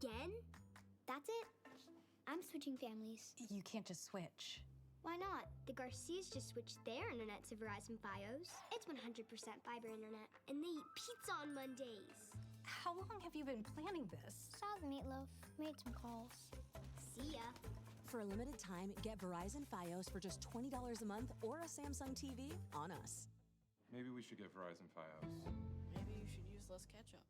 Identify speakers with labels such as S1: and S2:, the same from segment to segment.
S1: Again?
S2: That's it. I'm switching families.
S3: You can't just switch.
S2: Why not? The Garcias just switched their internet to Verizon Fios. It's 100% fiber internet.
S1: And they eat pizza on Mondays.
S3: How long have you been planning this?
S2: Saw the meatloaf. Made some calls.
S1: See ya.
S4: For a limited time, get Verizon Fios for just $20 a month or a Samsung TV on us.
S5: Maybe we should get Verizon Fios.
S6: Maybe you should use less ketchup.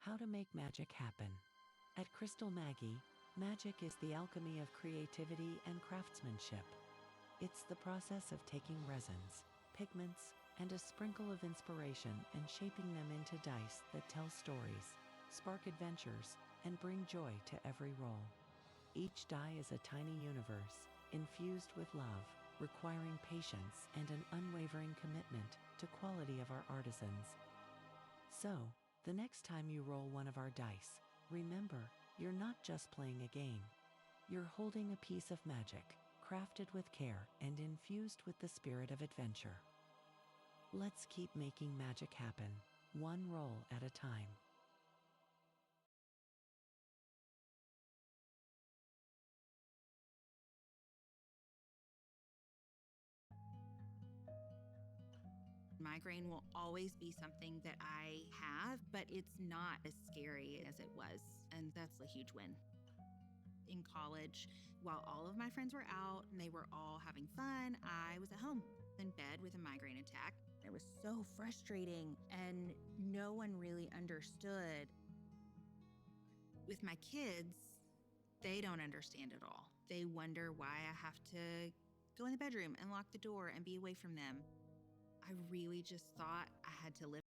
S7: How to make magic happen. At Crystal Maggie, magic is the alchemy of creativity and craftsmanship. It's the process of taking resins, pigments, and a sprinkle of inspiration and shaping them into dice that tell stories, spark adventures, and bring joy to every roll. Each die is a tiny universe, infused with love, requiring patience and an unwavering commitment to quality of our artisans. So, the next time you roll one of our dice, remember, you're not just playing a game. You're holding a piece of magic, crafted with care and infused with the spirit of adventure. Let's keep making magic happen, one roll at a time.
S8: Migraine will always be something that I have, but it's not as scary as it was. And that's a huge win. In college, while all of my friends were out and they were all having fun, I was at home in bed with a migraine attack. It was so frustrating, and no one really understood. With my kids, they don't understand at all. They wonder why I have to go in the bedroom and lock the door and be away from them. I really just thought I had to live.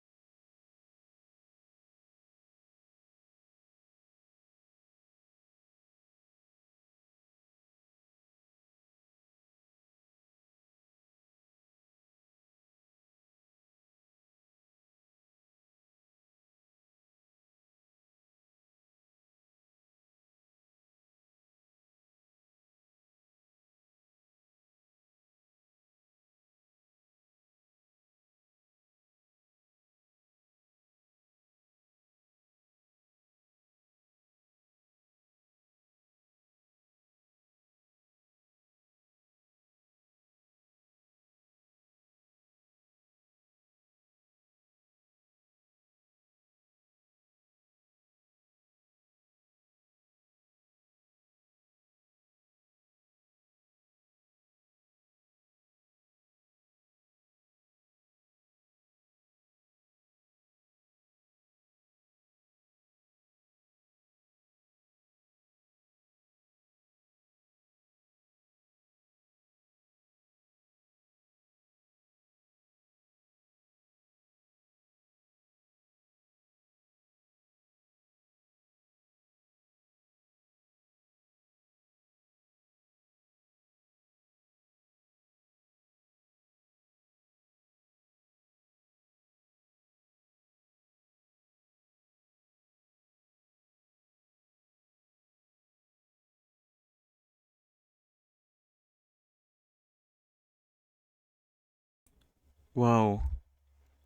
S9: Whoa.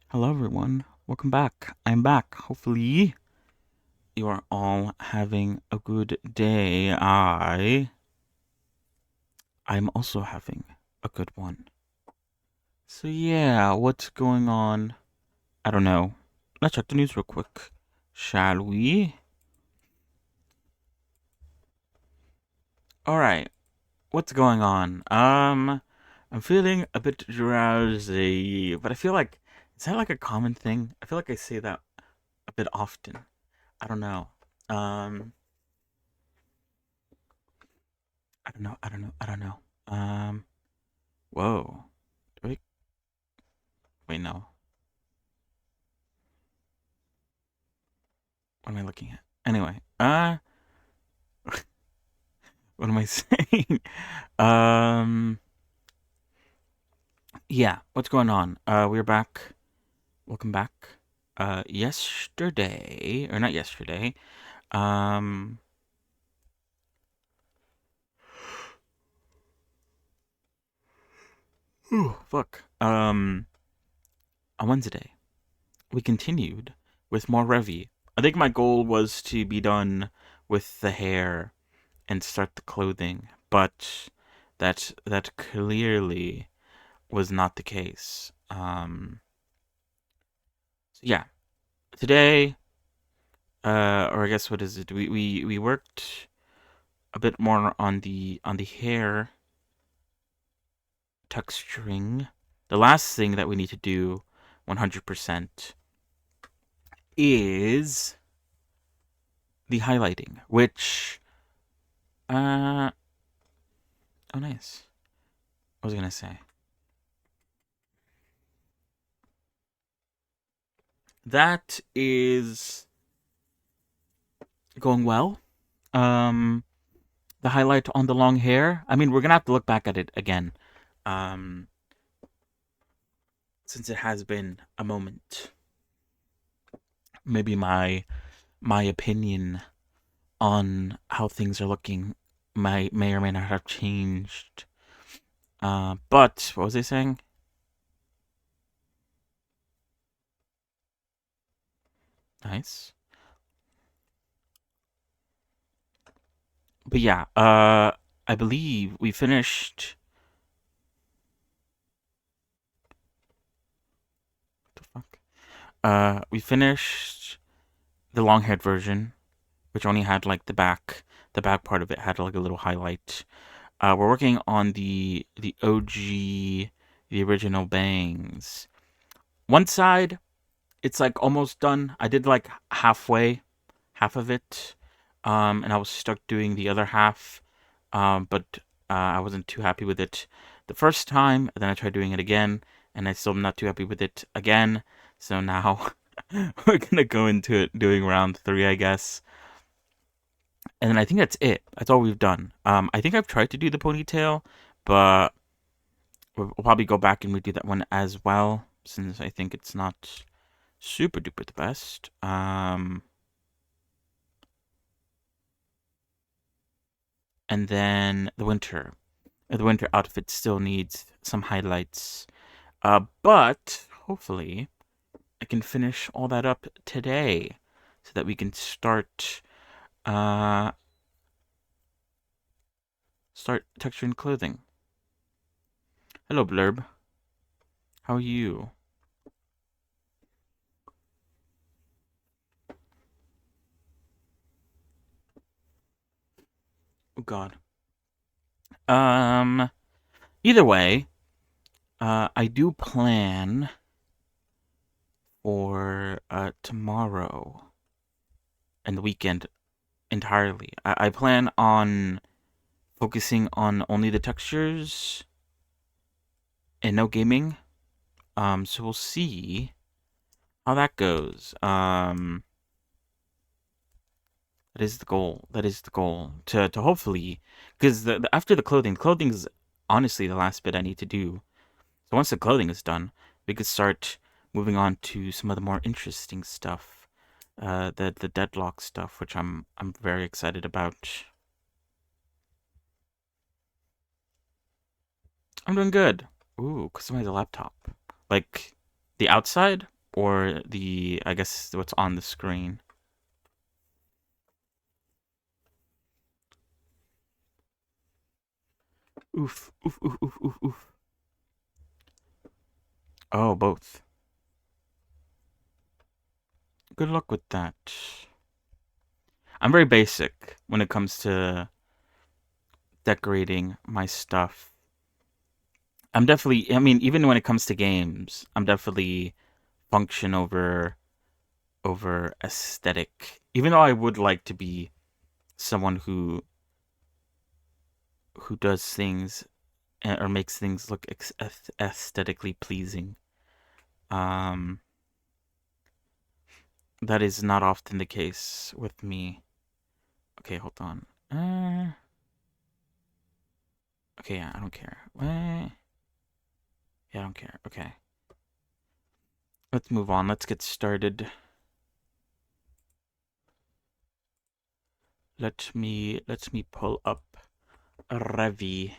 S9: Hello, everyone. Welcome back. I'm back. Hopefully, you are all having a good day. I'm also having a good one. So, yeah, what's going on? I don't know. Let's check the news real quick. Shall we? Alright. What's going on? I'm feeling a bit drowsy, but I feel like, is that like a common thing? I feel like I say that a bit often. I don't know. Um, I don't know. Whoa. Wait, wait, no. What am I looking at? Anyway, What am I saying? Yeah, what's going on? We're back. Welcome back. Yesterday, or not yesterday, um, fuck. On Wednesday, we continued with more Revy. I think my goal was to be done with the hair and start the clothing, but that clearly was not the case. So yeah, today, or I guess what is it? We worked a bit more on the hair texturing. The last thing that we need to do 100% is the highlighting, which oh nice. What was I gonna say? That is going well. The highlight on the long hair. I mean, we're gonna have to look back at it again, um, since it has been a moment. Maybe my opinion on how things are looking may or may not have changed. But what was I saying? Nice. But yeah, I believe we finished. What the fuck? We finished the long-haired version, which only had like the back. The back part of it had like a little highlight. We're working on the OG, the original bangs. One side, it's like almost done. I did like half of it, and I was stuck doing the other half, but I wasn't too happy with it the first time. And then I tried doing it again, and I still am not too happy with it again. So now we're gonna go into it doing round 3, I guess. And then I think that's it. That's all we've done. I think I've tried to do the ponytail, but we'll probably go back and redo that one as well, since I think it's not super duper the best. And then the winter. The winter outfit still needs some highlights. But hopefully I can finish all that up today so that we can start texturing clothing. Hello, Blurb. How are you? Oh God. Either way, I do plan for tomorrow and the weekend entirely. I plan on focusing on only the textures and no gaming. So we'll see how that goes. That is the goal. That is the goal. To hopefully, because after the clothing is honestly the last bit I need to do. So once the clothing is done, we could start moving on to some of the more interesting stuff. The deadlock stuff, which I'm very excited about. I'm doing good. Ooh, customize the laptop. Like the outside or I guess what's on the screen. Oof, oof, oof, oof, oof, oof. Oh, both. Good luck with that. I'm very basic when it comes to decorating my stuff. I'm definitely, I mean, even when it comes to games, I'm definitely function over aesthetic. Even though I would like to be someone who does things or makes things look aesthetically pleasing. That is not often the case with me. Okay, hold on. Okay, yeah, I don't care. What? Yeah, I don't care. Okay. Let's move on. Let's get started. Let me pull up Revy.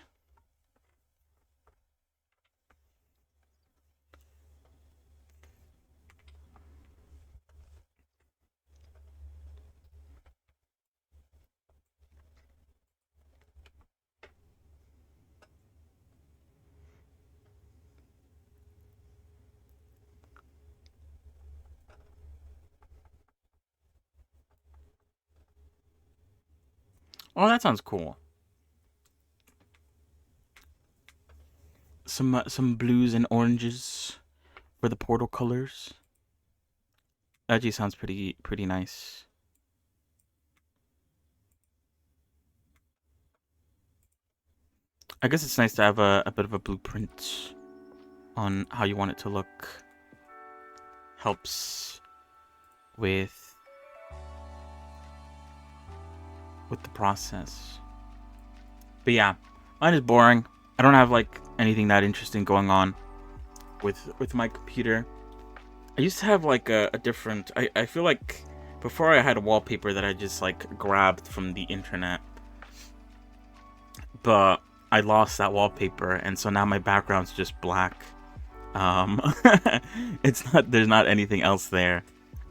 S9: Oh, that sounds cool. Some blues and oranges for the portal colors. That actually sounds pretty nice. I guess it's nice to have a bit of a blueprint on how you want it to look. Helps with the process. But yeah, mine is boring. I don't have like anything that interesting going on with my computer. I used to have like a different. I feel like before I had a wallpaper that I just like grabbed from the internet, but I lost that wallpaper, and so now my background's just black. It's not. There's not anything else there.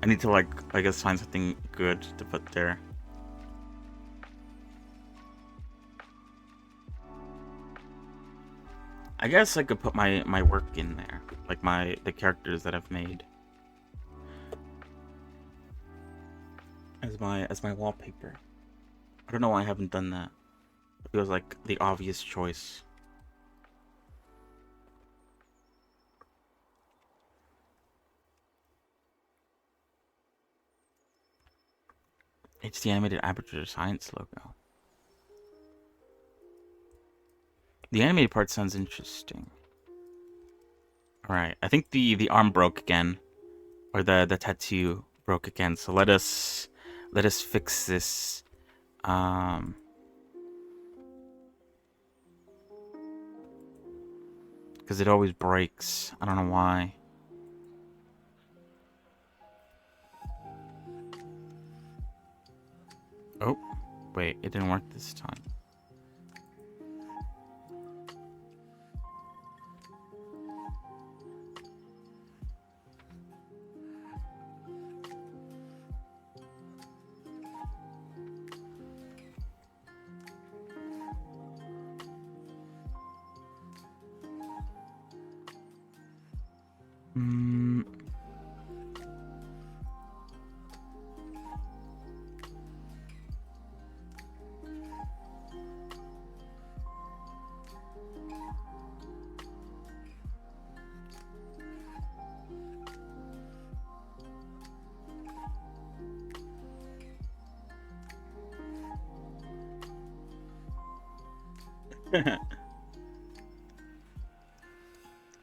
S9: I need to like, I guess, find something good to put there. I guess I could put my work in there, like the characters that I've made as my wallpaper. I don't know why I haven't done that. It feels like the obvious choice. It's the animated Aperture Science logo. The animated part sounds interesting. Alright, I think the arm broke again. Or the tattoo broke again. So let us fix this. Because it always breaks. I don't know why. Oh, wait, it didn't work this time.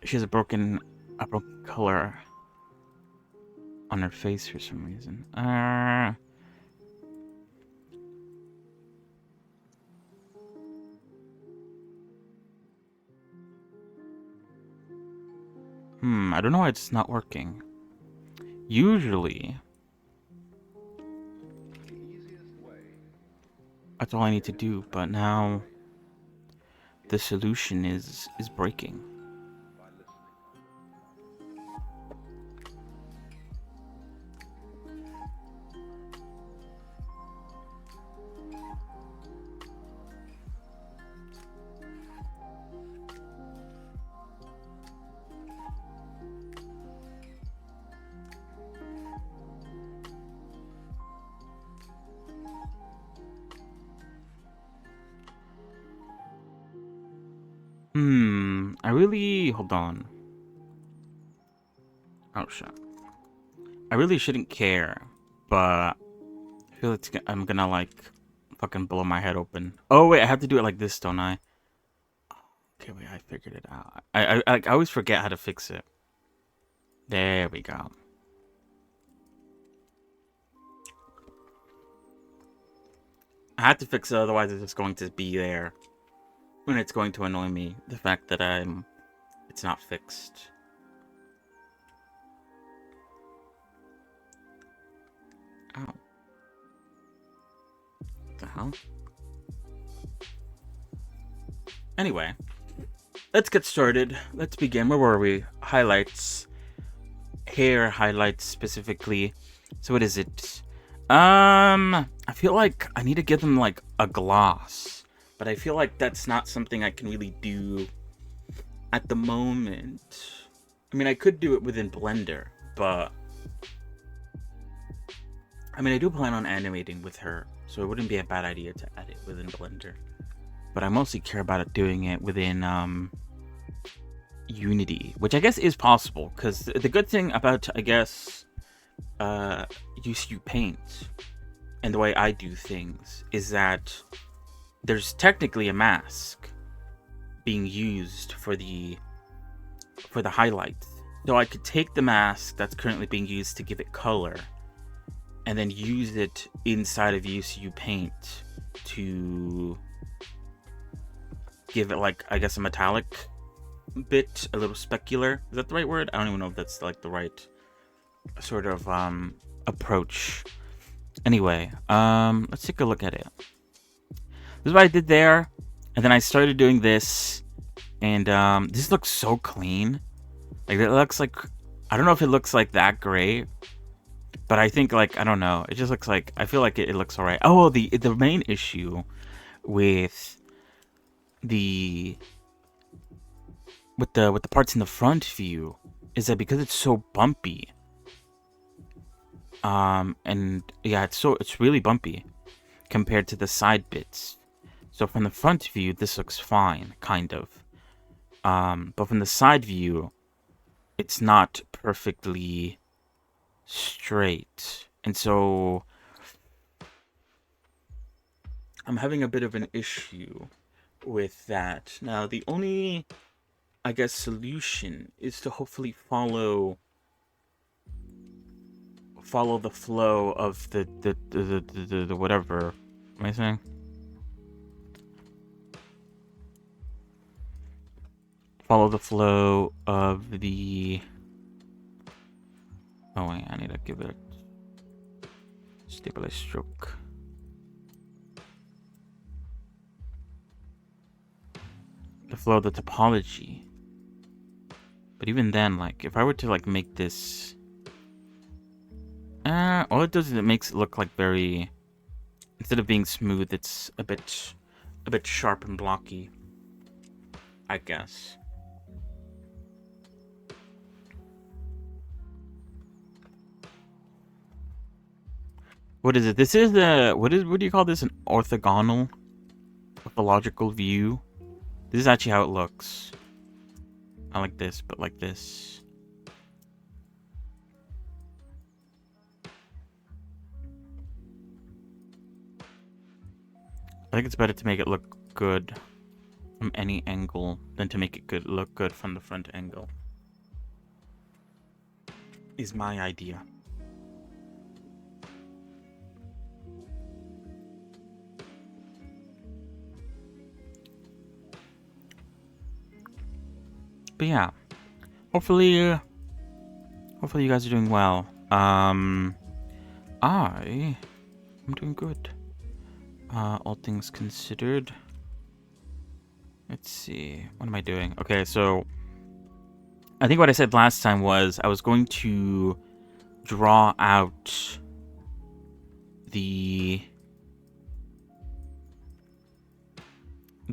S9: She has a broken color on her face for some reason. I don't know why it's not working. Usually, that's all I need to do, but now the solution is breaking. I really... Hold on. Oh, shit. I really shouldn't care, but I feel I'm gonna, like, fucking blow my head open. Oh, wait, I have to do it like this, don't I? Okay, wait, I figured it out. I always forget how to fix it. There we go. I had to fix it, otherwise it's just going to be there. And it's going to annoy me, the fact that it's not fixed. Ow. What the hell? Anyway, let's get started. Let's begin. Where were we? Highlights. Hair highlights specifically. So what is it? I feel like I need to give them like a gloss, but I feel like that's not something I can really do at the moment. I mean, I could do it within Blender, but I mean, I do plan on animating with her, so it wouldn't be a bad idea to add it within Blender. But I mostly care about it doing it within Unity, which I guess is possible, because the good thing about, I guess, UCU Paint and the way I do things is that there's technically a mask being used for the highlights. So I could take the mask that's currently being used to give it color and then use it inside of UCU Paint to give it, like, I guess, a metallic bit, a little specular. Is that the right word? I don't even know if that's like the right sort of approach. Anyway, let's take a look at it. This is what I did there, and then I started doing this, and this looks so clean. Like, it looks like, I don't know if it looks like that great, but I think, like, I don't know, it just looks like, I feel like it looks all right. Oh, the main issue with the parts in the front view is that because it's so bumpy, and yeah, it's really bumpy compared to the side bits. So from the front view, this looks fine, kind of. But from the side view, it's not perfectly straight. And so I'm having a bit of an issue with that. Now, the only, I guess, solution is to hopefully follow the flow of the whatever. Am I saying? Follow the flow of the. Oh wait, I need to give it a stabilized stroke. The flow of the topology. But even then, like, if I were to like make this, all it does is it makes it look like very, instead of being smooth, it's a bit sharp and blocky, I guess. What is it? This is what do you call this? An orthogonal, orthological view. This is actually how it looks. Not like this, but like this. I think it's better to make it look good from any angle than to make it look good from the front angle. Is my idea. But yeah, hopefully you guys are doing well. I'm doing good. All things considered. Let's see, what am I doing? Okay, so I think what I said last time was I was going to draw out the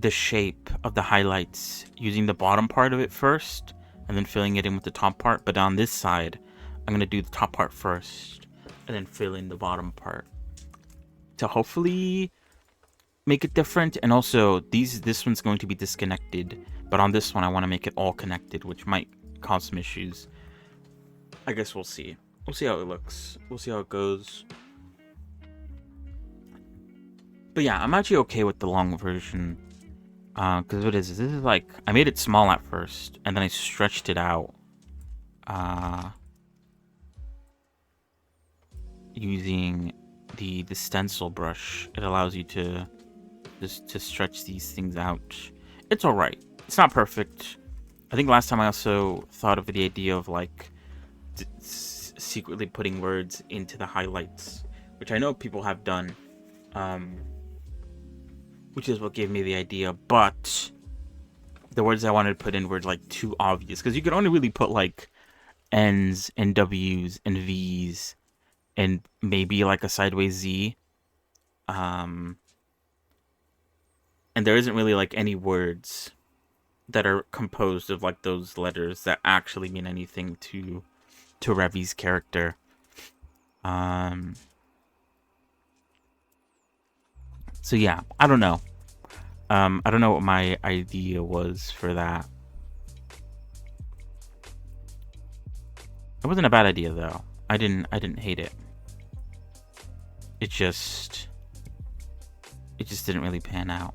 S9: shape of the highlights using the bottom part of it first and then filling it in with the top part. But on this side, I'm going to do the top part first and then fill in the bottom part to hopefully make it different. And also this one's going to be disconnected, but on this one I want to make it all connected, which might cause some issues. I guess we'll see. We'll see how it looks. We'll see how it goes. But yeah, I'm actually okay with the long version. Because what is this? This is like, I made it small at first, and then I stretched it out. Using the stencil brush. It allows you to stretch these things out it's all right. It's not perfect. I think last time I also thought of the idea of like secretly putting words into the highlights, which I know people have done, which is what gave me the idea. But the words I wanted to put in were like too obvious, because you could only really put like N's and W's and V's and maybe like a sideways Z. And there isn't really like any words that are composed of like those letters that actually mean anything to Revy's character. So yeah, I don't know. I don't know what my idea was for that. It wasn't a bad idea though. I didn't hate it. It just didn't really pan out.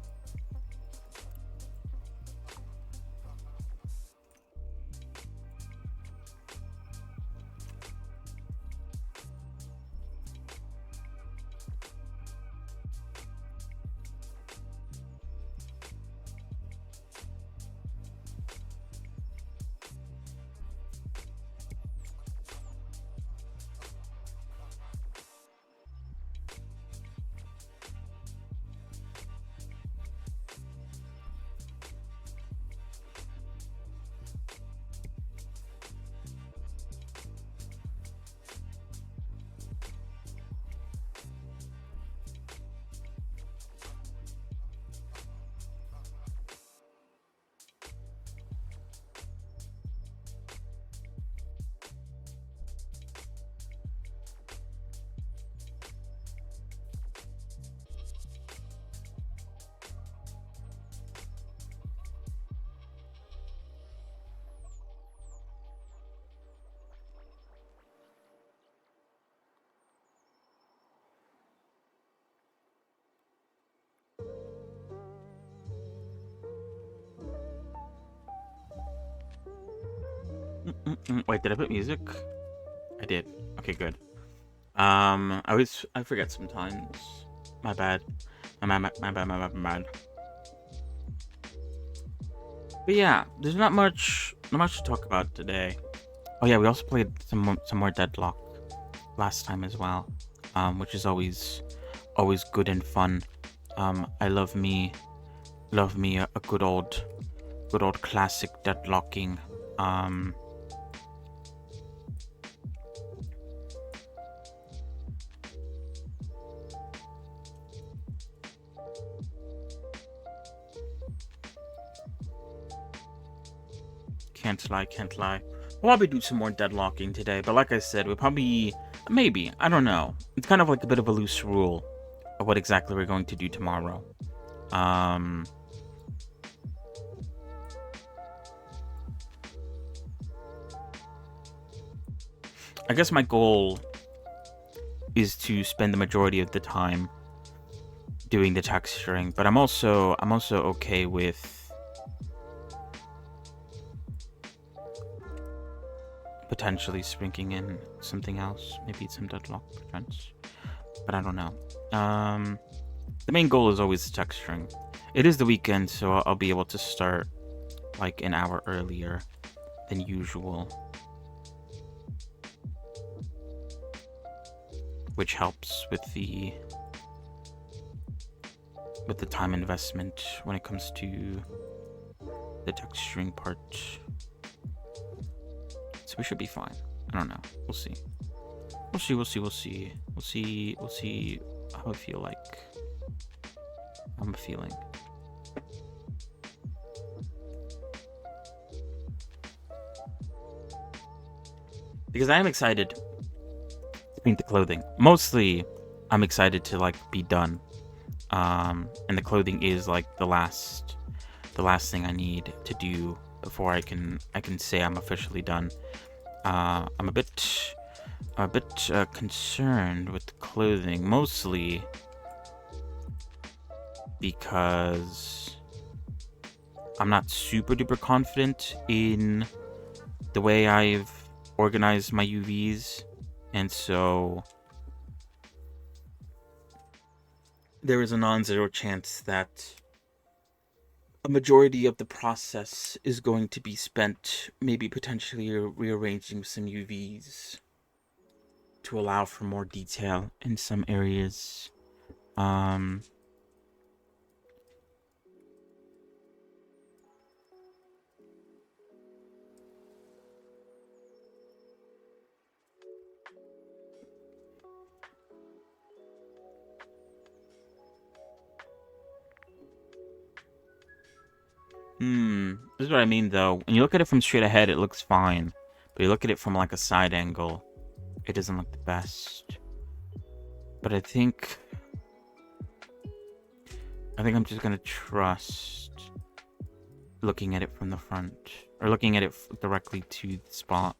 S9: Wait, did I put music? I did. Okay, good. I forget sometimes. My bad. My bad. But yeah, there's not much to talk about today. Oh yeah, we also played some more Deadlock last time as well, which is always good and fun. I love me a good old classic deadlocking. Can't lie. We'll probably do some more deadlocking today, but like I said, we'll probably, maybe, I don't know. It's kind of like a bit of a loose rule of what exactly we're going to do tomorrow. I guess my goal is to spend the majority of the time doing the texturing, but I'm also okay with potentially sprinkling in something else, maybe some deadlock perchance, but I don't know. The main goal is always texturing. It is the weekend, so I'll be able to start like an hour earlier than usual, which helps with the time investment when it comes to the texturing part. So we should be fine. I don't know. We'll see how I feel like. I'm feeling. Because I am excited to paint the clothing. Mostly, I'm excited to like be done. And the clothing is like the last thing I need to do before I can say I'm officially done. I'm a bit concerned with the clothing, mostly because I'm not super duper confident in the way I've organized my UVs, and so there is a non-zero chance that a majority of the process is going to be spent maybe potentially rearranging some UVs to allow for more detail in some areas. This is what I mean, though. When you look at it from straight ahead, it looks fine. But you look at it from, like, a side angle, it doesn't look the best. But I think I'm just gonna trust looking at it from the front. Or looking at it directly to the spot.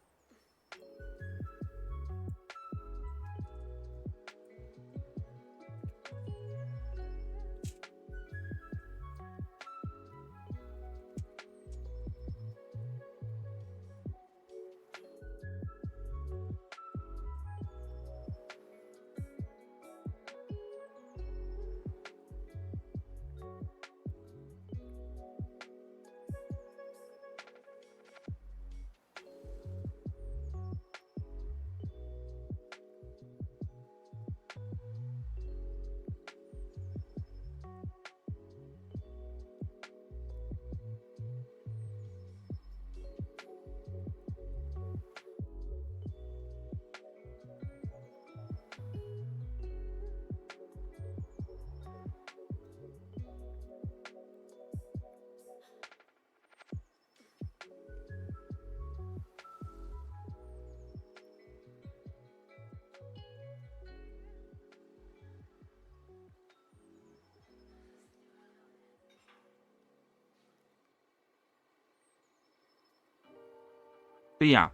S9: But yeah.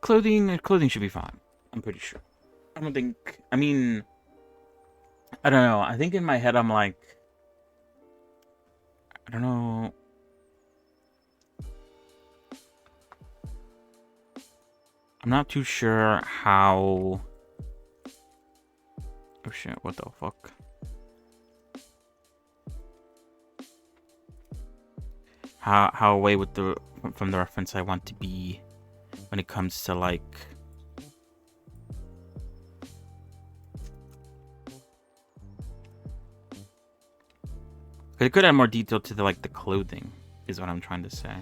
S9: Clothing should be fine. I'm pretty sure. I don't think, I mean, I don't know. I think in my head I'm like, I don't know. I'm not too sure how. Oh shit, what the fuck? How away with from the reference I want to be when it comes to like it could add more detail to the clothing is what I'm trying to say.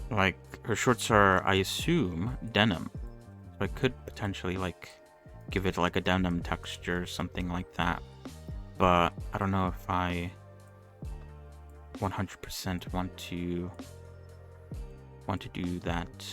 S9: Like her shorts are, I assume, denim. So I could potentially give it like a denim texture or something like that. But I don't know if I 100% want to do that.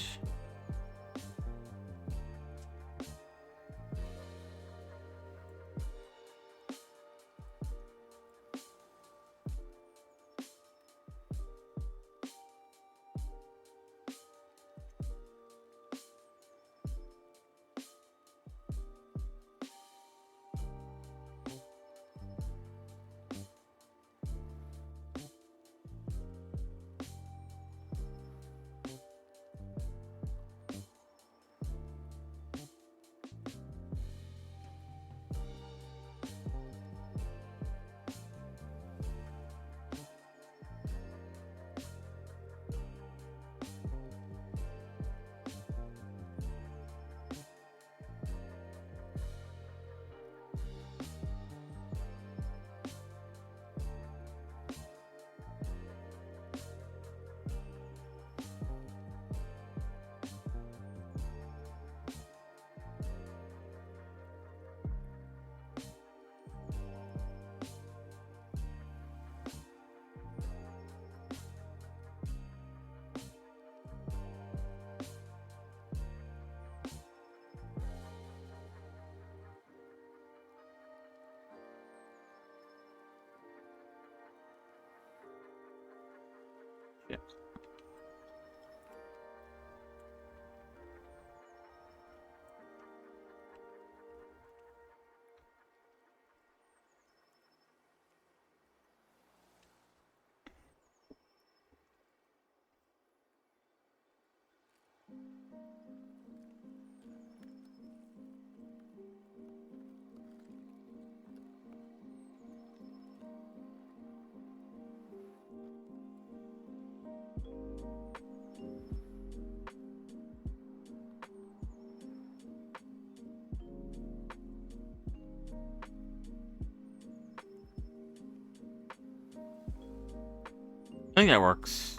S9: I think that works.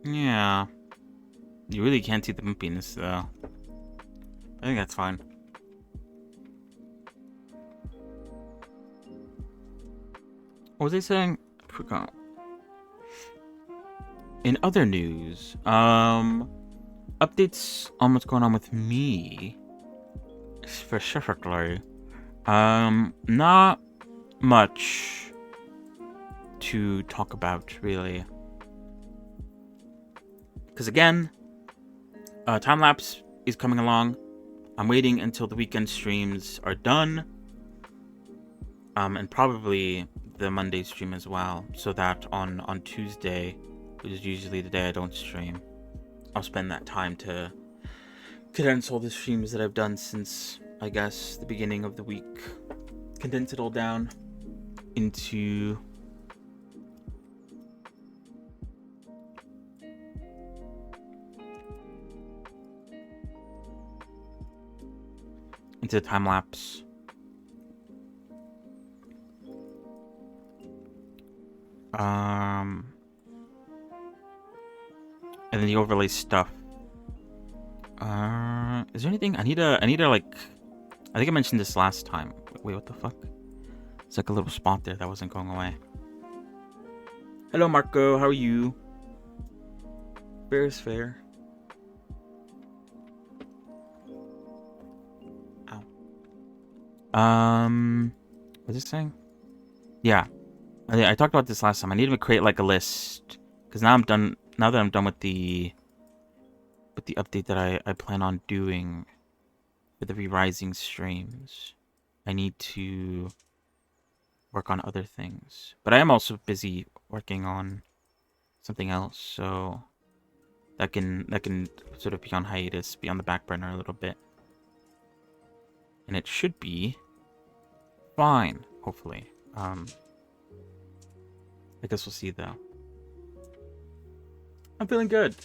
S9: Yeah. You really can't see the bumpiness, though. I think that's fine. What was I saying? I forgot. In other news, updates on what's going on with me, specifically. Not much to talk about, really. Because again, time lapse is coming along. I'm waiting until the weekend streams are done. And probably the Monday stream as well, so that on Tuesday, which is usually the day I don't stream, I'll spend that time to condense all the streams that I've done since, I guess, the beginning of the week. Condense it all down into time lapse. And then the overlay stuff. Is there anything I need to like? I think I mentioned this last time. Wait, what the fuck? It's like a little spot there that wasn't going away. Hello, Marco. How are you? Fair is fair. Ow. What's it saying? Yeah. I talked about this last time. I need to create like a list because now I'm done. Now that I'm done with the update that I plan on doing for the Re-Rising streams, I need to work on other things. But I am also busy working on something else, so that can sort of be on hiatus, be on the back burner a little bit, and it should be fine, hopefully. I guess we'll see though. I'm feeling good.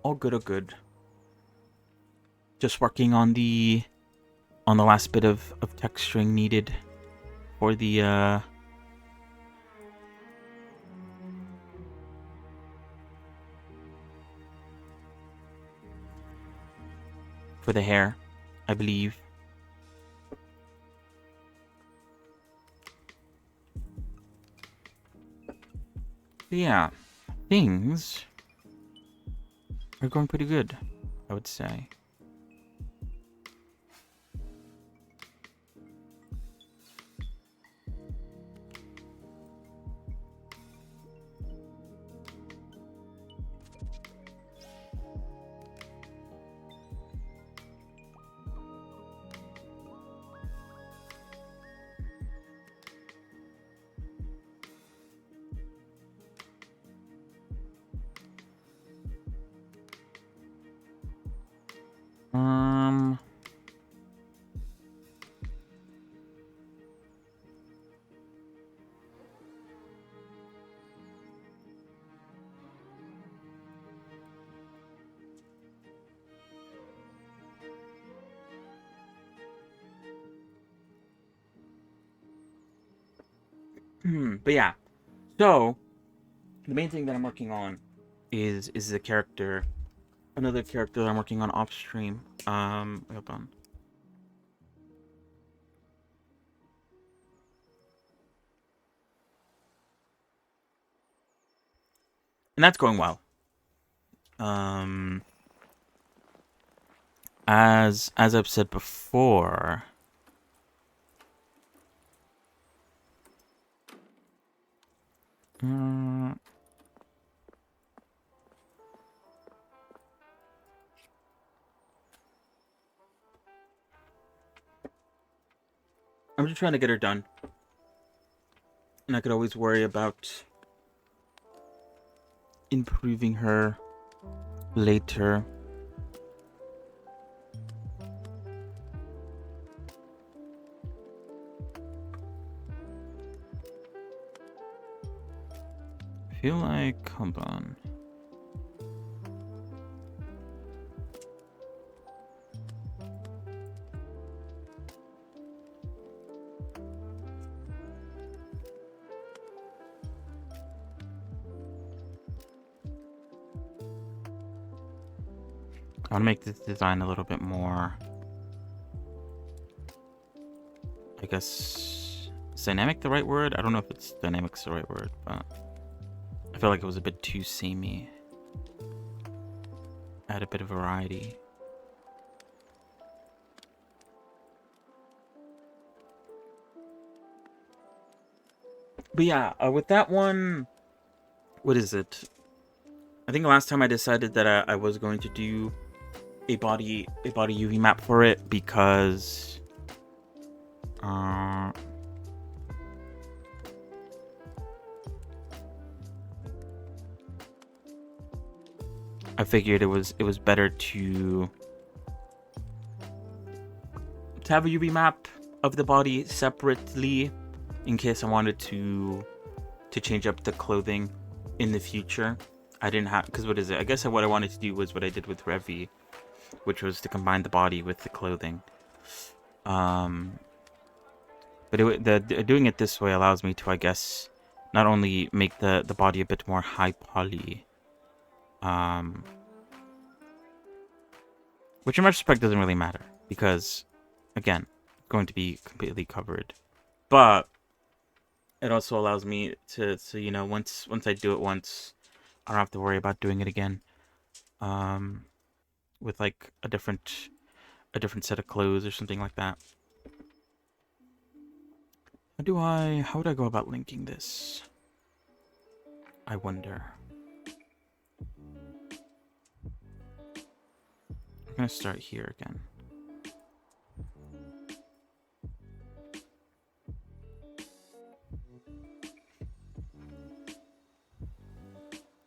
S9: All good, all good. Just working on the last bit of texturing needed for the hair, I believe. Yeah, things are going pretty good, I would say. But yeah, so the main thing that I'm working on is the character, another character that I'm working on off stream. Hold on. And that's going well. As I've said before, I'm just trying to get her done. And I could always worry about improving her later. feel like, hold on. I want to make this design a little bit more, I guess, is dynamic the right word? I don't know if it's dynamic's the right word, but I feel like it was a bit too samey. Add a bit of variety. But yeah, with that one, what is it? I think last time I decided that I was going to do a body UV map for it because I figured it was better to have a UV map of the body separately in case I wanted to change up the clothing in the future. I didn't have, because what is it? I guess what I wanted to do was what I did with Revy, which was to combine the body with the clothing. But doing it this way allows me to, I guess, not only make the body a bit more high poly, which in retrospect doesn't really matter because, again, it's going to be completely covered. But it also allows me to you know, once I do it once, I don't have to worry about doing it again. With like a different set of clothes or something like that. How would I go about linking this? I wonder. I'm gonna start here again.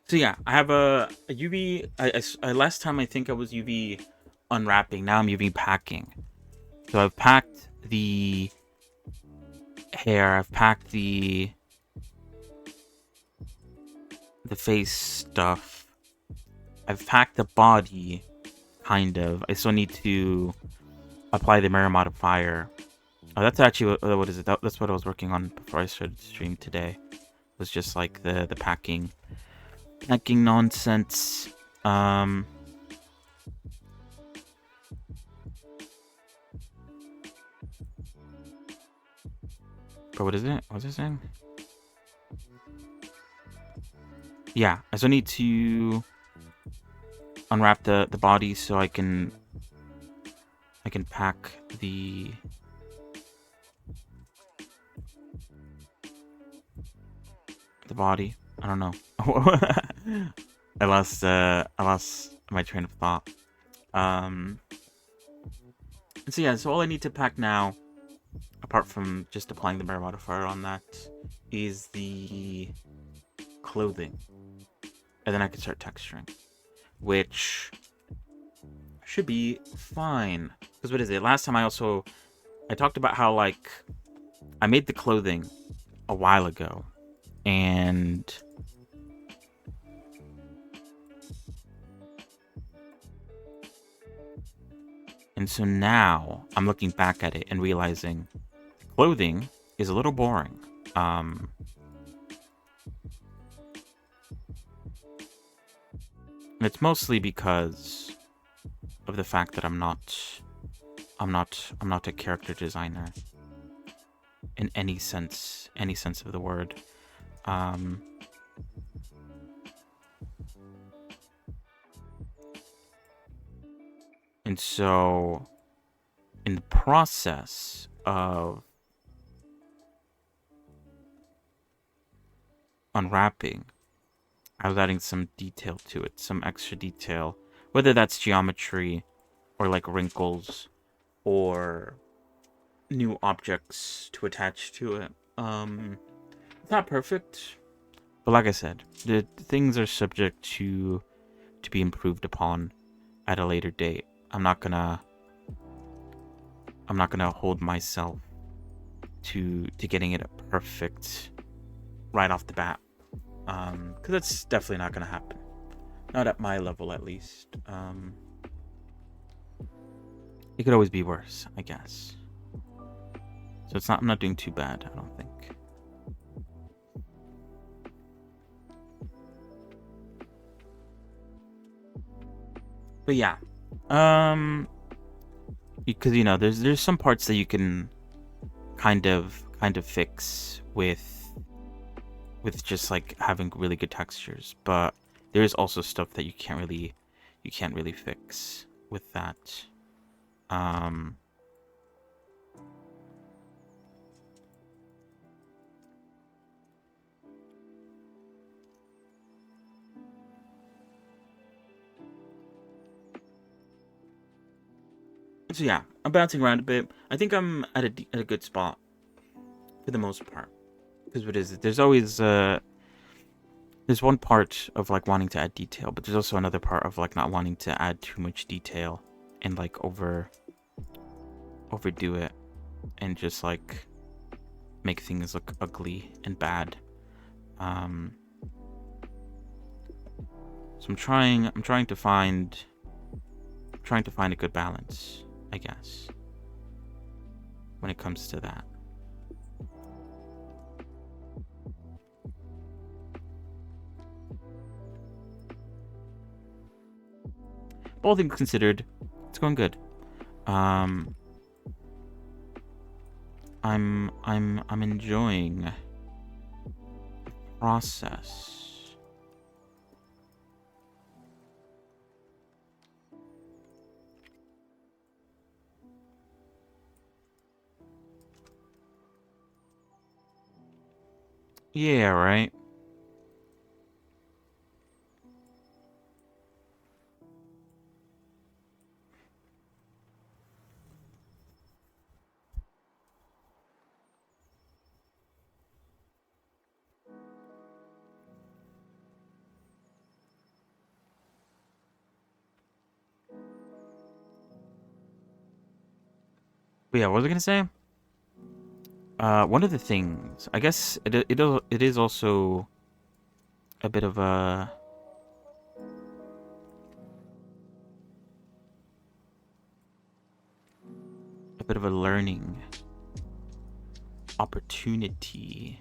S9: So yeah, I have a UV. I last time I think I was UV unwrapping. Now I'm UV packing. So I've packed the hair. I've packed the face stuff. I've packed the body, kind of. I still need to apply the mirror modifier. Oh, that's actually what is it? That's what I was working on before I started the stream today. It was just like the packing nonsense. But what is it? What's it saying? Yeah, I still need to unwrap the body so I can pack the body. I don't know. I lost my train of thought. So yeah, so all I need to pack now, apart from just applying the mirror modifier on that, is the clothing. And then I can start texturing, which should be fine. Because what is it? Last time I talked about how, like, I made the clothing a while ago, and so now I'm looking back at it and realizing clothing is a little boring. And it's mostly because of the fact that I'm not a character designer in any sense of the word. And so in the process of unwrapping, I was adding some detail to it, some extra detail, whether that's geometry or like wrinkles or new objects to attach to it. It's not perfect, but like I said, the things are subject to be improved upon at a later date. I'm not gonna hold myself to getting it perfect right off the bat. Because that's definitely not going to happen. Not at my level, at least. It could always be worse, I guess. So I'm not doing too bad, I don't think. But yeah, because there's some parts that you can kind of fix with just like having really good textures, but there is also stuff that you can't really fix with that. So yeah, I'm bouncing around a bit. I think I'm at a good spot for the most part. Because what is it? There's always there's one part of like wanting to add detail, but there's also another part of like not wanting to add too much detail and like overdo it and just like make things look ugly and bad. So I'm trying to find a good balance, I guess, when it comes to that. All things considered, it's going good. I'm enjoying the process. Yeah, right. But yeah, what was I gonna say? One of the things, I guess it is also a bit of a learning opportunity,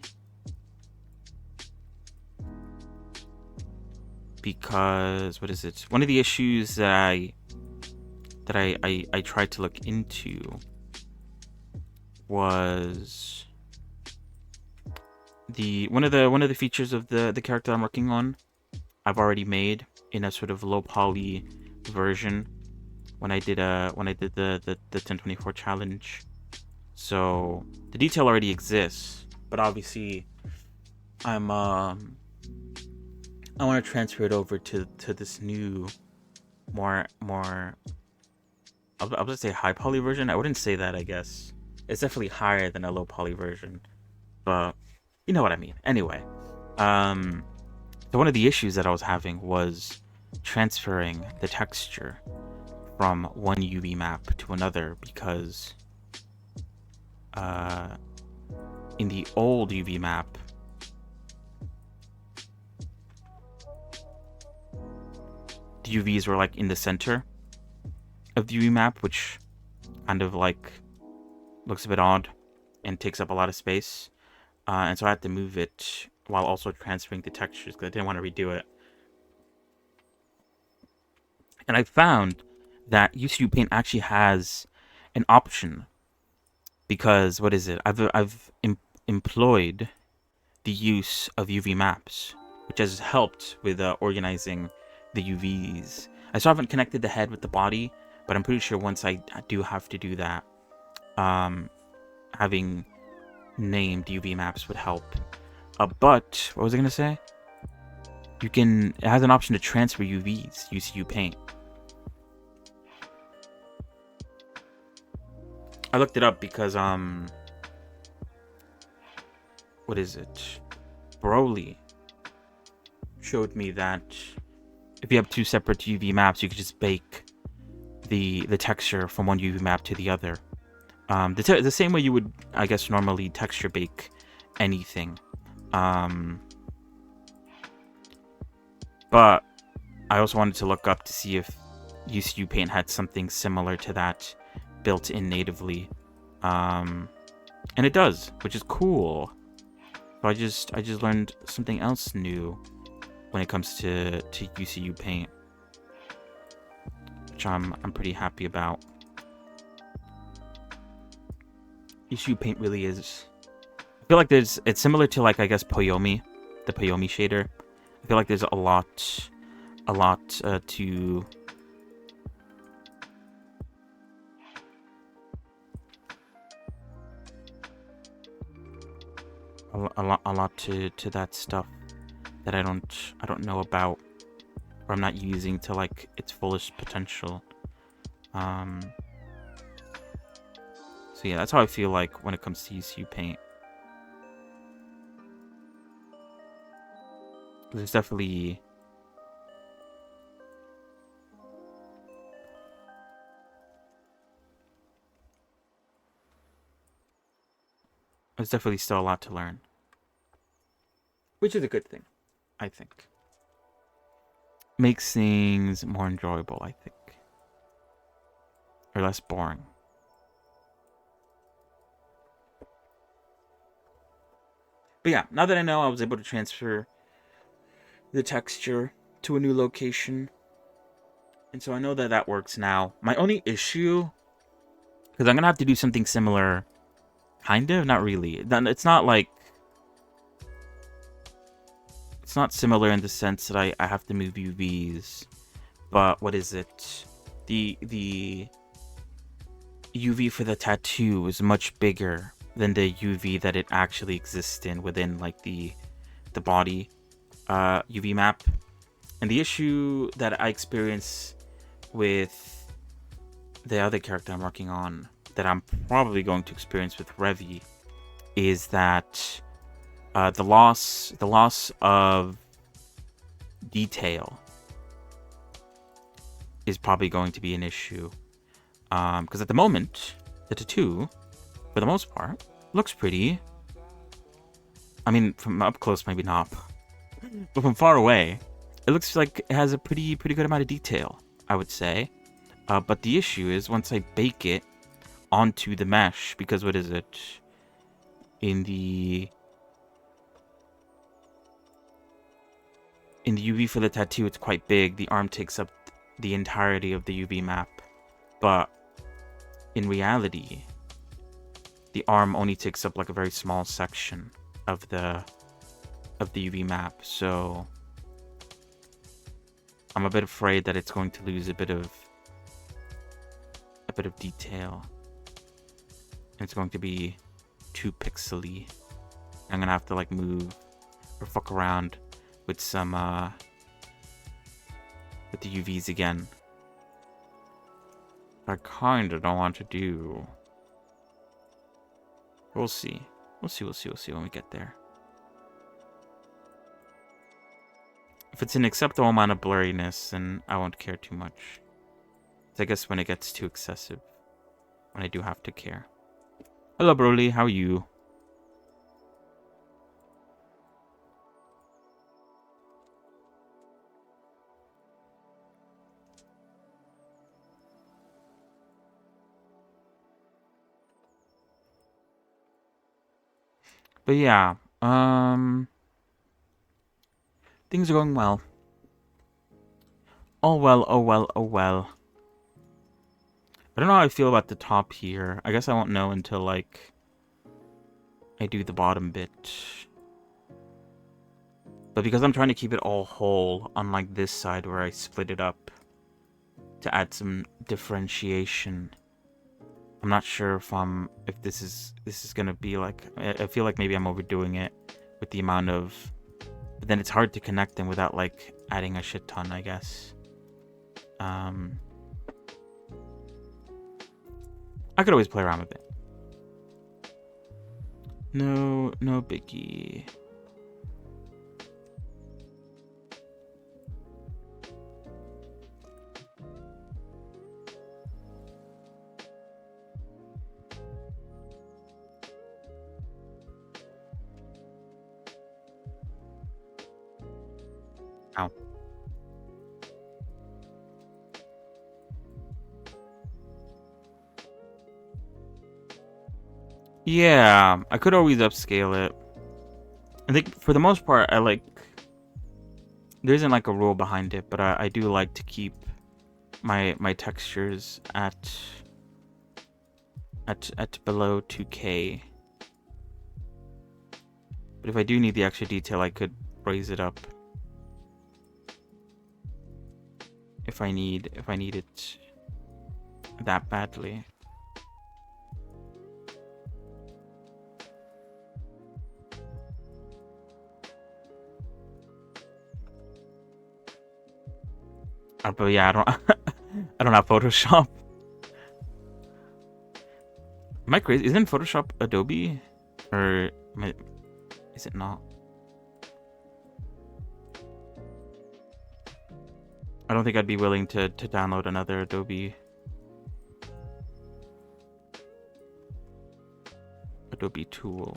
S9: because what is it? One of the issues that I tried to look into was one of the features of the character I'm working on. I've already made in a sort of low poly version when I did the 1024 challenge. So the detail already exists, but obviously I want to transfer it over to this new more I'll just say high poly version. I wouldn't say that, I guess. It's definitely higher than a low poly version, but you know what I mean. Anyway, so one of the issues that I was having was transferring the texture from one UV map to another, because in the old UV map, the UVs were like in the center of the UV map, which kind of like looks a bit odd and takes up a lot of space. And so I had to move it while also transferring the textures because I didn't want to redo it. And I found that UCU Paint actually has an option, because what is it? I've employed the use of UV maps, which has helped with organizing the UVs. I still haven't connected the head with the body, but I'm pretty sure once I do have to do that, having named UV maps would help. But what was I gonna say? It has an option to transfer UVs, UCU Paint. I looked it up because what is it? Broly showed me that if you have two separate UV maps, you could just bake the texture from one UV map to the other. The same way you would, I guess, normally texture bake anything. But I also wanted to look up to see if UCU Paint had something similar to that built in natively. And it does, which is cool. So I just learned something else new when it comes to UCU Paint, which I'm pretty happy about. UCU Paint really is. I feel like it's similar to, like, I guess Poyomi, the Poyomi shader. I feel like there's a lot to a lot to that stuff that I don't know about, or I'm not using to, like, its fullest potential. So yeah, that's how I feel like when it comes to UCU Paint. There's definitely still a lot to learn, which is a good thing, I think. Makes things more enjoyable, I think, or less boring. But yeah, now that I know I was able to transfer the texture to a new location, and so I know that works now. My only issue, because I'm gonna have to do something similar, kind of, not really. It's not like, it's not similar in the sense that I have to move UVs, but what is it? The UV for the tattoo is much bigger than the UV that it actually exists in within, like, the body UV map. And the issue that I experience with the other character I'm working on, that I'm probably going to experience with Revy, is that the loss of detail is probably going to be an issue. Because at the moment, the tattoo, for the most part, looks pretty. I mean, from up close, maybe not. But from far away, it looks like it has a pretty good amount of detail, I would say. But the issue is once I bake it onto the mesh, because what is it? In the UV for the tattoo, it's quite big. The arm takes up the entirety of the UV map. But in reality, the arm only takes up, like, a very small section of the UV map. So I'm a bit afraid that it's going to lose a bit of detail, and it's going to be too pixely. I'm gonna have to, like, move or fuck around with some with the UVs again. I kinda don't want to do. We'll see. We'll see when we get there. If it's an acceptable amount of blurriness, then I won't care too much. It's, I guess, when it gets too excessive, when I do have to care. Hello, Broly. How are you? But yeah, things are going well. Oh well, oh well, oh well. I don't know how I feel about the top here. I guess I won't know until, like, I do the bottom bit. But because I'm trying to keep it all whole, unlike this side where I split it up to add some differentiation, I'm not sure if this is gonna be like, I feel like maybe I'm overdoing it with the amount of, but then it's hard to connect them without, like, adding a shit ton, I guess. I could always play around with it. No biggie. Ow. Yeah, I could always upscale it. I think for the most part, I like. There isn't like a rule behind it, but I do like to keep my textures at below 2K. But if I do need the extra detail, I could raise it up. If I need it that badly. But yeah, I don't I don't have Photoshop. Am I crazy? Isn't Photoshop Adobe? Or is it not? I don't think I'd be willing to download another Adobe tool.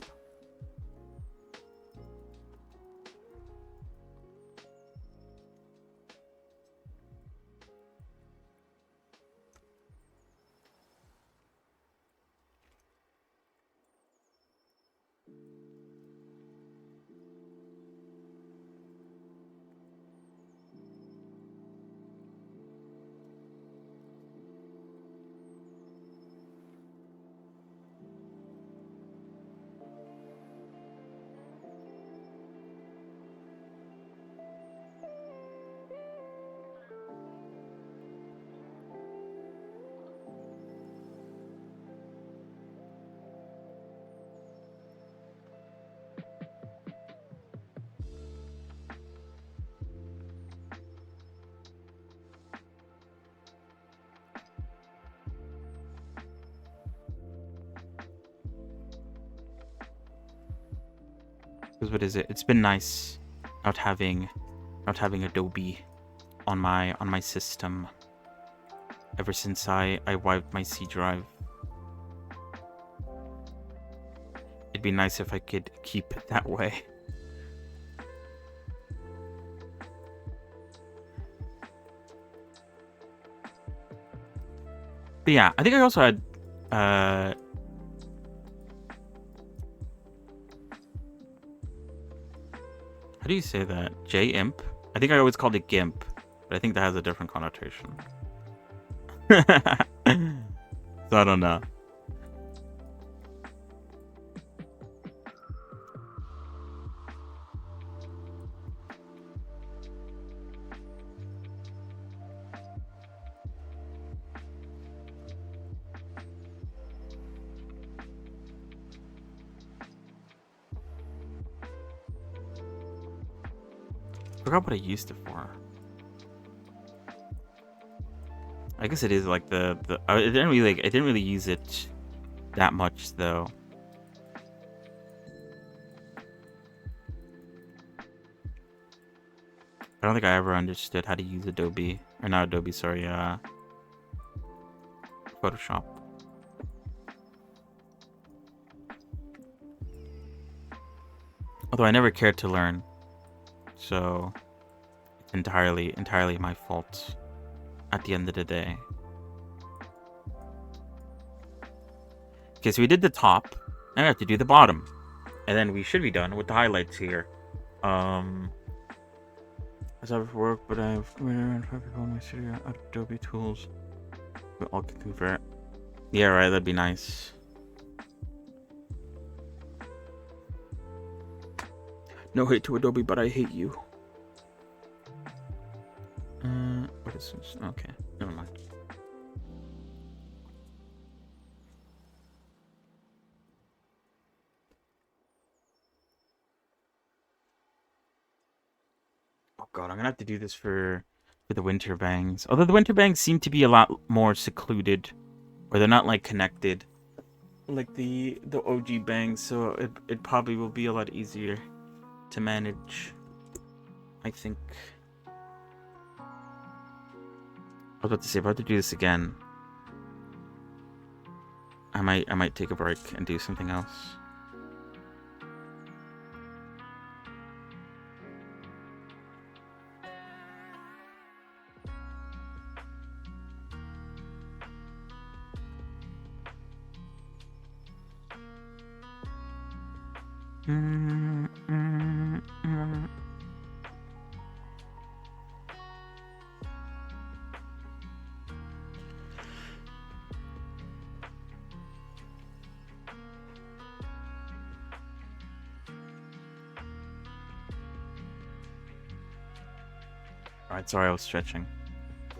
S9: Because what is it? It's been nice not having Adobe on my system ever since I wiped my C drive. It'd be nice if I could keep it that way. But yeah, I think I also had how do you say that? J-imp? I think I always called it GIMP, but I think that has a different connotation. So I don't know. Forgot what I used it for. I guess it is like I didn't really use it that much though. I don't think I ever understood how to use Adobe, or not Adobe, sorry, Photoshop. Although I never cared to learn, so it's entirely my fault at the end of the day. Okay, so we did the top, and I have to do the bottom, and then we should be done with the highlights here. As I for work, but I've on my studio Adobe tools. But I'll convert. Yeah, right. That'd be nice. No hate to Adobe, but I hate you. What is this? Okay, never mind. Oh god, I'm gonna have to do this for the winter bangs. Although the winter bangs seem to be a lot more secluded, or they're not like connected, like the OG bangs. So it probably will be a lot easier to manage, I think. I was about to say, if I have to do this again, I might take a break and do something else. Alright, sorry, I was stretching.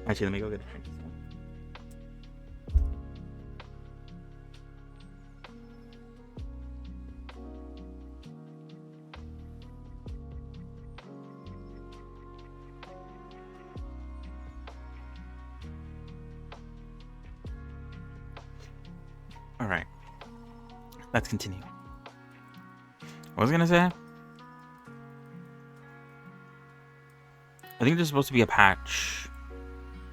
S9: Actually, let me go get a drink. Alright. Let's continue. What was I gonna say? I think there's supposed to be a patch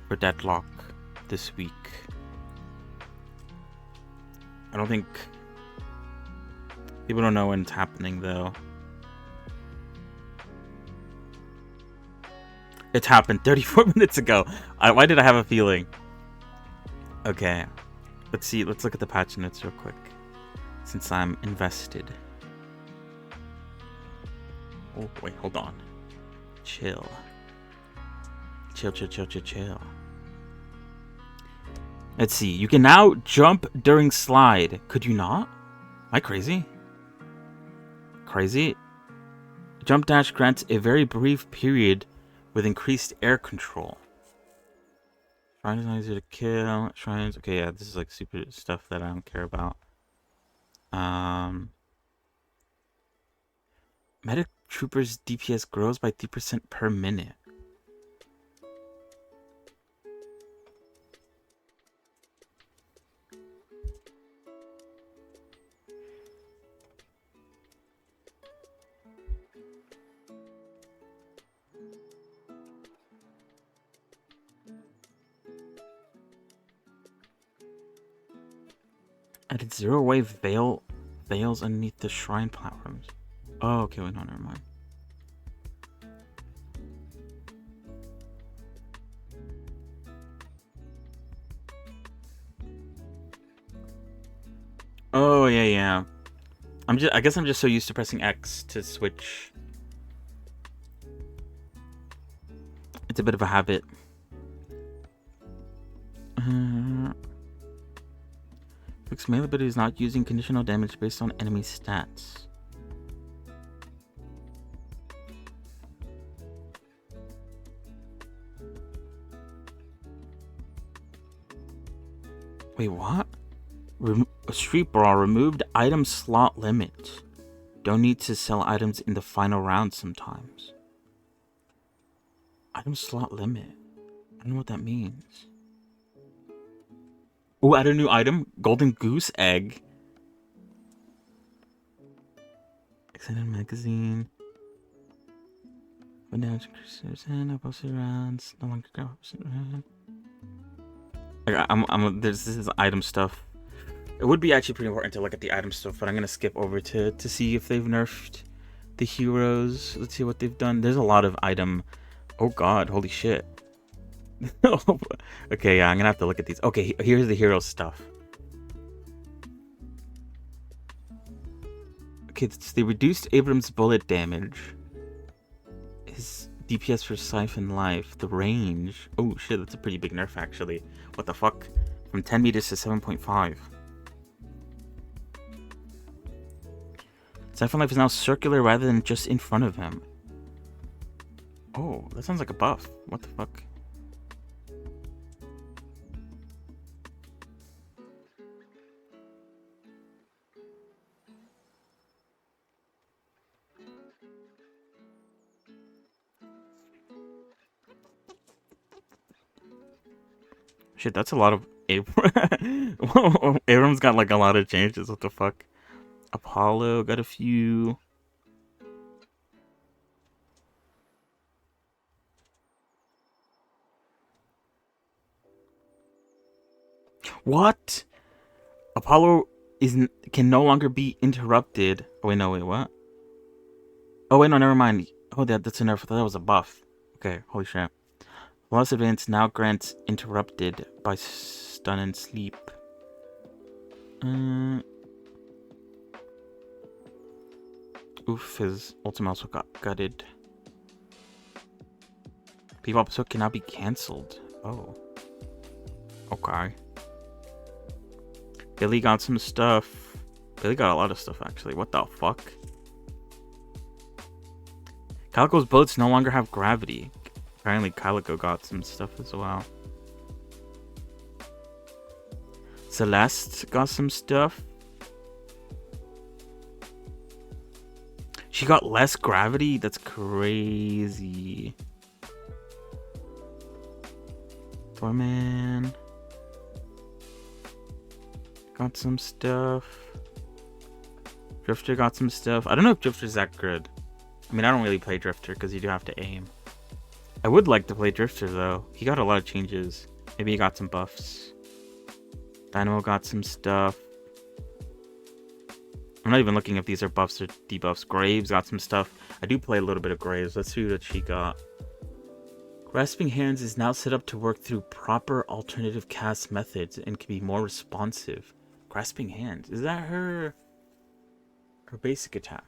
S9: for Deadlock this week. I don't think... People don't know when it's happening, though. It's happened 34 minutes ago. Why did I have a feeling? Okay. Let's see. Let's look at the patch notes real quick. Since I'm invested. Oh, wait. Hold on. Chill. Chill. Let's see. You can now jump during slide. Could you not? Am I crazy? Crazy? Jump dash grants a very brief period with increased air control. Shrine is not easy to kill. Shrines. Okay, yeah, this is like super stuff that I don't care about. Medic Trooper's DPS grows by 3% per minute. Added zero wave veils underneath the shrine platforms. Oh, okay, wait, no, never mind. Oh, yeah. I guess I'm just so used to pressing X to switch. It's a bit of a habit. Fixed melee ability is not using conditional damage based on enemy stats. Wait, what? Street Brawl removed item slot limit. Don't need to sell items in the final round sometimes. Item slot limit. I don't know what that means. Oh, add a new item. Golden Goose Egg. Extended magazine. When damage increases and opposite rounds. No longer go opposite round. This is item stuff. It would be actually pretty important to look at the item stuff, but I'm gonna skip over to see if they've nerfed the heroes. Let's see what they've done. There's a lot of item. Oh god, holy shit. Okay, yeah, I'm gonna have to look at these. Okay, here's the hero stuff. Okay, it's the reduced Abrams bullet damage. His DPS for Siphon Life. The range. Oh shit, that's a pretty big nerf actually. What the fuck? From 10 meters to 7.5. Siphon Life is now circular rather than just in front of him. Oh, that sounds like a buff. What the fuck? Shit, that's a lot of Abram's got like a lot of changes. What the fuck? Apollo got a few. What? Apollo can no longer be interrupted. Oh wait, no, wait, what? Oh wait, no, never mind. Oh, that's a nerf. I thought that was a buff. Okay, holy shit. Loss advance now grants interrupted by stun and sleep. Oof, his ultimate also got gutted. Bebop episode cannot be cancelled. Oh. Okay. Billy got some stuff. Billy got a lot of stuff, actually. What the fuck? Calico's bullets no longer have gravity. Apparently, Calico got some stuff as well. Celeste got some stuff. She got less gravity? That's crazy. Thorman got some stuff. Drifter got some stuff. I don't know if Drifter's that good. I mean, I don't really play Drifter because you do have to aim. I would like to play Drifter though. He got a lot of changes. Maybe he got some buffs. Dynamo got some stuff. I'm not even looking if these are buffs or debuffs. Graves got some stuff. I do play a little bit of Graves. Let's see what she got. Grasping Hands is now set up to work through proper alternative cast methods and can be more responsive. Grasping Hands. Is that her basic attack?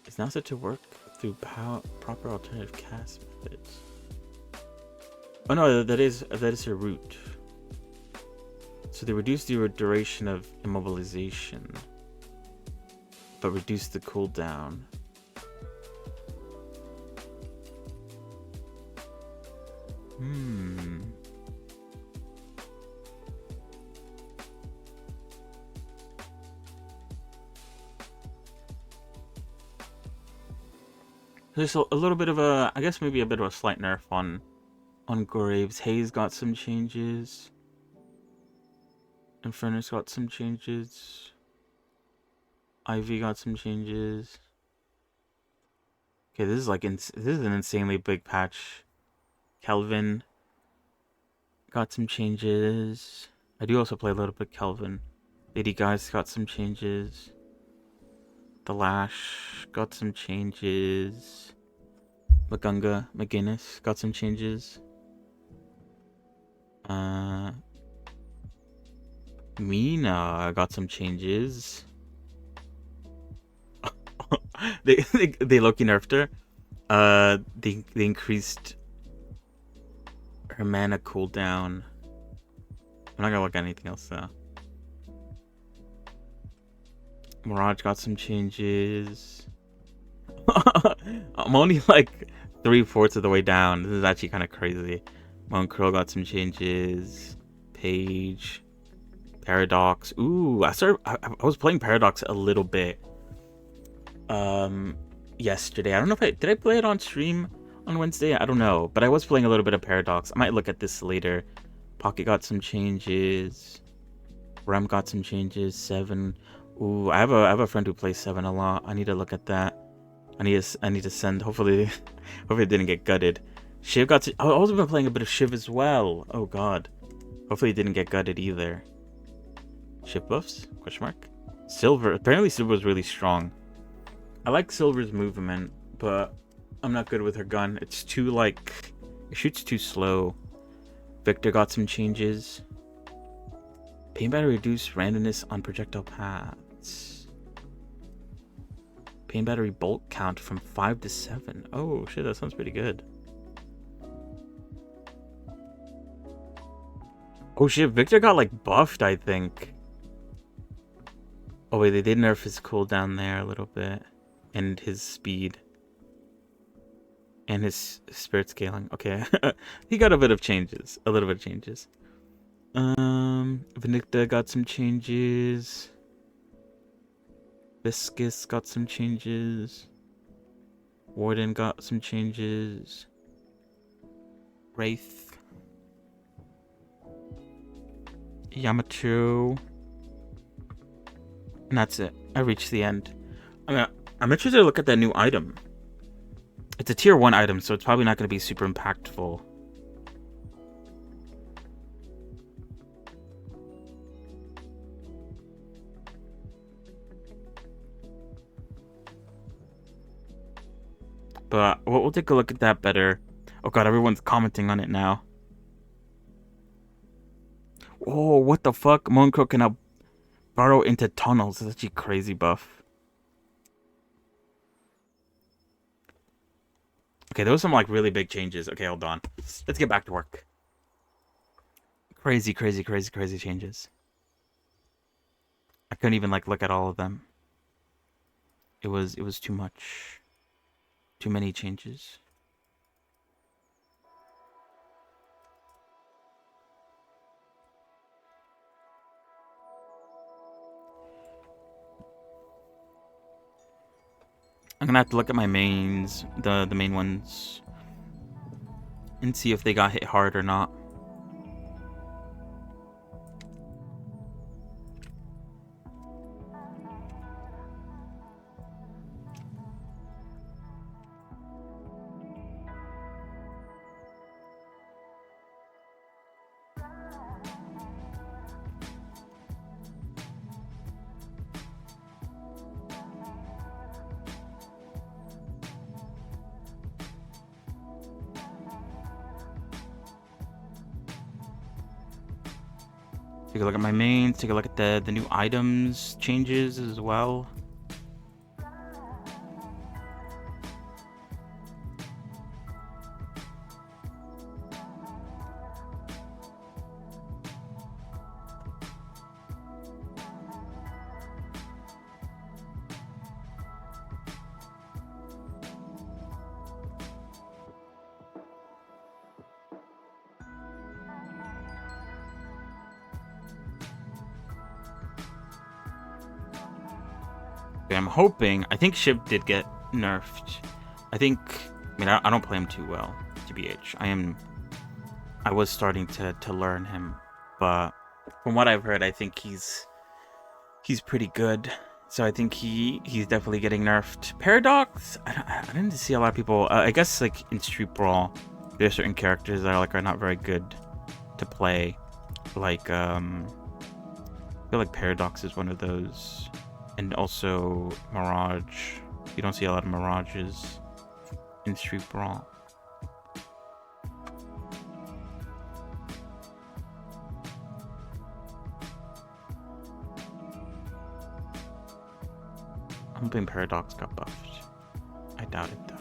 S9: It's now set to work through proper alternative cast methods. Oh no, that is her root. So they reduce the duration of immobilization, but reduce the cooldown. There's a little bit of a, I guess maybe a bit of a slight nerf on Graves. Hayes got some changes. Infernus got some changes. Ivy got some changes. Okay, this is like this is an insanely big patch. Kelvin got some changes. I do also play a little bit Kelvin. Lady Guys got some changes. The Lash got some changes. McGinnis got some changes. Mina got some changes. they low-key nerfed her. They increased her mana cooldown. I'm not gonna look at anything else though. Mirage got some changes. I'm only like 3/4 of the way down. This is actually kind of crazy. Monkril got some changes. Page. Paradox. Ooh, I was playing Paradox a little bit yesterday. I don't know if did I play it on stream on Wednesday? I don't know, but I was playing a little bit of Paradox. I might look at this later. Pocket got some changes. Rem got some changes. 7. Ooh, I have a friend who plays 7 a lot. I need to look at that. I need to send. Hopefully it didn't get gutted. Shiv got. I've also been playing a bit of Shiv as well. Oh god. Hopefully it didn't get gutted either. Shiv buffs? Question mark. Silver. Apparently Silver was really strong. I like Silver's movement, but I'm not good with her gun. It's too like it shoots too slow. Victor got some changes. Pain battery reduced randomness on projectile paths. Pain battery bolt count from 5 to 7. Oh shit, that sounds pretty good. Oh shit, Victor got like buffed, I think. Oh wait, they did nerf his cooldown there a little bit. And his speed. And his spirit scaling. Okay. He got a bit of changes. A little bit of changes. Vindicta got some changes. Viscus got some changes. Warden got some changes. Wraith. Yamato. And that's it. I reached the end. I'm interested to look at that new item. It's a tier 1 item, so it's probably not going to be super impactful. But we'll take a look at that better. Oh god, everyone's commenting on it now. Oh, what the fuck? Mooncrow can now burrow into tunnels. That's actually a crazy buff. Okay, those are some like really big changes. Okay, hold on. Let's get back to work. Crazy, crazy, crazy, crazy changes. I couldn't even like look at all of them. It was too much. Too many changes. I'm gonna have to look at my mains, the main ones, and see if they got hit hard or not. Take a look at my mains, take a look at the new items changes as well. I'm hoping. I think Shib did get nerfed. I don't play him too well, TBH. I was starting to learn him, but from what I've heard, I think he's pretty good. So I think he's definitely getting nerfed. Paradox, I didn't see a lot of people. I guess like in Street Brawl, there's certain characters that are not very good to play. Like I feel like Paradox is one of those. And also Mirage. You don't see a lot of Mirages in Street Brawl. I'm hoping Paradox got buffed. I doubt it though.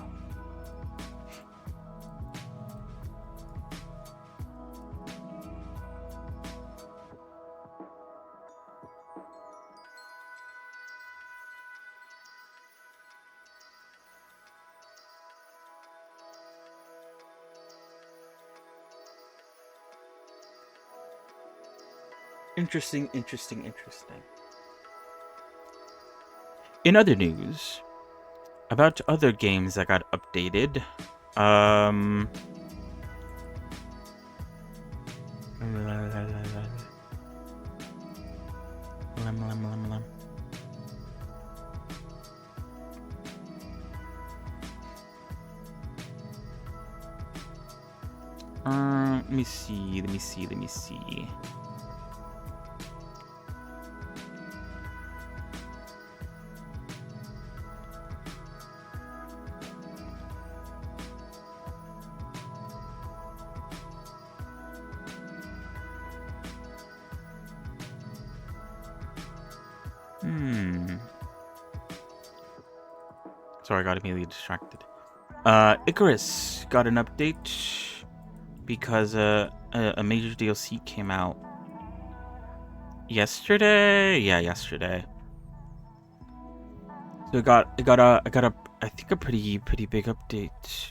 S9: Interesting. In other news, about other games that got updated, let me see. Sorry, I got immediately distracted. Icarus got an update because a major DLC came out yesterday. Yeah, yesterday. So it got a I think a pretty big update.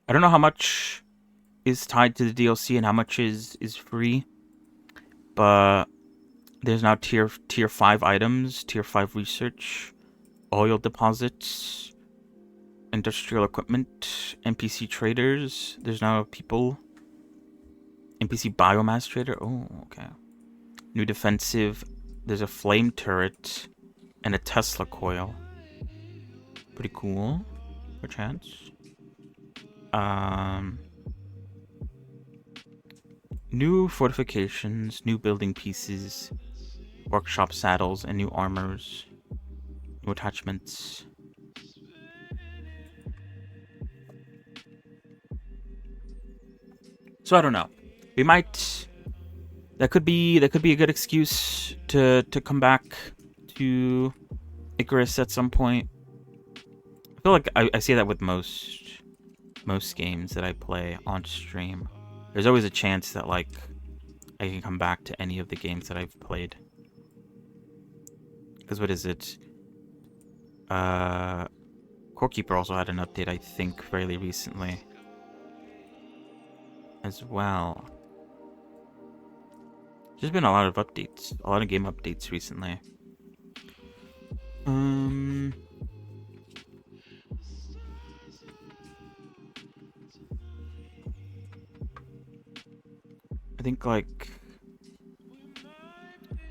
S9: I don't know how much is tied to the DLC and how much is free, but there's now tier 5 items, tier 5 research, oil deposits, industrial equipment, NPC traders. There's now people. NPC biomass trader. Oh, okay. New defensive. There's a flame turret and a Tesla coil. Pretty cool. Perchance. New fortifications, new building pieces, workshop saddles, and new armors. New attachments. So I don't know. We might that could be a good excuse to come back to Icarus at some point. I feel like I see that with most games that I play on stream. There's always a chance that like I can come back to any of the games that I've played. Because what is it? Core Keeper also had an update, I think, fairly recently as well. There's been a lot of updates, a lot of game updates recently. I think like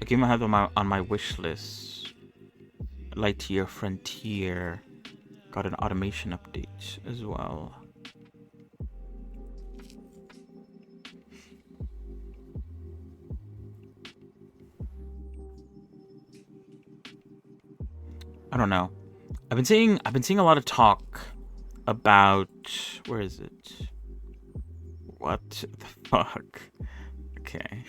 S9: a game I have on my wish list, Lightyear Frontier, got an automation update as well. I don't know. I've been seeing a lot of talk about, where is it? What the fuck? Okay.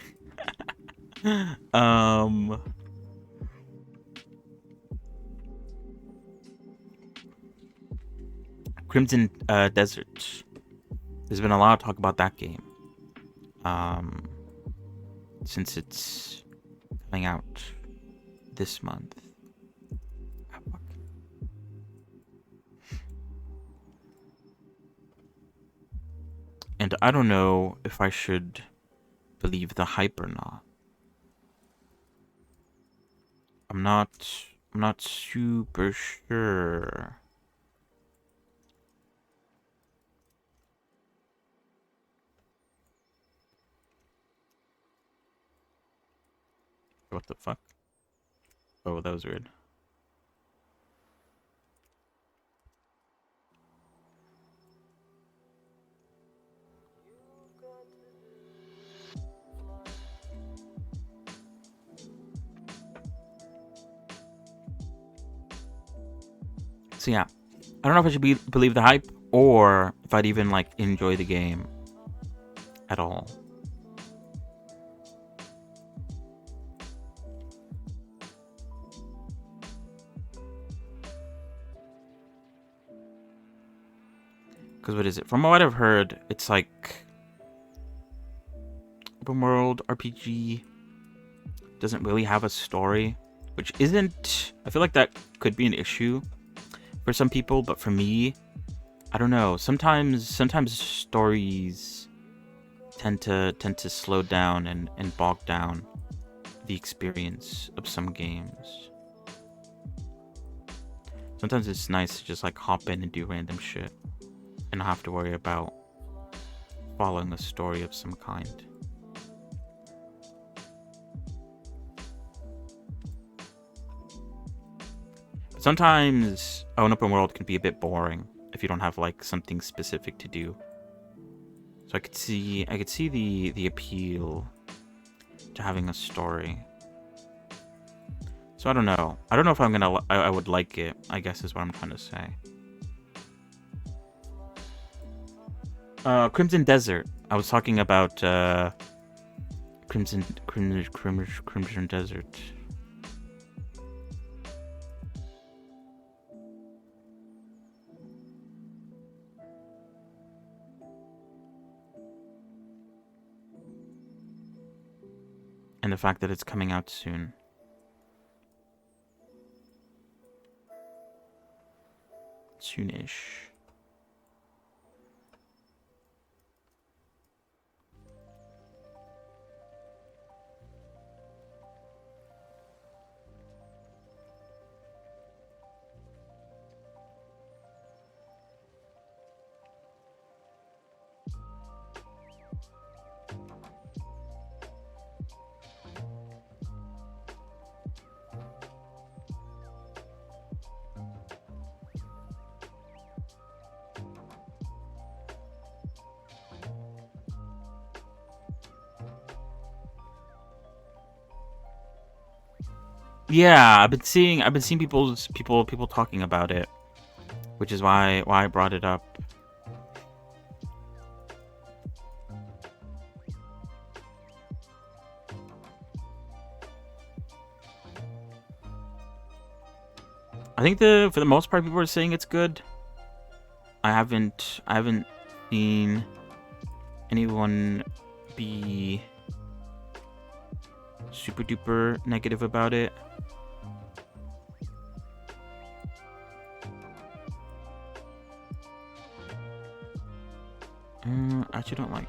S9: Crimson Desert. There's been a lot of talk about that game. Since it's coming out this month. Ah, fuck. And I don't know if I should believe the hype or not. I'm not super sure. What the fuck? Oh, that was weird. So yeah, I don't know if I should believe the hype or if I'd even like enjoy the game at all. Because what is it? From what I've heard, it's like open world RPG, doesn't really have a story, which isn't. I feel like that could be an issue for some people, but for me, I don't know. Sometimes stories tend to slow down and bog down the experience of some games. Sometimes it's nice to just like hop in and do random shit and not have to worry about following a story of some kind. But sometimes an open world can be a bit boring if you don't have like something specific to do. So I could see the appeal to having a story. So I don't know. I don't know if I would like it, I guess is what I'm trying to say. Crimson Desert. I was talking about Crimson Desert. And the fact that it's coming out soon. Soonish. Yeah, I've been seeing people talking about it, which is why I brought it up. think for the most part people are saying it's good. I haven't seen anyone be super duper negative about it. I actually don't like.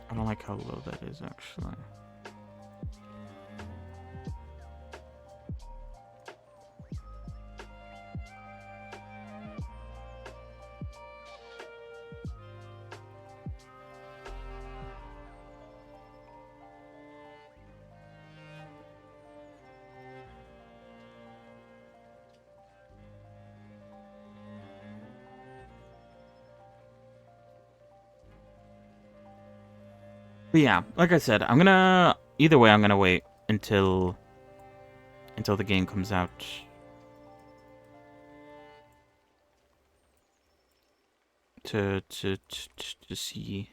S9: I don't like how low that is actually. But yeah, like I said, either way I'm gonna wait until the game comes out. To see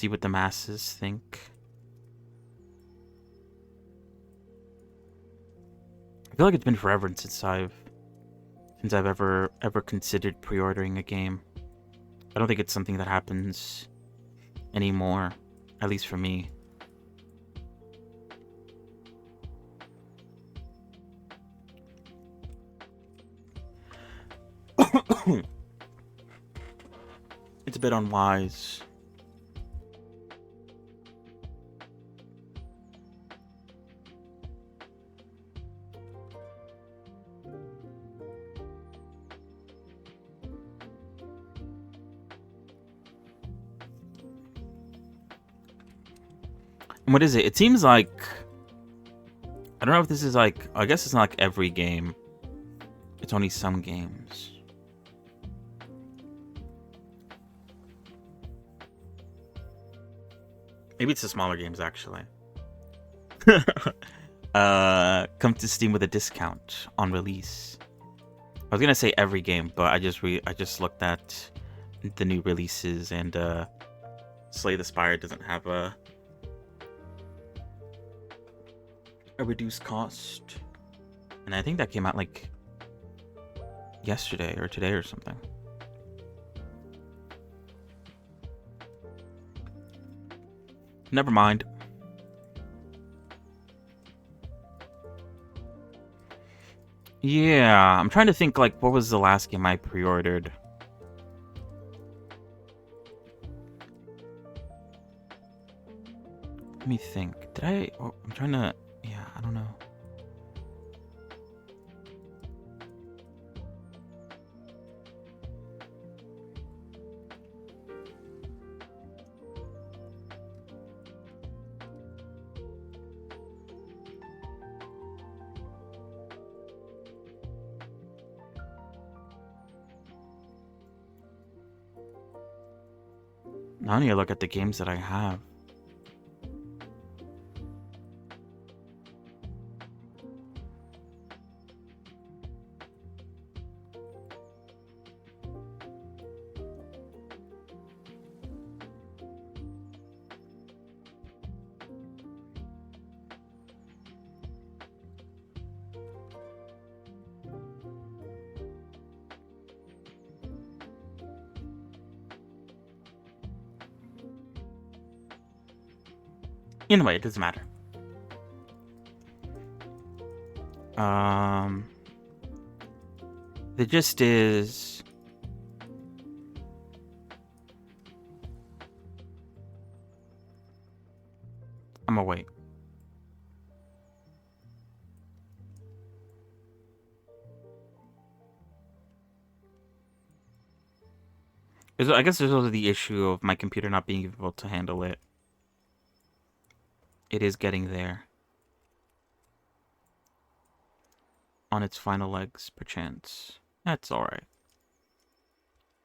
S9: what the masses think. I feel like it's been forever since I've ever considered pre-ordering a game. I don't think it's something that happens anymore, at least for me. It's a bit unwise. What is it? It seems like... I don't know if this is like... I guess it's not like every game. It's only some games. Maybe it's the smaller games, actually. Come to Steam with a discount on release. I was gonna say every game, but I just looked at the new releases, and Slay the Spire doesn't have a reduced cost, and I think that came out like yesterday or today or something. Never mind. Yeah, I'm trying to think, like, what was the last game I pre-ordered? Let me think. Did I... Oh, I'm trying to... Yeah, I don't know. Now I need to look at the games that I have. Anyway, it doesn't matter. The gist is... I'm gonna wait. I guess there's also the issue of my computer not being able to handle it. It is getting there. On its final legs, perchance. That's alright.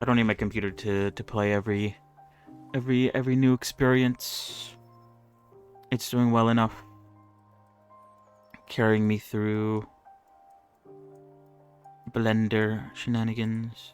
S9: I don't need my computer to play every new experience. It's doing well enough. Carrying me through Blender shenanigans.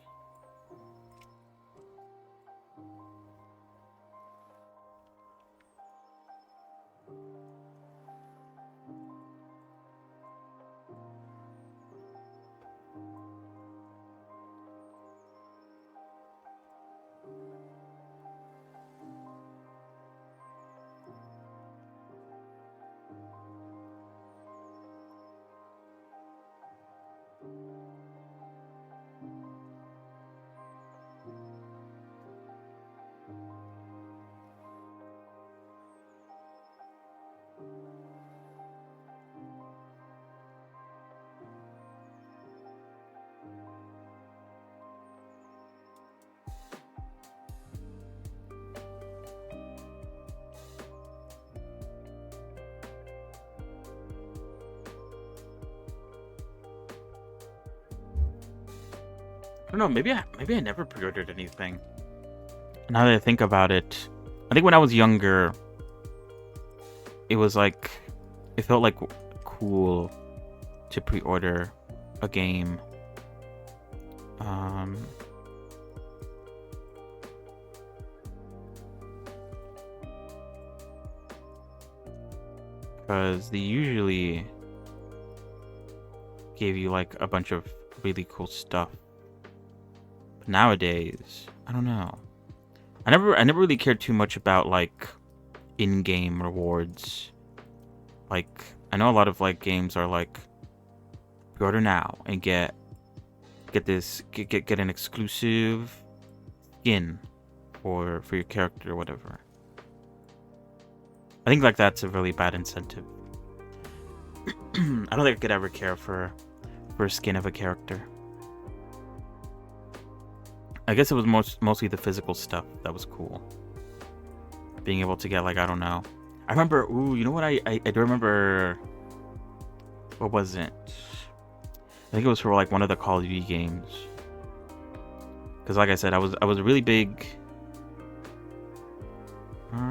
S9: I don't know. Maybe I never pre-ordered anything. Now that I think about it, I think when I was younger, it was like it felt like cool to pre-order a game. Because they usually gave you like a bunch of really cool stuff. But nowadays, I don't know. I never really cared too much about like in-game rewards. Like I know a lot of like games are like pre-order now and get an exclusive skin for your character or whatever. I think like that's a really bad incentive. I don't think I could ever care for a skin of a character. I guess it was mostly the physical stuff that was cool. Being able to get like, I don't know. I remember, ooh, you know what I do remember, what was it? I think it was for like one of the Call of Duty games. Cause like I said, I was really big. Wait,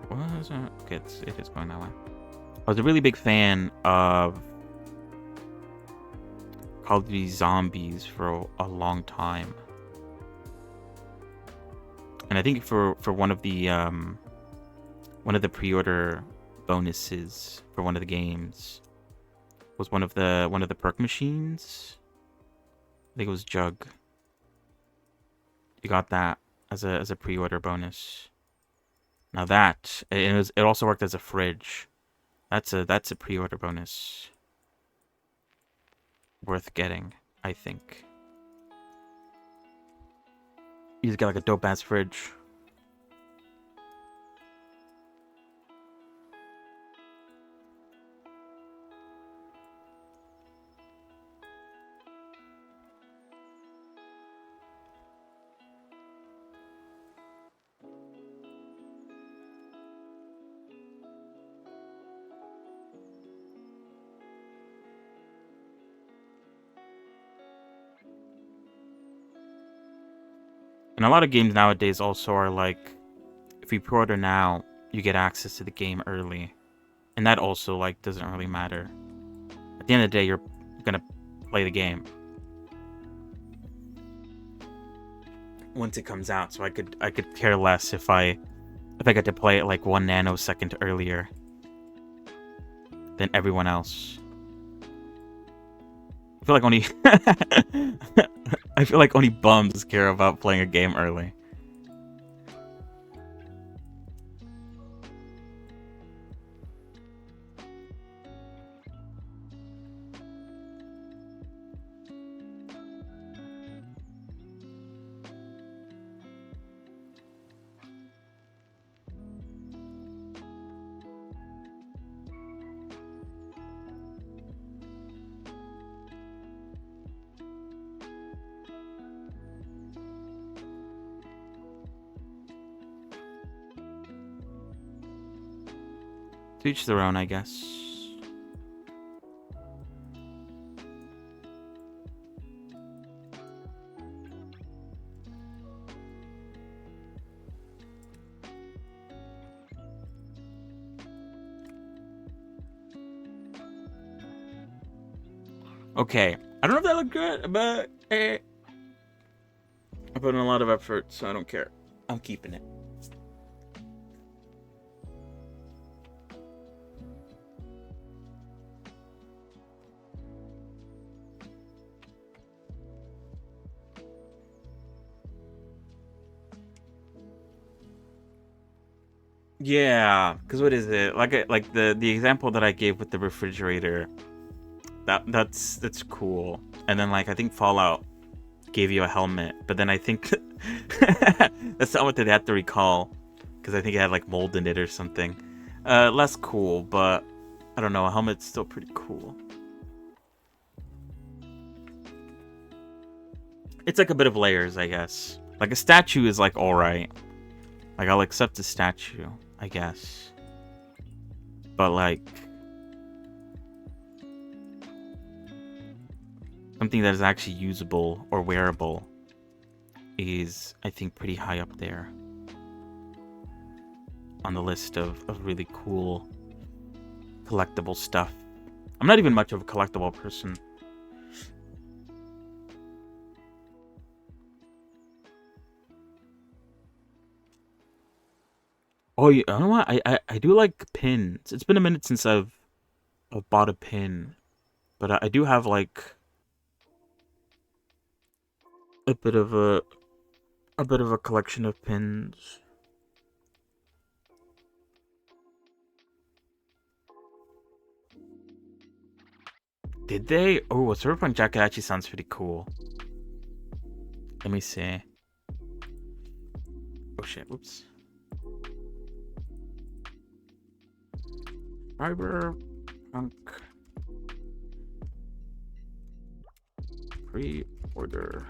S9: what was it? Okay, it is going that way. I was a really big fan of Call of Duty Zombies for a long time. And I think for one of the pre-order bonuses for one of the games was one of the perk machines. I think it was Jug. You got that as a pre-order bonus. Now that it also worked as a fridge. That's a pre-order bonus worth getting, I think. You just get like a dope ass fridge. And a lot of games nowadays also are like, if you pre-order now, you get access to the game early. And that also like doesn't really matter. At the end of the day, you're gonna play the game once it comes out. So I could care less if I get to play it like 1 nanosecond earlier than everyone else. I feel like only bums care about playing a game early. To each their own, I guess. Okay, I don't know if that looked good, but I put in a lot of effort, so I don't care. I'm keeping it. Yeah, because what is it? Like the example that I gave with the refrigerator. That's cool. And then like I think Fallout gave you a helmet, but then I think that's not what they had to recall, because I think it had like mold in it or something. Less cool, but I don't know. A helmet's still pretty cool. It's like a bit of layers, I guess. Like a statue is like all right. Like I'll accept a statue, I guess. But like, something that is actually usable or wearable is, I think, pretty high up there on the list of really cool collectible stuff. I'm not even much of a collectible person. Oh, you know what? I do like pins. It's been a minute since I've bought a pin, but I do have like a bit of a collection of pins. Did they? Oh, a Cyberpunk jacket actually sounds pretty cool. Let me see. Oh shit! Whoops. Cyberpunk pre-order.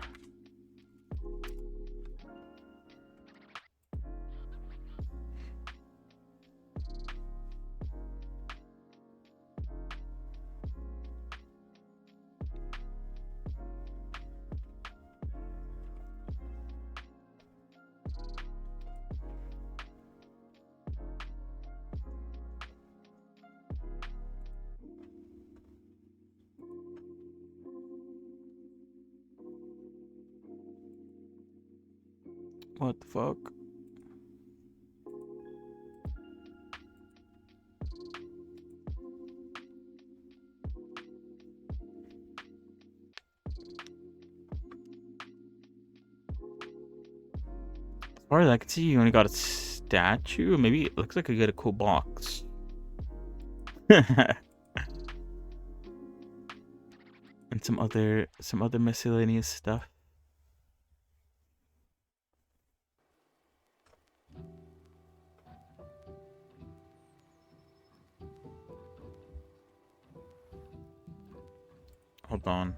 S9: What the fuck? As far as I can see, you only got a statue. Maybe it looks like I get a cool box. And some other miscellaneous stuff. Hold on.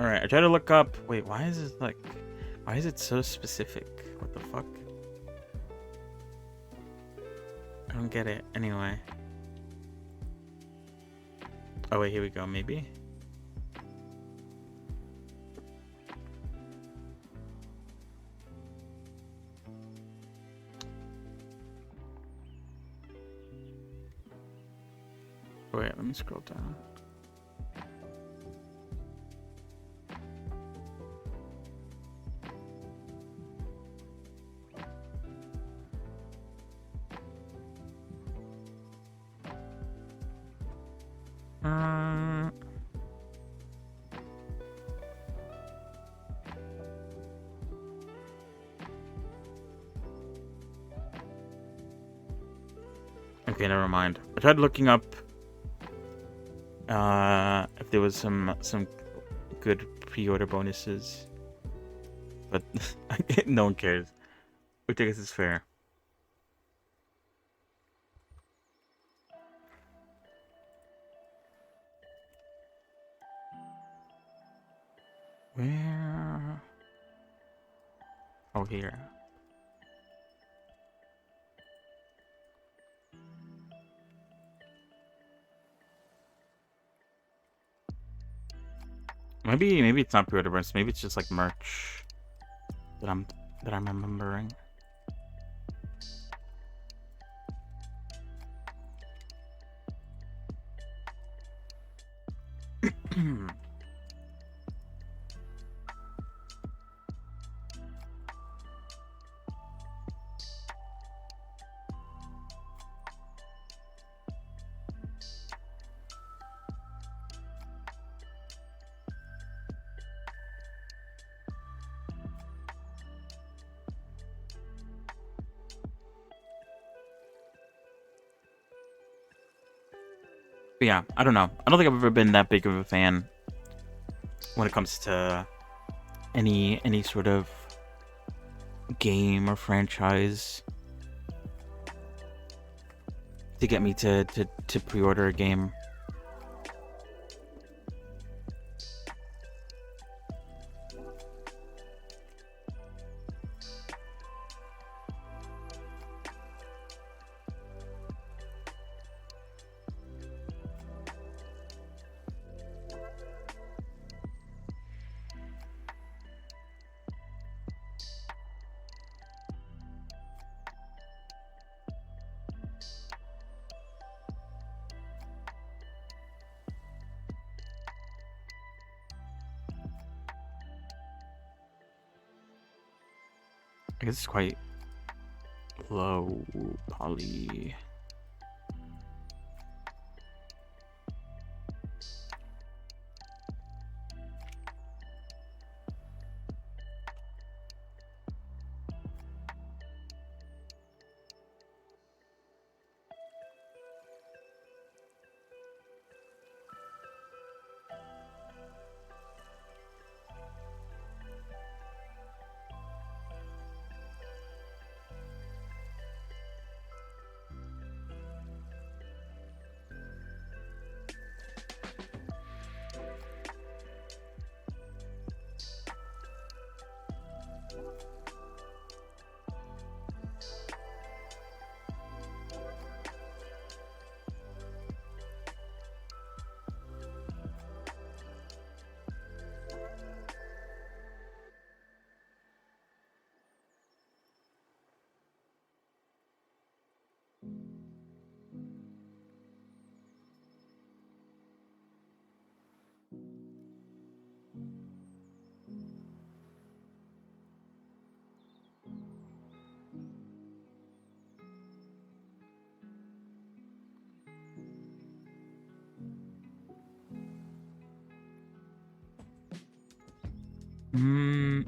S9: Alright, I try to look up. Wait, why is it like. Why is it so specific? What the fuck? I don't get it. Anyway. Oh, wait, here we go, maybe? Wait, let me scroll down. Okay, never mind. I tried looking up if there was some good pre-order bonuses, but no one cares, which I guess is fair. Where? Oh, here. Maybe it's not pre-order bonus. Maybe it's just like merch that I'm remembering. But yeah, I don't know. I don't think I've ever been that big of a fan when it comes to any sort of game or franchise to get me to pre-order a game. I guess it's quite low poly. Hmm.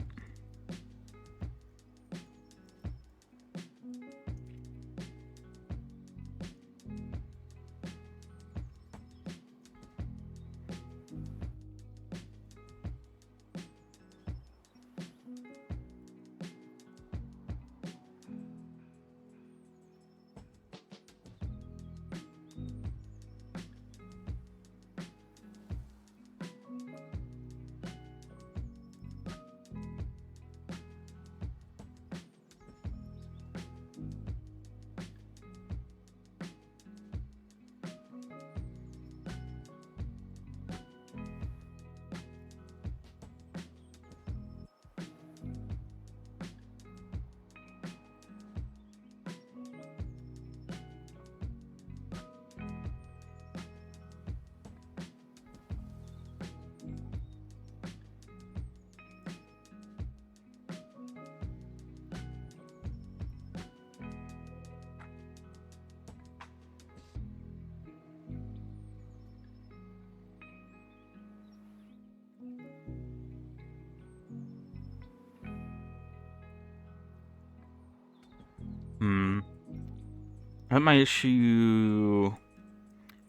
S9: I think my issue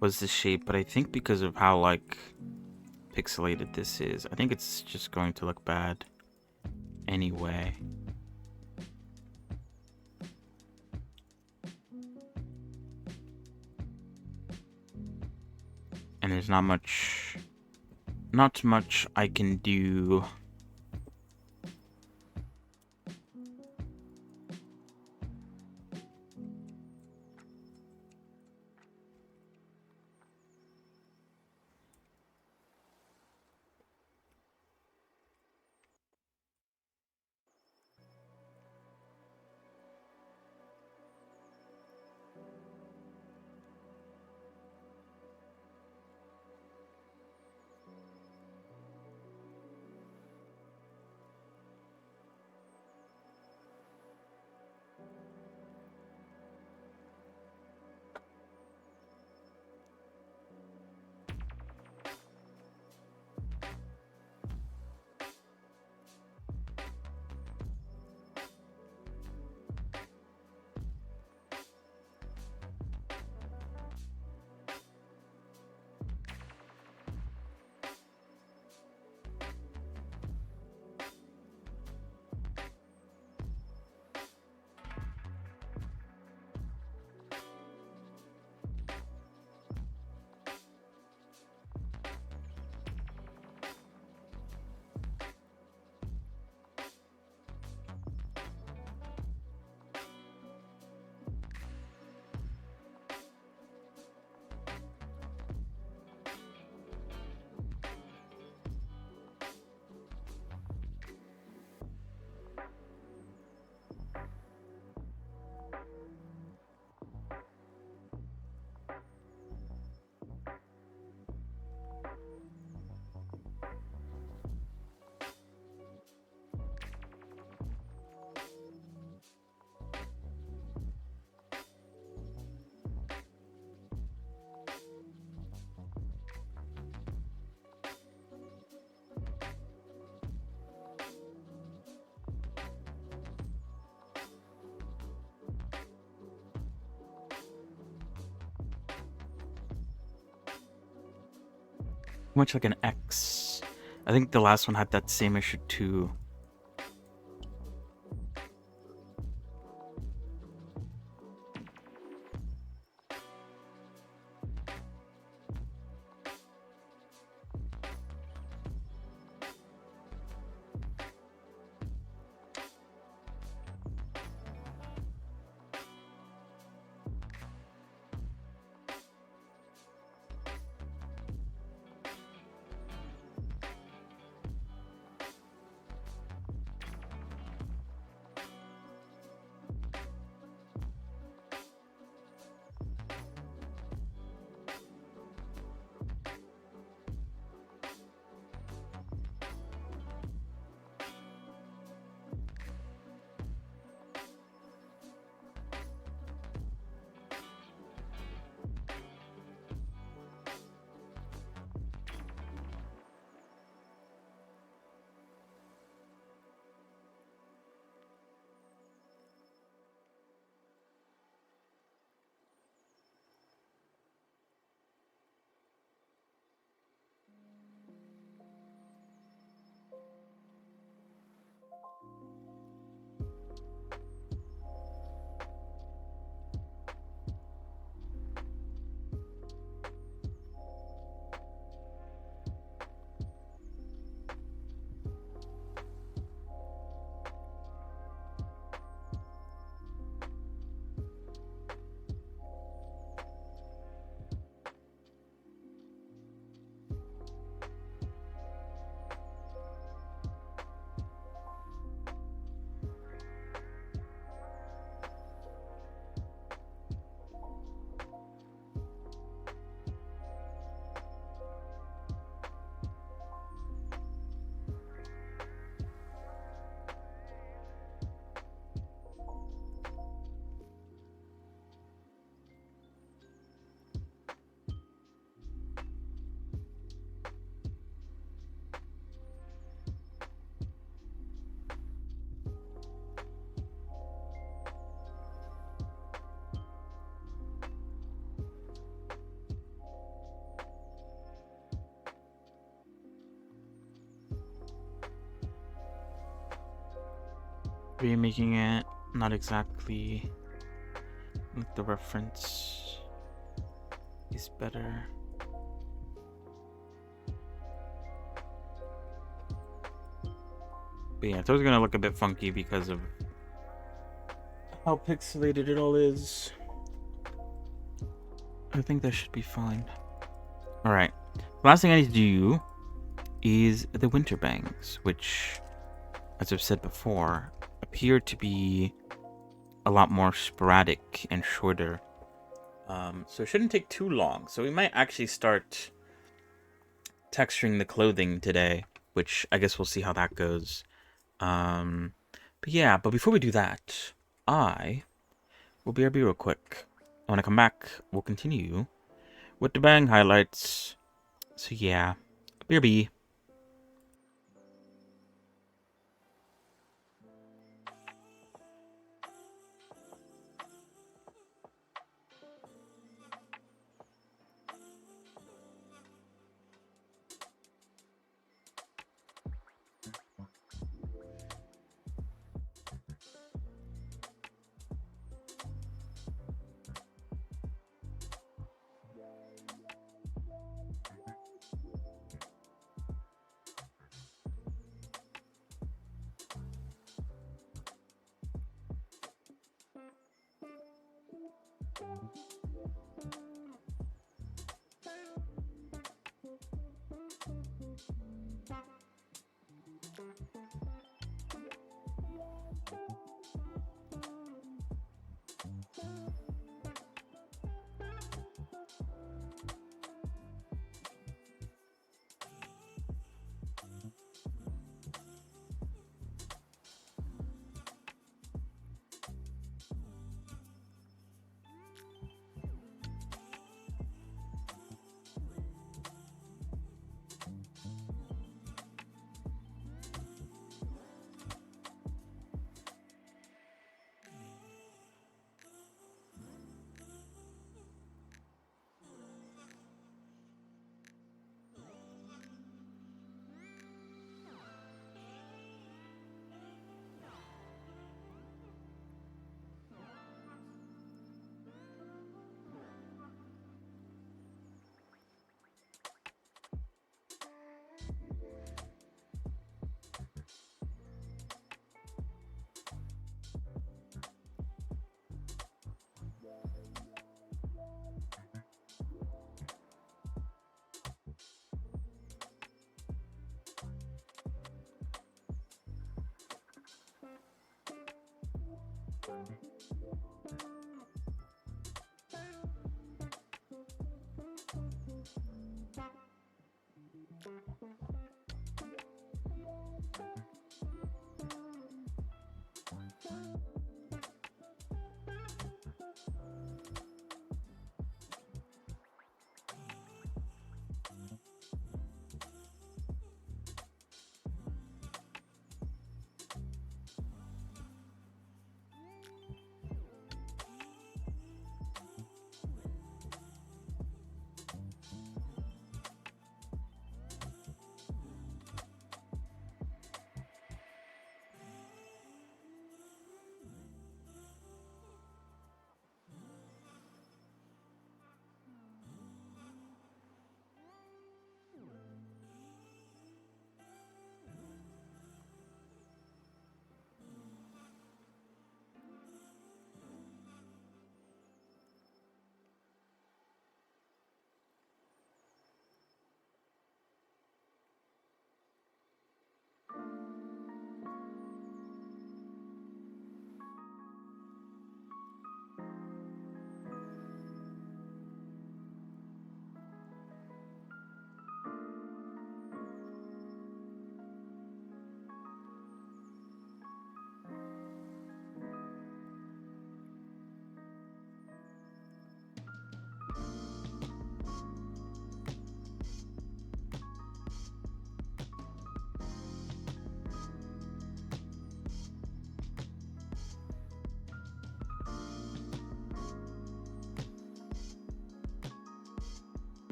S9: was the shape, but I think because of how like pixelated this is, I think it's just going to look bad anyway. And there's not much I can do. much like an X. I think the last one had that same issue too. Remaking it, not exactly like the reference is better. But yeah, it's always gonna look a bit funky because of how pixelated it all is. I think that should be fine. Alright, last thing I need to do is the winter bangs, which, as I've said before, appear to be a lot more sporadic and shorter. So it shouldn't take too long. So we might actually start texturing the clothing today, which I guess we'll see how that goes. But yeah, but before we do that, I will BRB real quick. When I come back, we'll continue with the bang highlights. So yeah, BRB.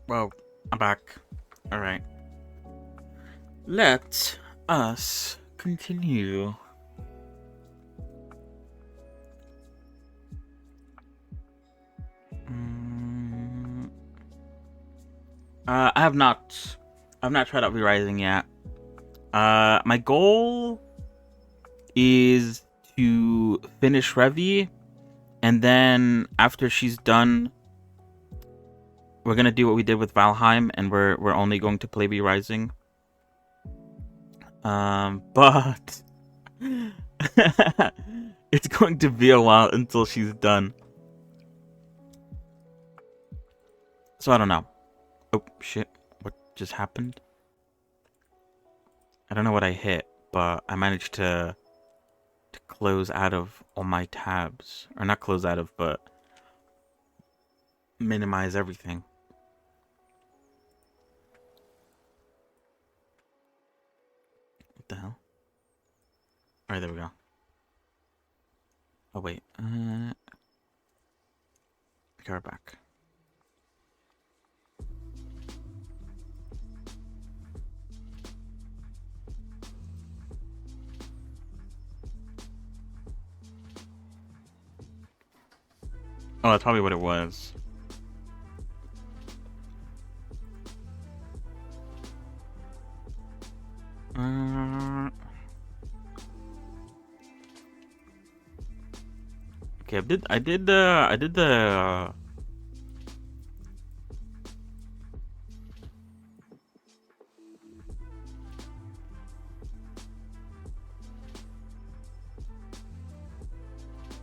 S9: Well, I'm back. All right. Let us continue. I have not. I've not tried out V-Rising yet. My goal is to finish Revy, and then after she's done, we're gonna do what we did with Valheim, and we're only going to play V-Rising. But it's going to be a while until she's done. So I don't know. Oh shit! What just happened? I don't know what I hit, but I managed to close out of all my tabs, or not close out of, but minimize everything. What the hell? Alright, there we go. Oh, wait. Okay, we're back. Oh, that's probably what it was. Okay, I did the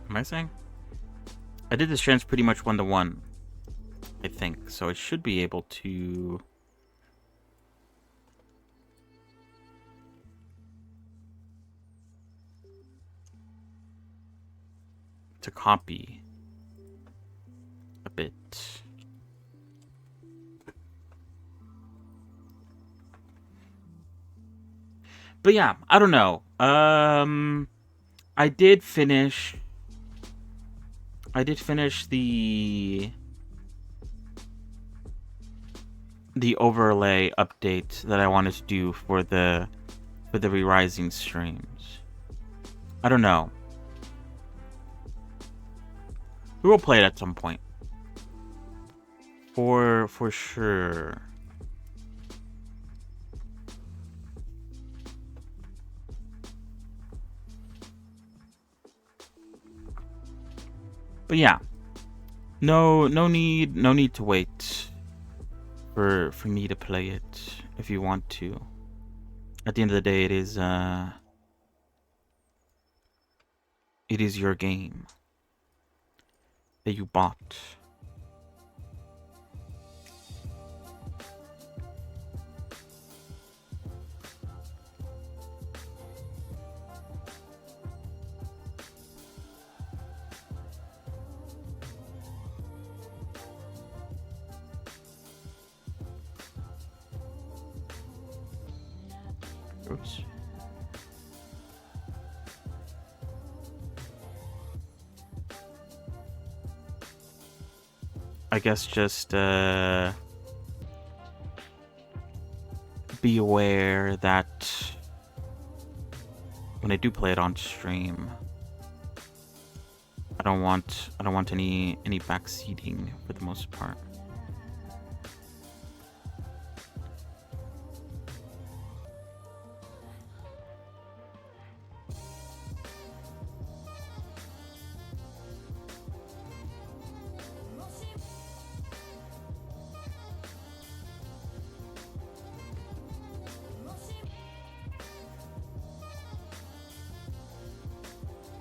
S9: am I saying? I did the strands pretty much 1-to-1, I think, so I should be able to copy a bit. But yeah, I don't know. I did finish the overlay update that I wanted to do for the Re-Rising streams. I don't know. We will play it at some point. For sure. But yeah. No need to wait for me to play it if you want to. At the end of the day, it is your game that you bought. Oops. I guess just be aware that when I do play it on stream, I don't want any backseating for the most part.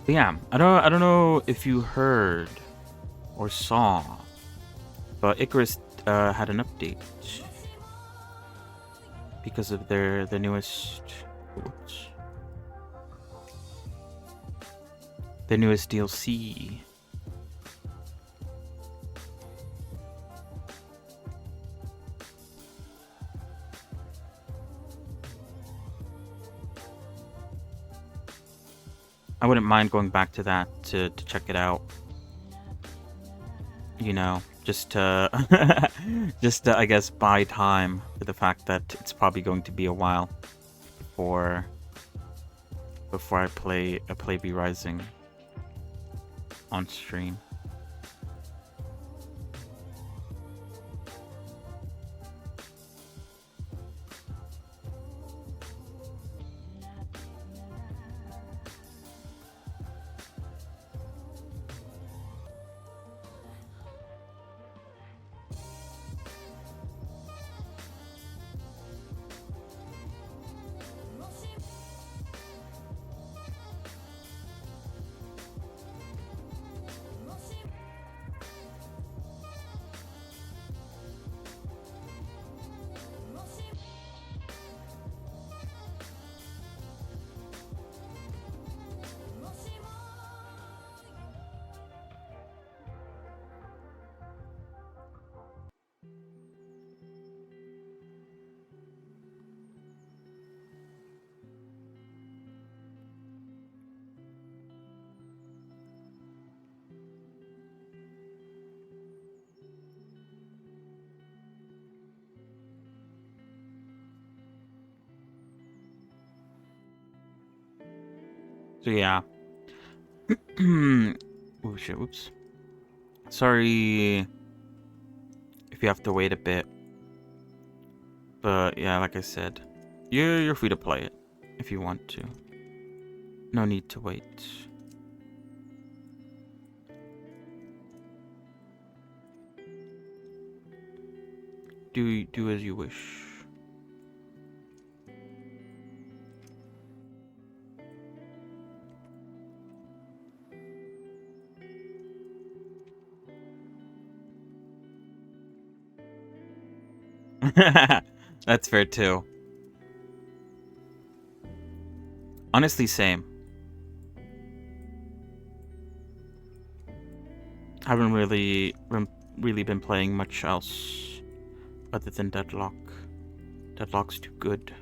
S9: But yeah, I don't know if you heard or saw, but Icarus had an update because of their newest DLC. I wouldn't mind going back to that to check it out. You know, just to I guess buy time for the fact that it's probably going to be a while before I play B Rising on stream. So yeah. Oh shit, whoops. Sorry if you have to wait a bit. But yeah, like I said, you're free to play it if you want to. No need to wait. Do as you wish. That's fair too. Honestly, same. Haven't really been playing much else other than Deadlock. Deadlock's too good.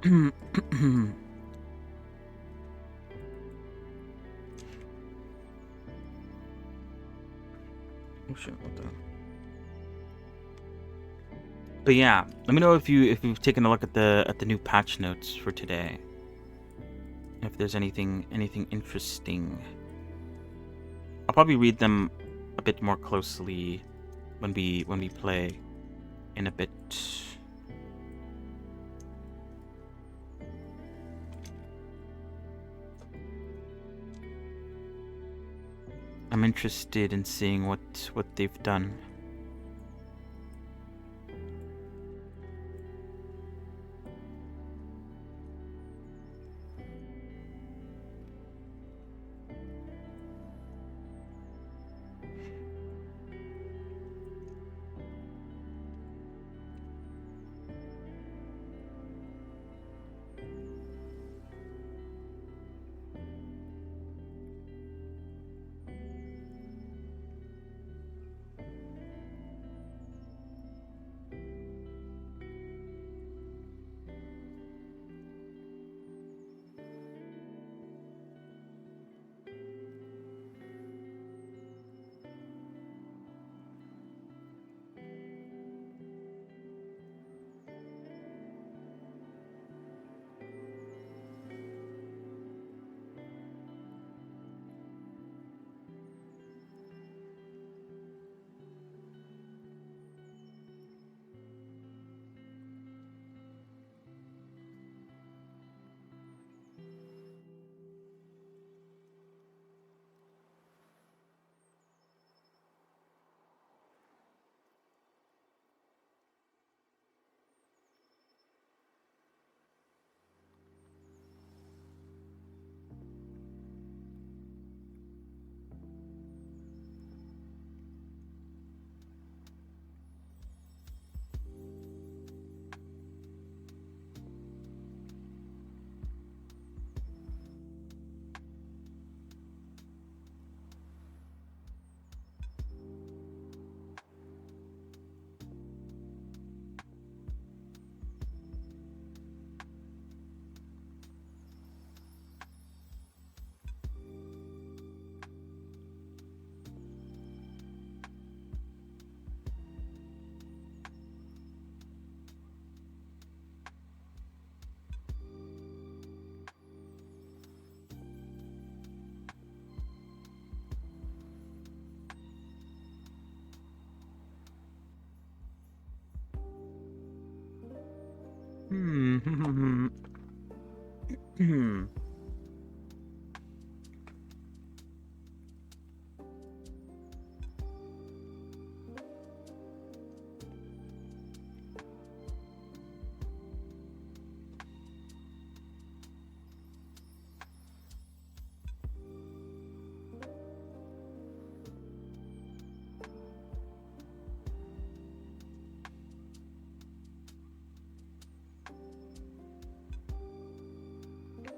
S9: Oh shit, what the? But yeah, let me know if you've taken a look at the new patch notes for today. If there's anything interesting. I'll probably read them a bit more closely when we play in a bit. I'm interested in seeing what they've done.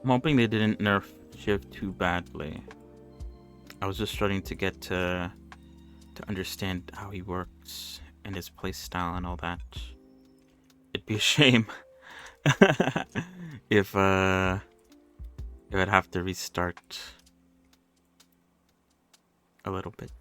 S9: I'm hoping they didn't nerf Shiv too badly. I was just starting to get to understand how he works and his playstyle and all that. It'd be a shame if I'd have to restart a little bit.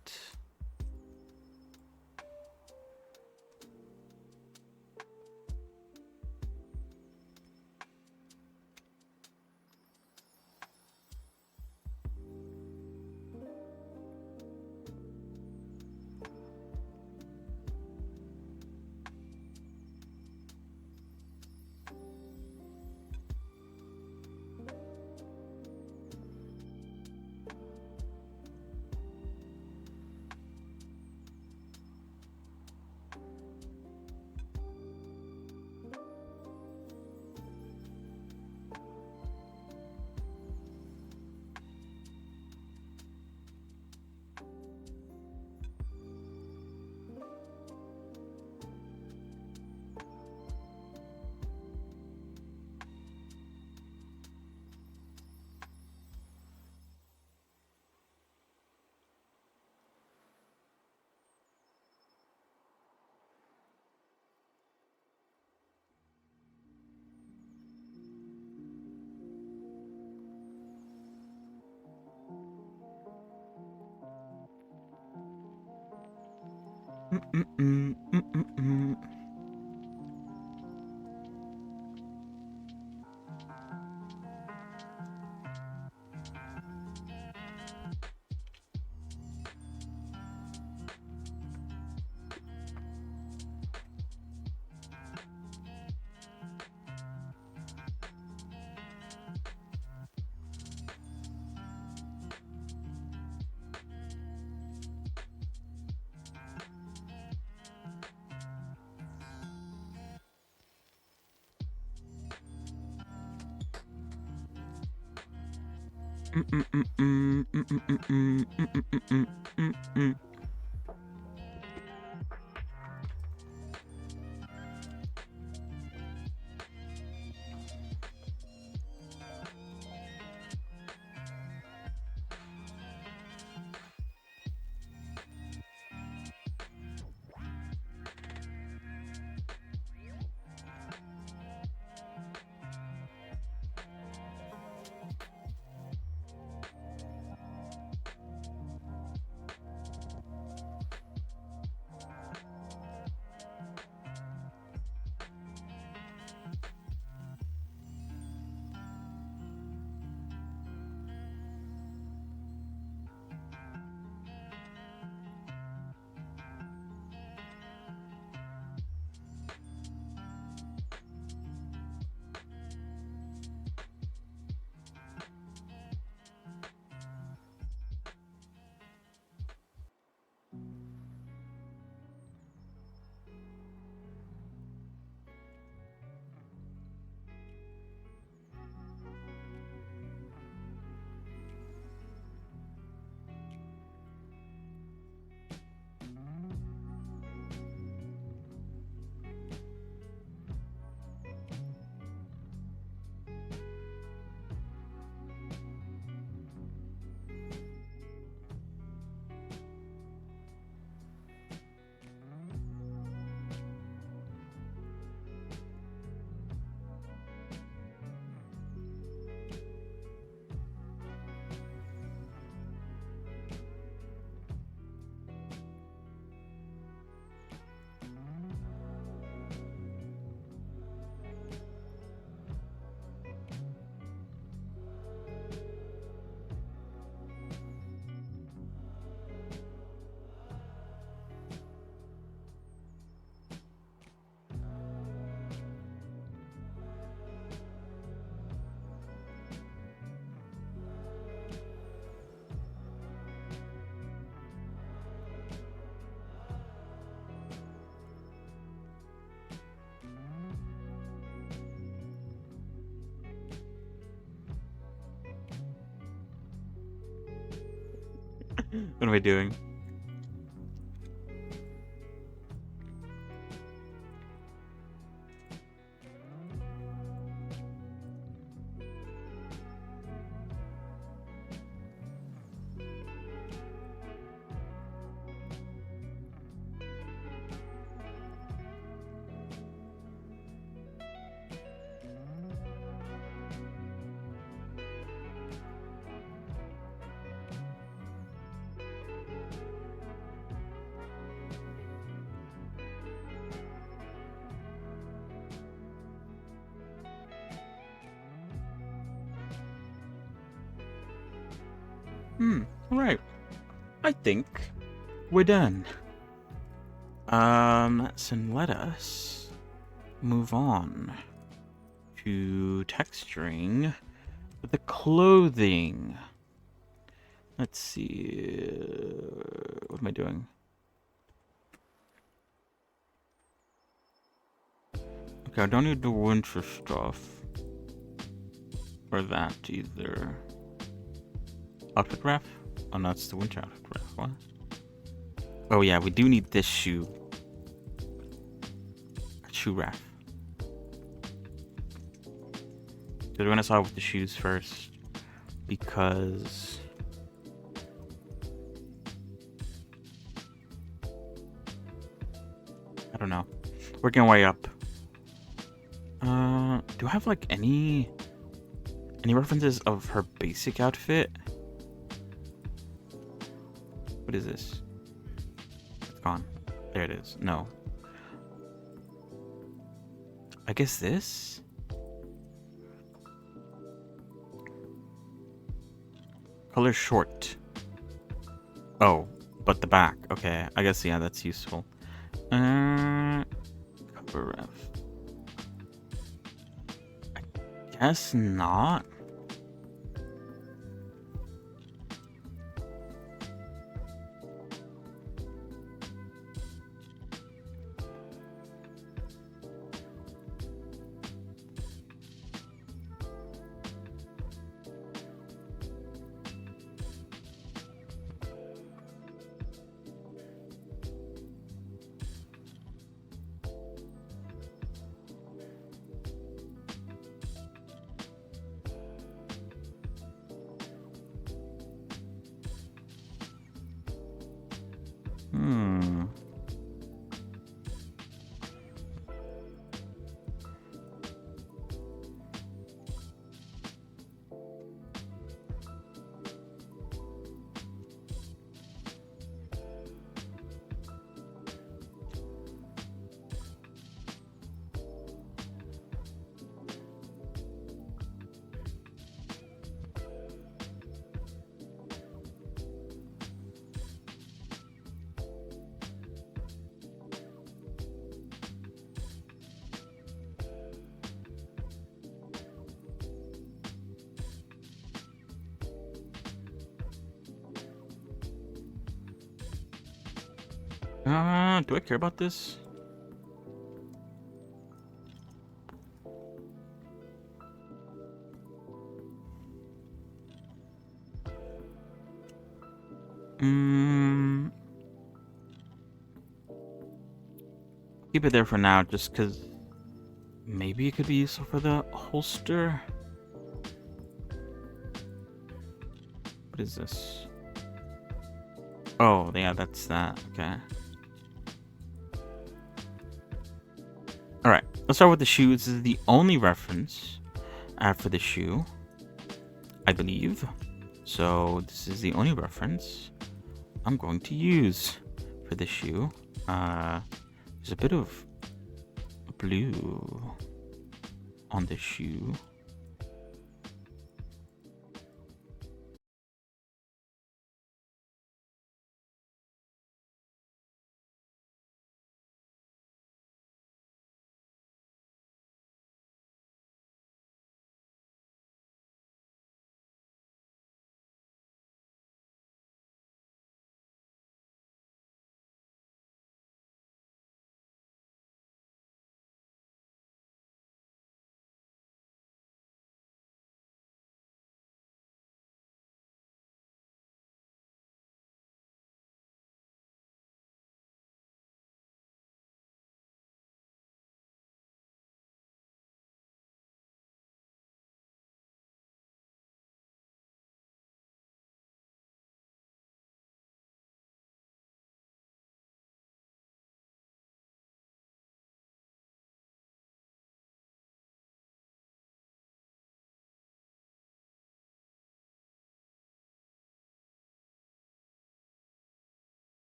S9: What am I doing? Alright. I think we're done. So let us move on to texturing the clothing. Let's see. What am I doing? Okay, I don't need the winter stuff. Or that either. Outfit ref? Oh no, it's the winter outfit ref. What? Oh yeah, we do need this shoe. Shoe ref. So we're gonna start with the shoes first. Because I don't know. Working our way up. Do I have like any references of her basic outfit? What is this? It's gone. There it is. No. I guess this? Color short. Oh, but the back. Okay, I guess, yeah, that's useful. Cover ref. I guess not. Do I care about this? Keep it there for now, just because maybe it could be useful for the holster. What is this? Oh, yeah, that's that. Okay. Alright, let's start with the shoe. This is the only reference I have for the shoe, I believe. So this is the only reference I'm going to use for the shoe. There's a bit of blue on the shoe.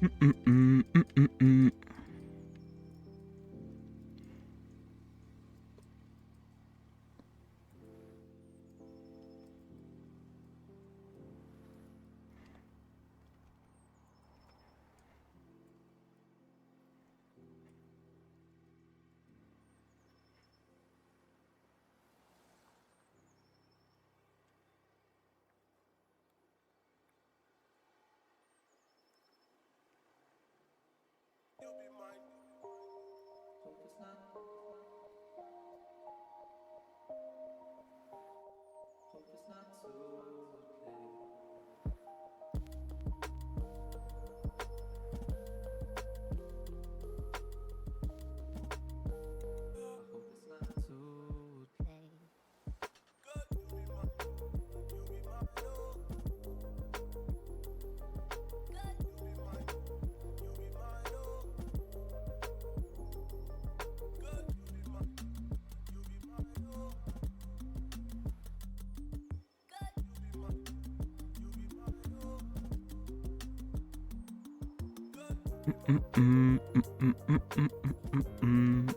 S9: Mm-mm-mm-mm-mm-mm. Mm-mm-mm-mm-mm-mm-mm-mm.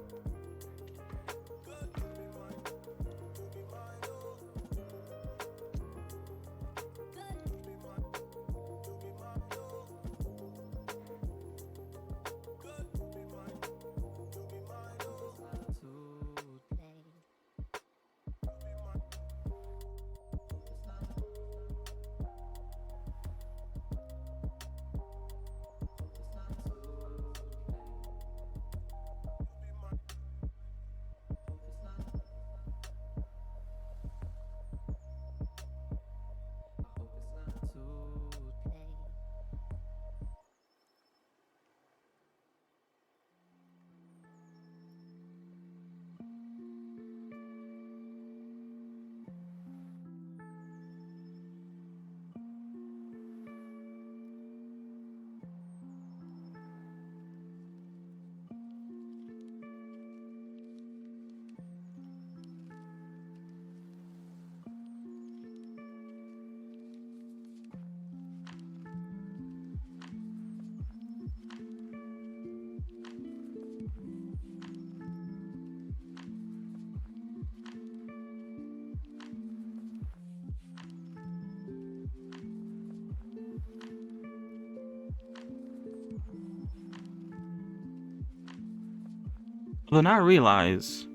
S9: Well, now I realize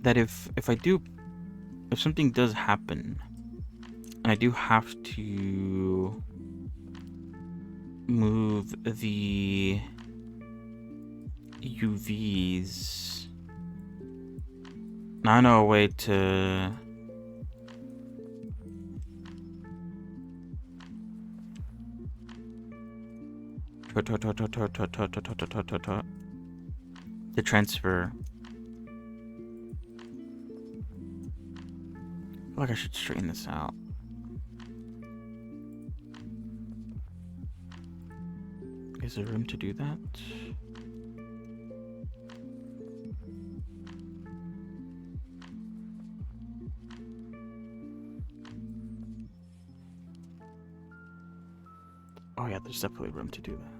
S9: that if something does happen, and I do have to move the UVs. Now I know a way to the transfer. I feel like I should straighten this out. Is there room to do that? Oh yeah, there's definitely room to do that.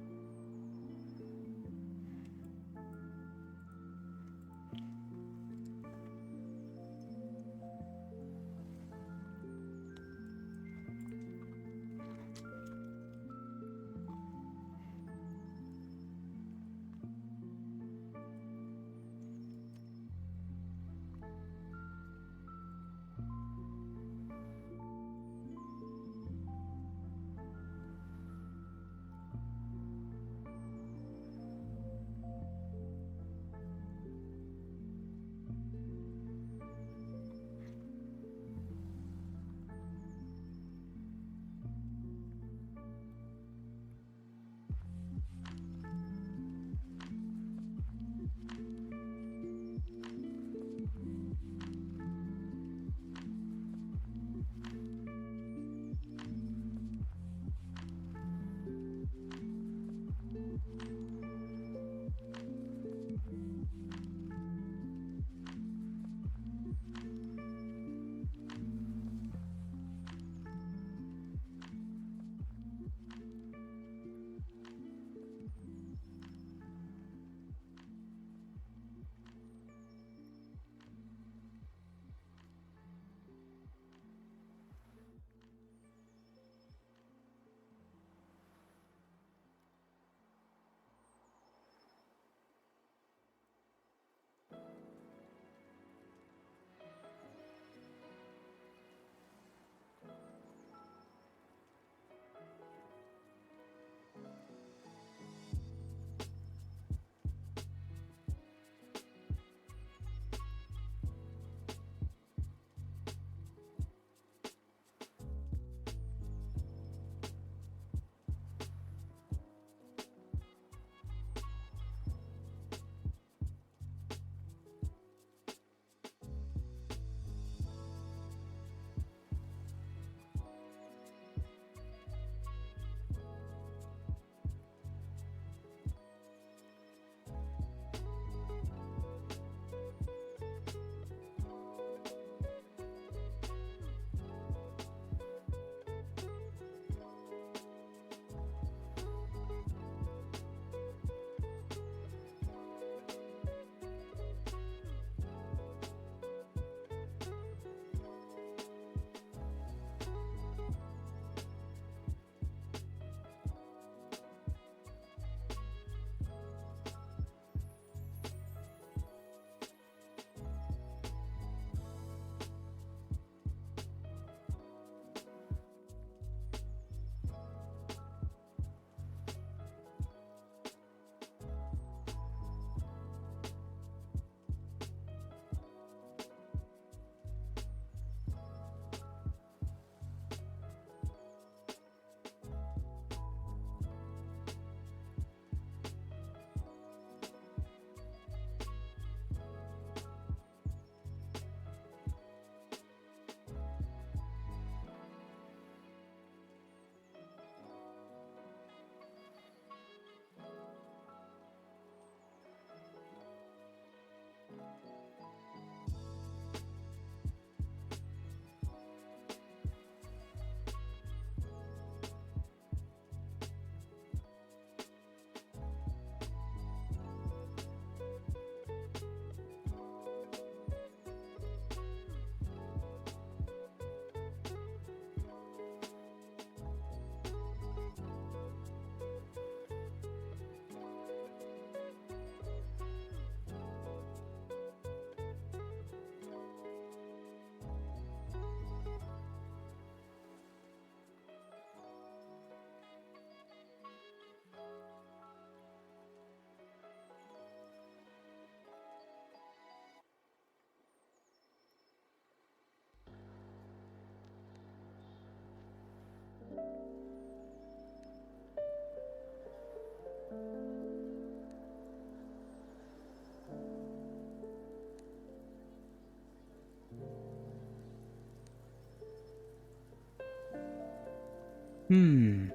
S9: Hmm.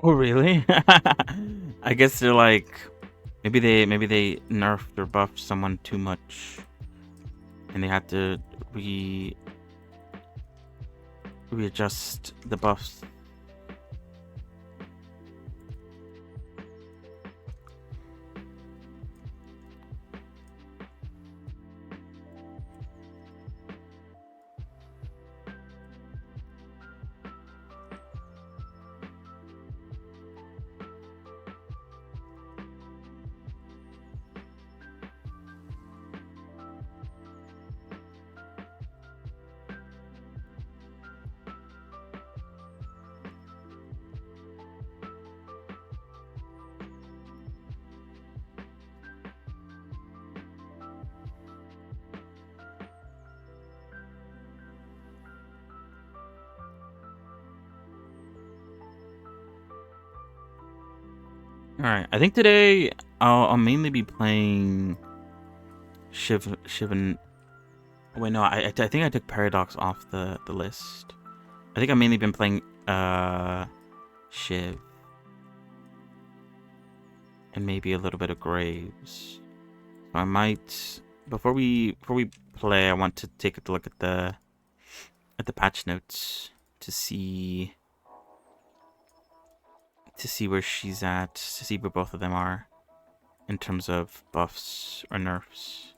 S9: Oh, really? I guess they're like maybe they nerfed or buffed someone too much, and they had to readjust the buffs. All right, I think today I'll mainly be playing Shiv and wait, no, I think I took Paradox off the list. I think I've mainly been playing Shiv and maybe a little bit of Graves. So I might before we play, I want to take a look at the patch notes to see where she's at, to see where both of them are in terms of buffs or nerfs.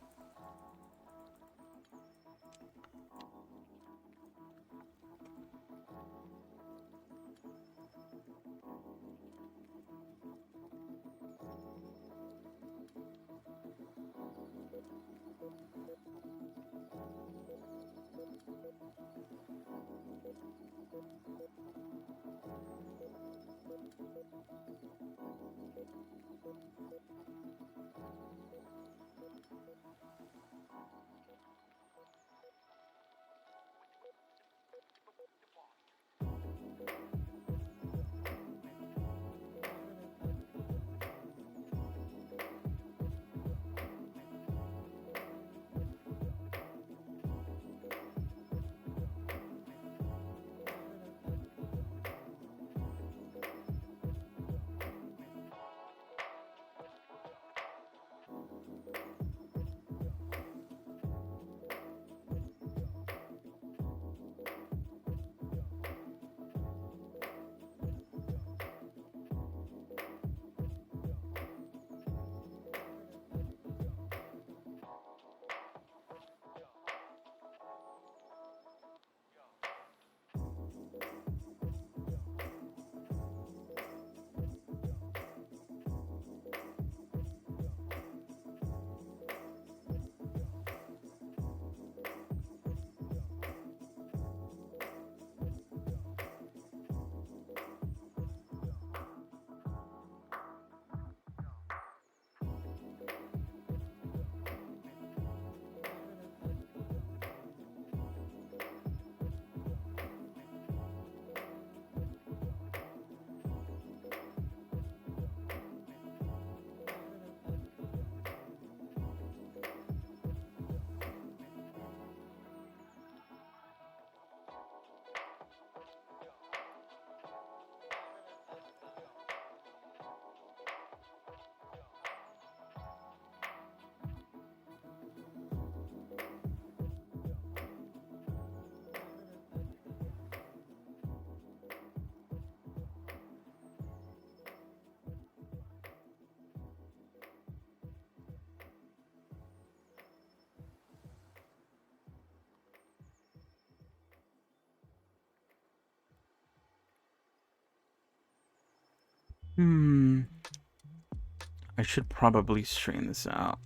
S9: I should probably strain this out.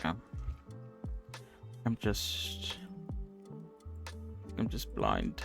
S9: Okay. I'm just blind.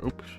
S9: Oops.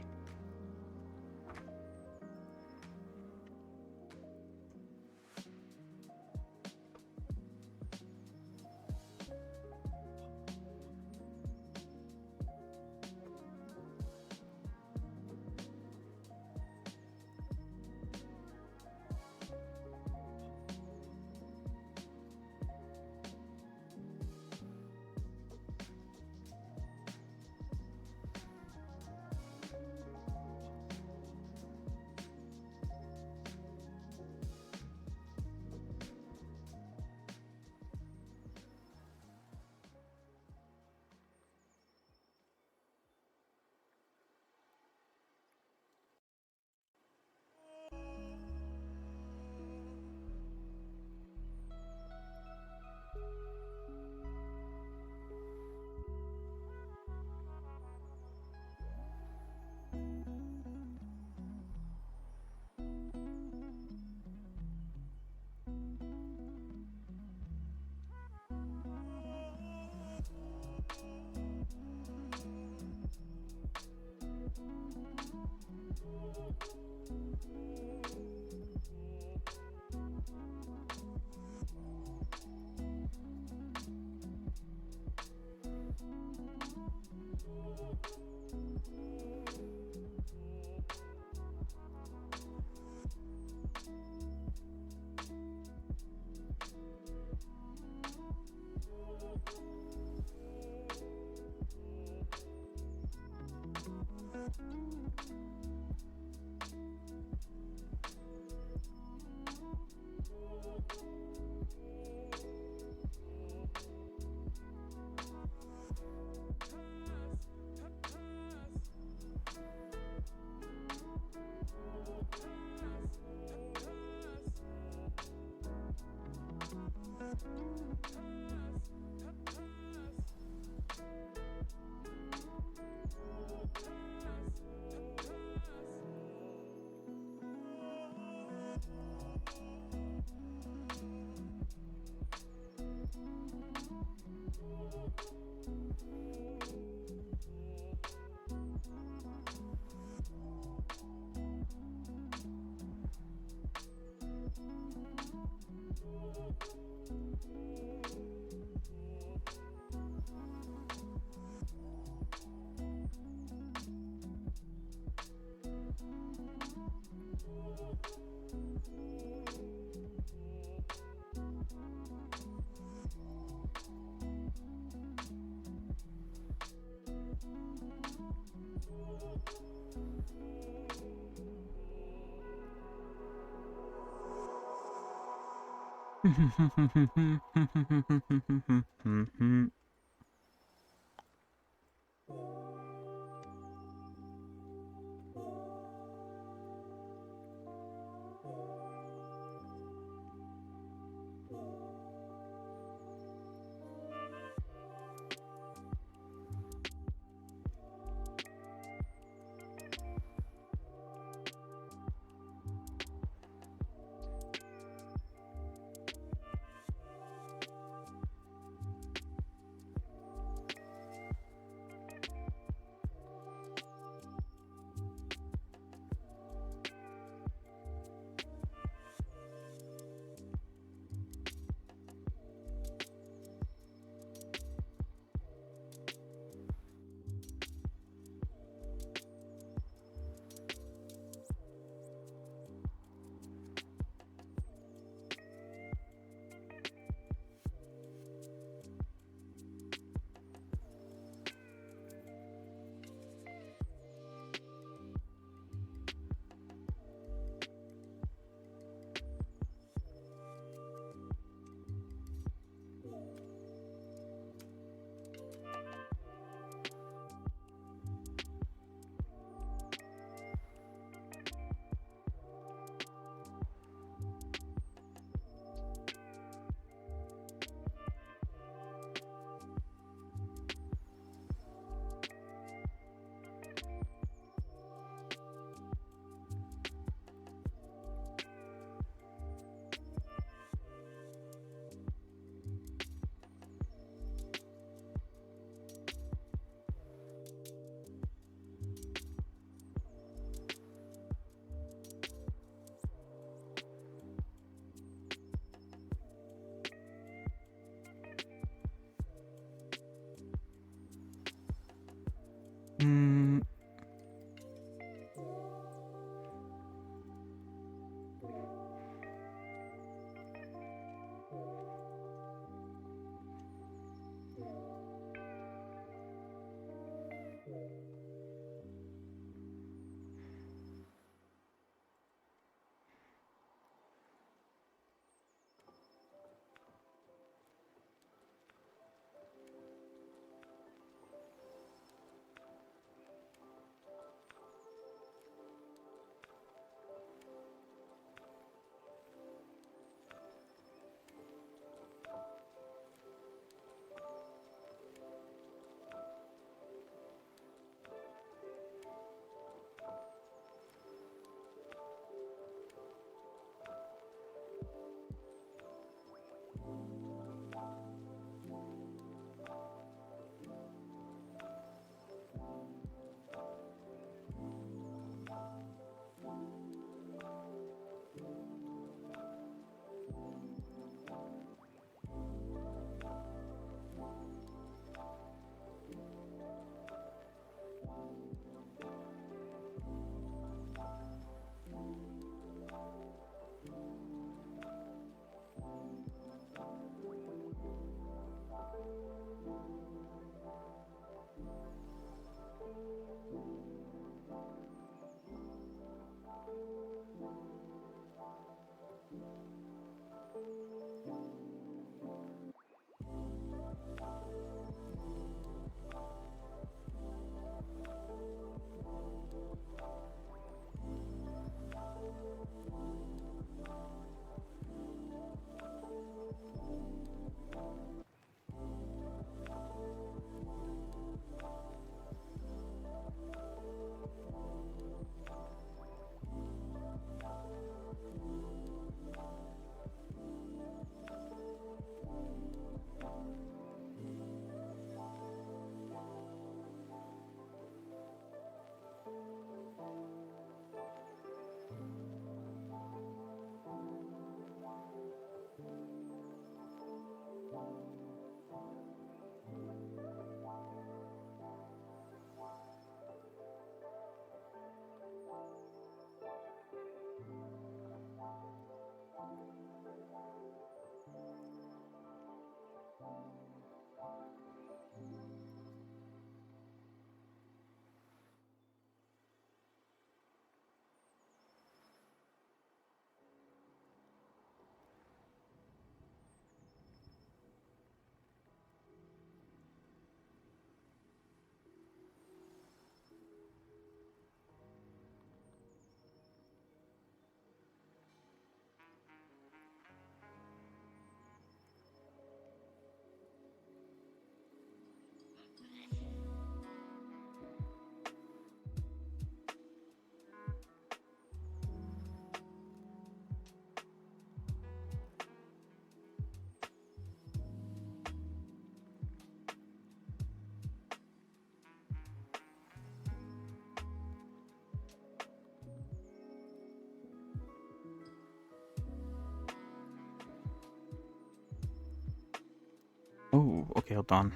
S9: Okay, hold on.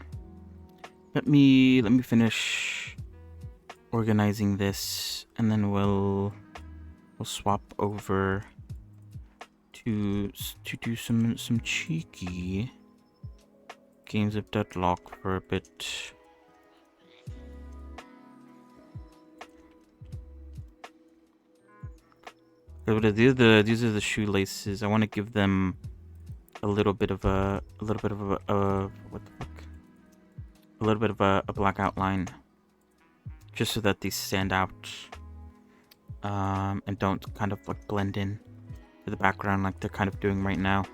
S9: Let me finish organizing this, and then we'll swap over to do some cheeky games of Deadlock for a bit. These are the shoelaces. I want to give them a little bit of a what the fuck? A little bit of a black outline, just so that these stand out, and don't kind of like blend in to the background like they're kind of doing right now.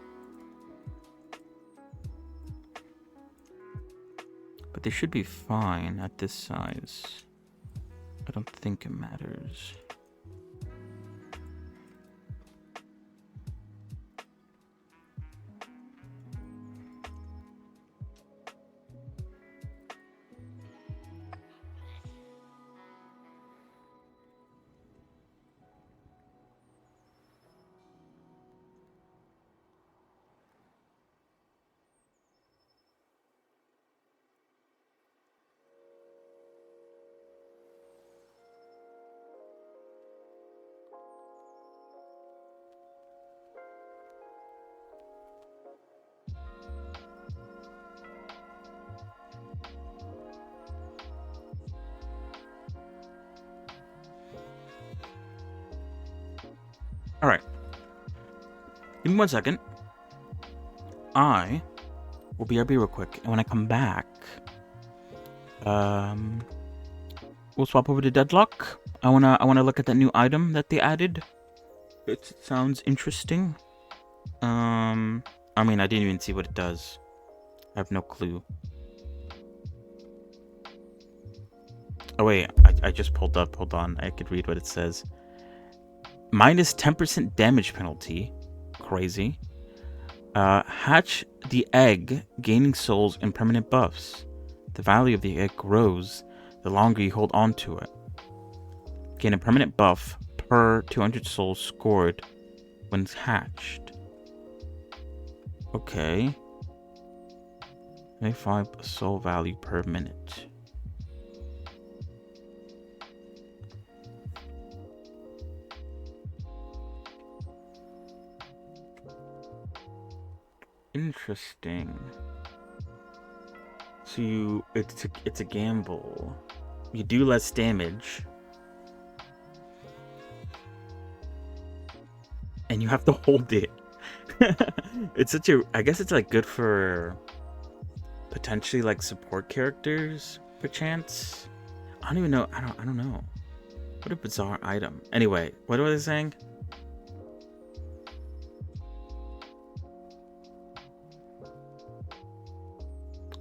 S9: But they should be fine at this size. I don't think it matters. Alright. Give me 1 second. I will be real quick, and when I come back, we'll swap over to Deadlock. I wanna look at that new item that they added. It sounds interesting. I mean, I didn't even see what it does. I have no clue. Oh wait, I just pulled up. Hold on, I could read what it says. Minus 10% damage penalty. Crazy. Hatch the egg, gaining souls and permanent buffs. The value of the egg grows the longer you hold on to it. Gain a permanent buff per 200 souls scored when it's hatched. Okay. 25 soul value per minute. Interesting. So it's a gamble. You do less damage, and you have to hold it. It's such a. I guess it's like good for potentially like support characters, perchance. I don't even know. I don't know. What a bizarre item. Anyway, what was I saying?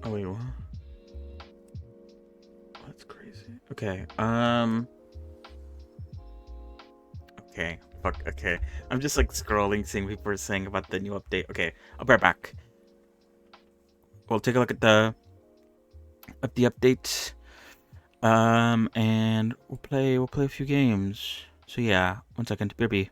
S9: Oh wait, what? That's crazy. Okay. Okay. Fuck. Okay. I'm just like scrolling, seeing what people are saying about the new update. Okay. I'll be right back. We'll take a look at the update. And we'll play a few games. So yeah, 1 second. BRB.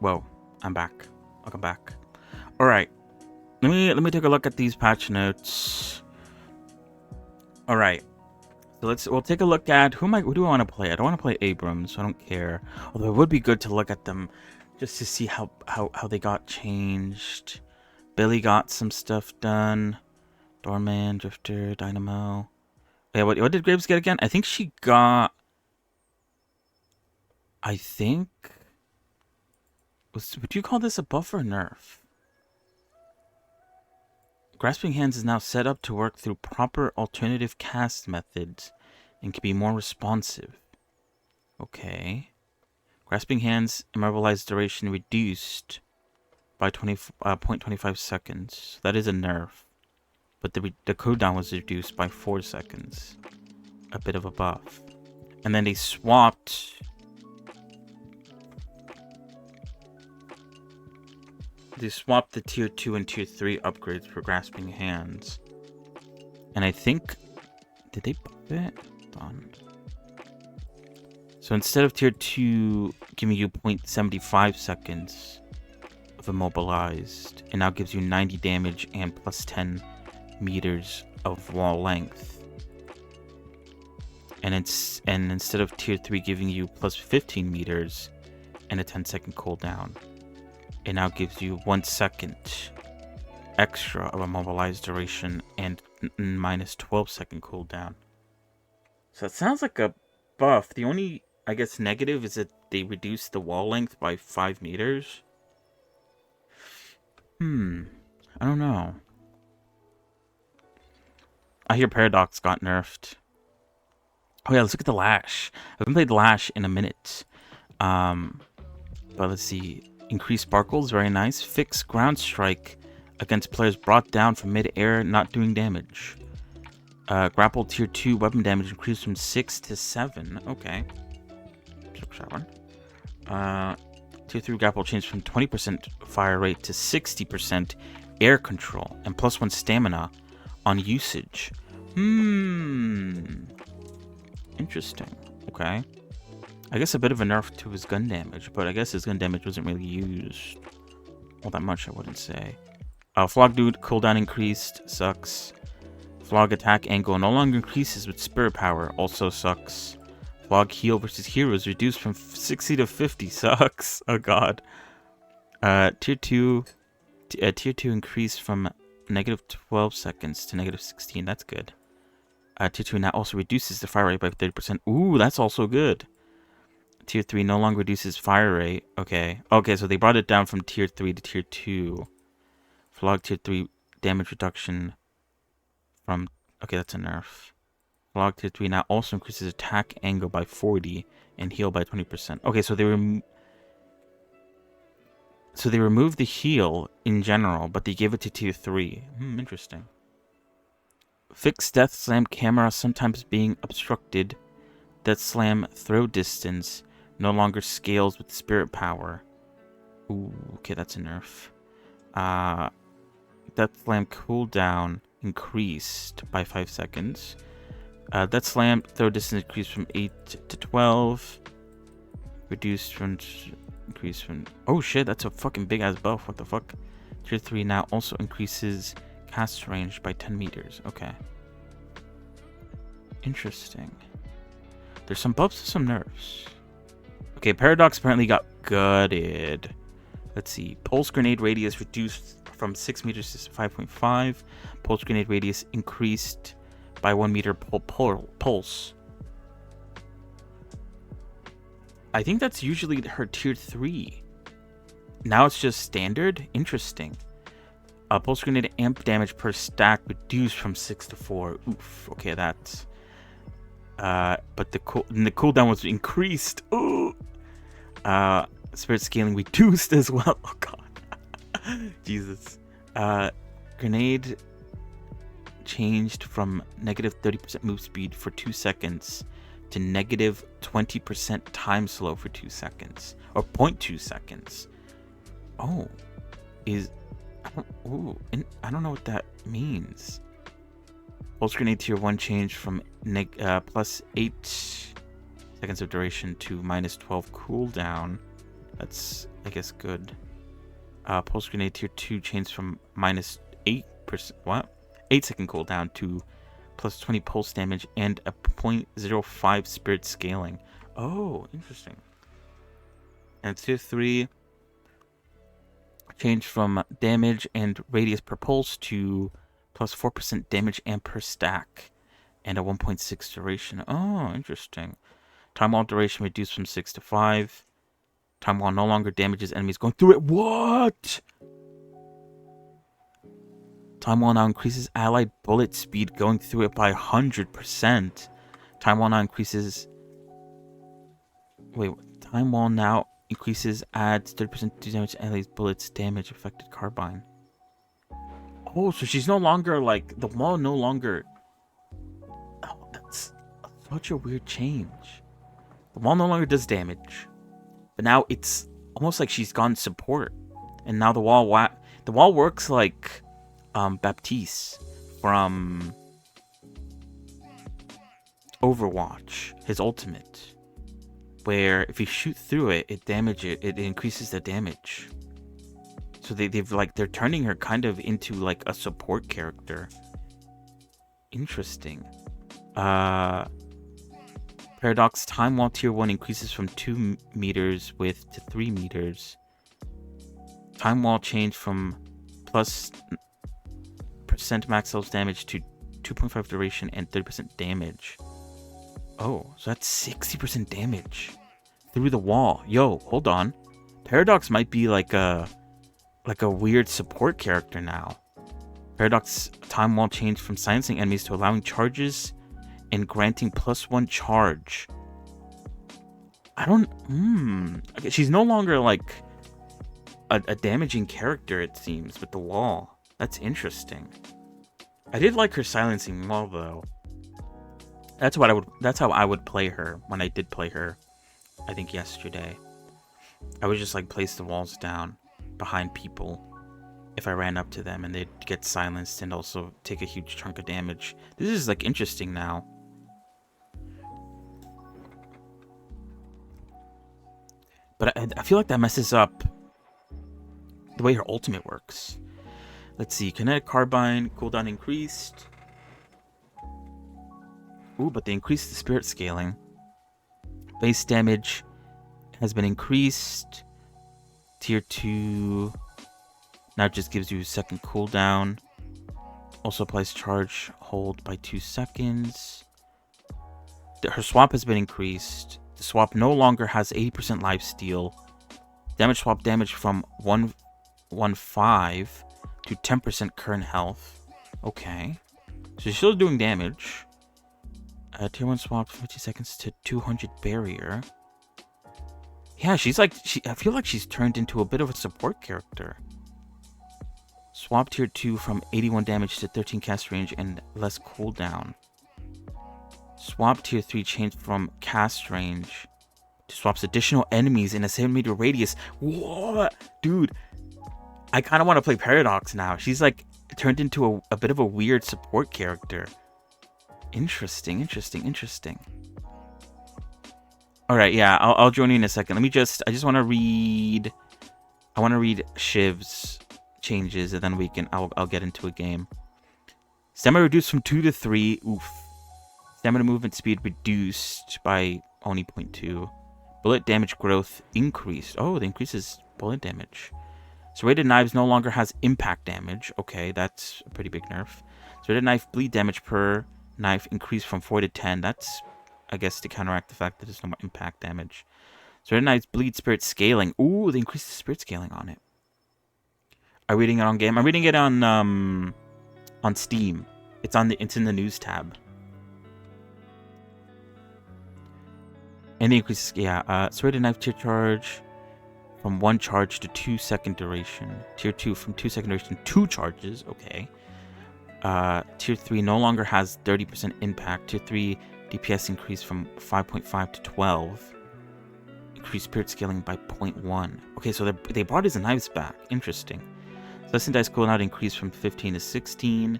S9: Whoa, I'm back. Welcome back. All right, let me take a look at these patch notes. All right, so we'll take a look at who do I want to play? I don't want to play Abrams, so I don't care. Although it would be good to look at them just to see how they got changed. Billy got some stuff done. Doorman, Drifter, Dynamo. Yeah, what did Graves get again? I think she got. Would you call this a buff or nerf? Grasping Hands is now set up to work through proper alternative cast methods and can be more responsive. Okay. Grasping Hands immobilized duration reduced by 0.25 seconds. That is a nerf. But the cooldown was reduced by 4 seconds. A bit of a buff. And then they swapped. They swapped the tier 2 and tier 3 upgrades for Grasping Hands. And I think... Did they buff it? Hold on. So instead of tier 2 giving you 0.75 seconds of immobilized, it now gives you 90 damage and plus 10 meters of wall length. And instead of tier 3 giving you plus 15 meters and a 10-second cooldown, it now gives you 1 second extra of immobilized duration and minus 12-second cooldown. So it sounds like a buff. The only, I guess, negative is that they reduced the wall length by 5 meters. I don't know. I hear Paradox got nerfed. Oh yeah, let's look at the Lash. I haven't played Lash in a minute. But let's see. Increased sparkles, very nice. Fix ground strike against players brought down from mid-air, not doing damage. Grapple tier 2 weapon damage increased from 6 to 7. Okay. That one. Tier 3 grapple changed from 20% fire rate to 60% air control and plus 1 stamina on usage. Interesting. Okay. I guess a bit of a nerf to his gun damage, but I guess his gun damage wasn't really used all that much, I wouldn't say. Flog Dude cooldown increased. Sucks. Flog attack angle no longer increases with spirit power. Also sucks. Flog heal versus heroes reduced from 60 to 50. Sucks. Oh god. Tier 2 increased from negative 12 seconds to negative 16. That's good. Tier 2 now also reduces the fire rate by 30%. Ooh, that's also good. Tier 3 no longer reduces fire rate. Okay. Okay, so they brought it down from tier 3 to tier 2. Flog tier 3 damage reduction from... Okay, that's a nerf. Flog tier 3 now also increases attack angle by 40 and heal by 20%. Okay, so they removed the heal in general, but they gave it to tier 3. Interesting. Fix Death Slam camera sometimes being obstructed. Death Slam throw distance no longer scales with spirit power. Ooh, okay, that's a nerf. Death Slam cooldown increased by 5 seconds. Death Slam throw distance increased from 8 to 12. Increased from... Oh shit, that's a fucking big ass buff. What the fuck? Tier 3 now also increases cast range by 10 meters. Okay. Interesting. There's some buffs and some nerfs. Okay, Paradox apparently got gutted. Let's see. Pulse grenade radius reduced from 6 meters to 5.5. Pulse grenade radius increased by 1 meter pulse. I think that's usually her tier 3. Now it's just standard? Interesting. Pulse grenade amp damage per stack reduced from 6 to 4. Oof. Okay, that's... but the cooldown was increased. Ooh. Spirit scaling reduced as well. Oh god. Jesus. Grenade changed from negative 30% move speed for 2 seconds to negative 20% time slow for 2 seconds. Or 0.2 seconds. Oh. I don't know what that means. Pulse grenade tier 1 changed from plus 8 seconds of duration to minus 12 cooldown That's, I guess, good. Pulse Grenade tier 2 changes from minus 8%. What? 8-second cooldown to plus 20 pulse damage and a 0.05 spirit scaling. Oh, interesting. And tier 3 change from damage and radius per pulse to plus 4% damage and per stack and a 1.6 duration. Oh, interesting. Time wall duration reduced from 6 to 5. Time wall no longer damages enemies going through it. What? Time wall now increases allied bullet speed going through it by 100%. Time wall now increases... Wait, time wall now increases, adds 30% to damage allied bullets damage affected carbine. Oh, so she's no longer like... The wall no longer... Oh, that's such a weird change. The wall no longer does damage. But now it's almost like she's gone support. And now the wall works like Baptiste from Overwatch, his ultimate. Where if you shoot through it, it increases the damage. So they're turning her kind of into like a support character. Interesting. Paradox time wall tier 1 increases from 2 meters width to 3 meters. Time wall change from plus % max health damage to 2.5 duration and 30% damage. Oh, so that's 60% damage through the wall. Yo, hold on. Paradox might be like a weird support character now. Paradox time wall change from silencing enemies to allowing charges and granting +1 charge. I don't... Okay, she's no longer like a damaging character, it seems, with the wall. That's interesting. I did like her silencing wall, though. That's how I would play her when I did play her, I think yesterday. I would just like place the walls down behind people if I ran up to them and they'd get silenced and also take a huge chunk of damage. This is like interesting now. But I feel like that messes up the way her ultimate works. Let's see. Kinetic Carbine, cooldown increased. Ooh, but they increased the spirit scaling. Base damage has been increased. Tier 2 now just gives you a second cooldown. Also applies charge hold by 2 seconds. Her swap has been increased. The swap no longer has 80% lifesteal. Damage swap damage from 115 to 10% current health. Okay. So she's still doing damage. Tier 1 swap 50 seconds to 200 barrier. Yeah, I feel like she's turned into a bit of a support character. Swap tier 2 from 81 damage to 13 cast range and less cooldown. Swap tier 3 changed from cast range to swaps additional enemies in a 7-meter radius. What? Dude, I kind of want to play Paradox now. She's like turned into a bit of a weird support character. Interesting. Alright, yeah, I'll join you in a second. I just want to read... I want to read Shiv's changes, and then I'll get into a game. Stamina reduced from 2 to 3. Oof. Stamina movement speed reduced by only 0.2. Bullet damage growth increased. Oh, it increases bullet damage. Serrated knives no longer has impact damage. Okay, that's a pretty big nerf. Serrated knife bleed damage per knife increased from 4 to 10. That's, I guess, to counteract the fact that there's no more impact damage. Serrated knives bleed spirit scaling. Ooh, they increased the spirit scaling on it. Are you reading it on game? I'm reading it on Steam. It's in the news tab. And the increases, yeah. Serrated knife tier charge from 1 charge to 2 second duration. Tier 2 from 2 second duration to 2 charges. Okay. Tier 3 no longer has 30% impact. Tier 3 DPS increased from 5.5 to 12. Increased spirit scaling by 0.1. Okay, so they brought his knives back. Interesting. Lesson dice cooldown increased from 15 to 16.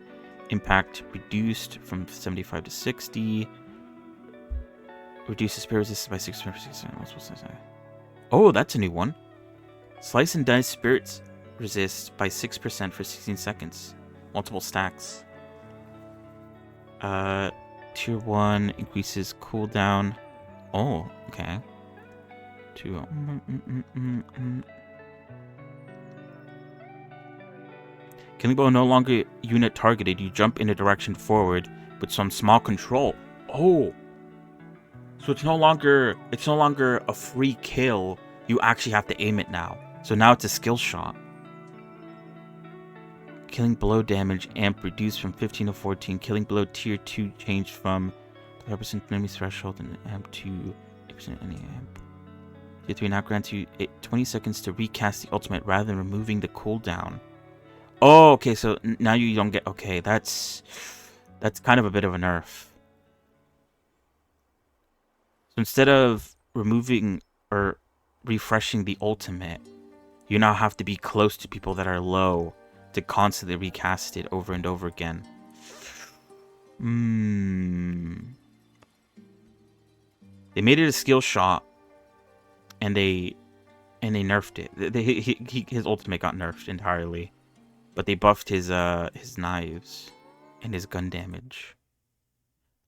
S9: Impact reduced from 75 to 60. Reduces spirit resistance by 6%. Oh, that's a new one. Slice and dice spirits resist by 6% for 16 seconds. Multiple stacks. Tier 1 increases cooldown. Oh, okay. Two. Killing blow no longer unit targeted. You jump in a direction forward with some small control. Oh, so it's no longer a free kill. You actually have to aim it now. So now it's a skill shot. Killing blow damage amp reduced from 15 to 14. Killing blow tier 2 changed from 5% enemy threshold and amp to 8% any amp. Tier 3 now grants you 20 seconds to recast the ultimate rather than removing the cooldown. Oh, okay, so now you don't get... Okay, that's kind of a bit of a nerf. So instead of removing or refreshing the ultimate, you now have to be close to people that are low to constantly recast it over and over again. They made it a skill shot, and they nerfed it. His ultimate got nerfed entirely, but they buffed his knives and his gun damage.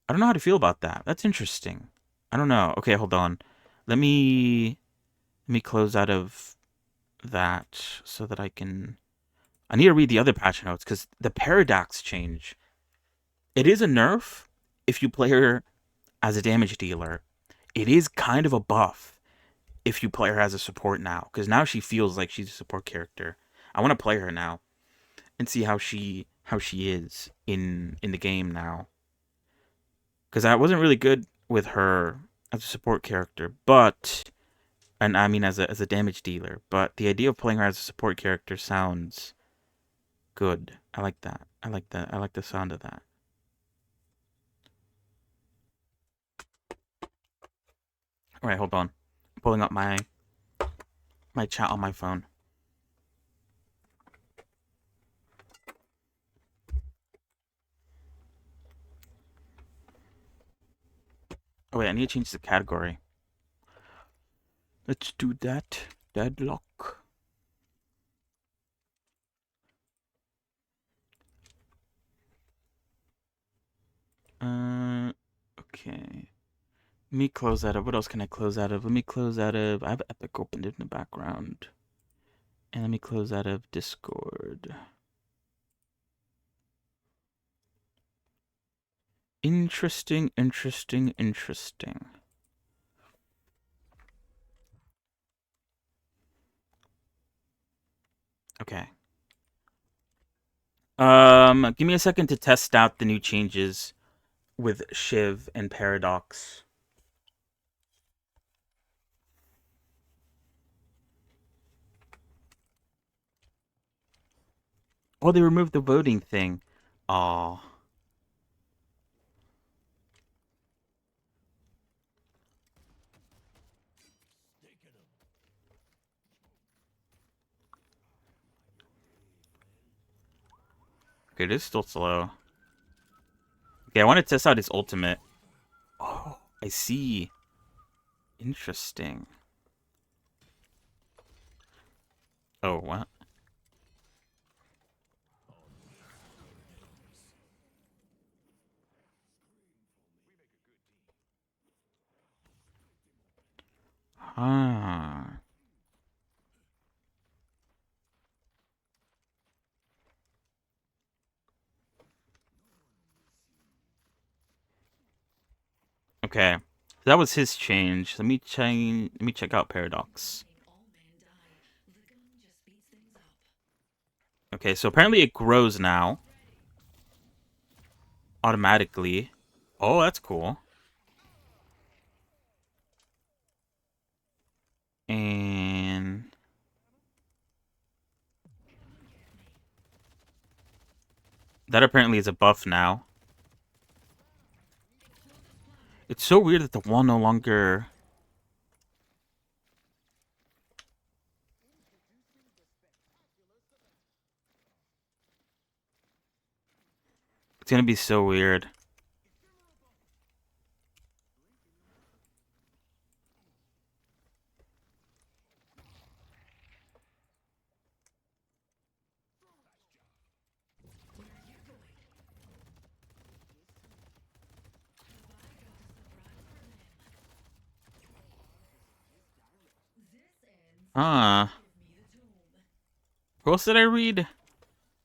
S9: I don't know how to feel about that. That's interesting. I don't know. Okay, hold on. Let me close out of that so that I can... I need to read the other patch notes because the paradox change. It is a nerf if you play her as a damage dealer. It is kind of a buff if you play her as a support now, because now she feels like she's a support character. I want to play her now and see how she is in the game now. Because I wasn't really good with her as a support character, and I mean as a damage dealer. But the idea of playing her as a support character sounds good. I like that. I like the sound of that. All right, hold on. I'm pulling up my chat on my phone. Oh wait, I need to change the category. Let's do that. Deadlock. Okay. Let me close out of. What else can I close out of? Let me close out of. I have Epic opened in the background. And let me close out of Discord. Interesting. Okay. Give me a second to test out the new changes with Shiv and Paradox. Oh, they removed the voting thing. Aw. Okay, it is still slow. Okay, I want to test out his ultimate. Oh, I see. Interesting. Oh, what? Ah. Okay. That was his change. Let me check out Paradox. Okay, so apparently it grows now. Automatically. Oh, that's cool. And that apparently is a buff now. It's so weird that the wall no longer... It's gonna be so weird. Ah. What else did I read?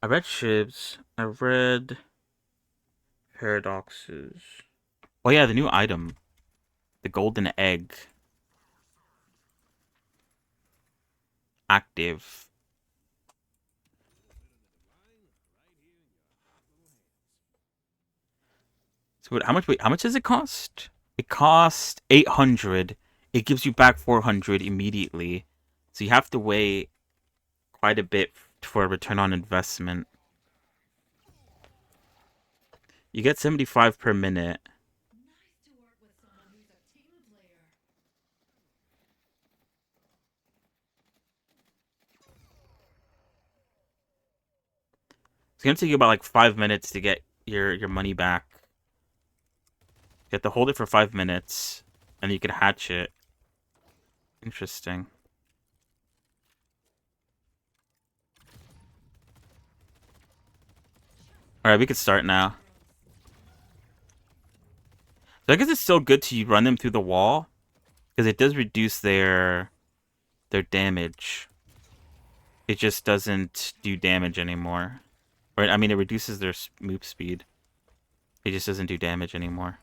S9: I read Shivs. I read Paradoxes. Oh yeah, the new item. The golden egg. Active. So what, how much does it cost? It costs 800. It gives you back 400 immediately. So you have to wait quite a bit for a return on investment. You get 75 per minute. It's gonna take you about like 5 minutes to get your money back. You have to hold it for 5 minutes, and you can hatch it. Interesting. Alright, we could start now. So I guess it's still good to run them through the wall, because it does reduce their damage. It just doesn't do damage anymore. Right? I mean, it reduces their move speed. It just doesn't do damage anymore.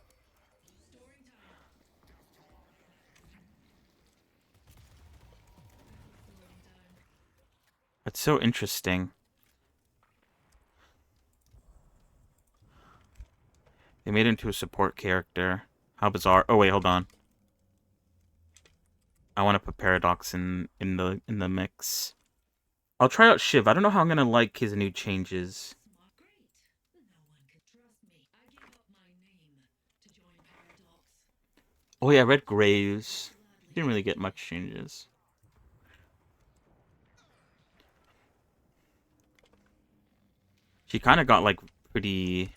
S9: That's so interesting. They made him into a support character. How bizarre. Oh wait, hold on. I want to put Paradox in the mix. I'll try out Shiv. I don't know how I'm gonna like his new changes. Oh yeah, I read Graves. Didn't really get much changes. She kind of got like pretty.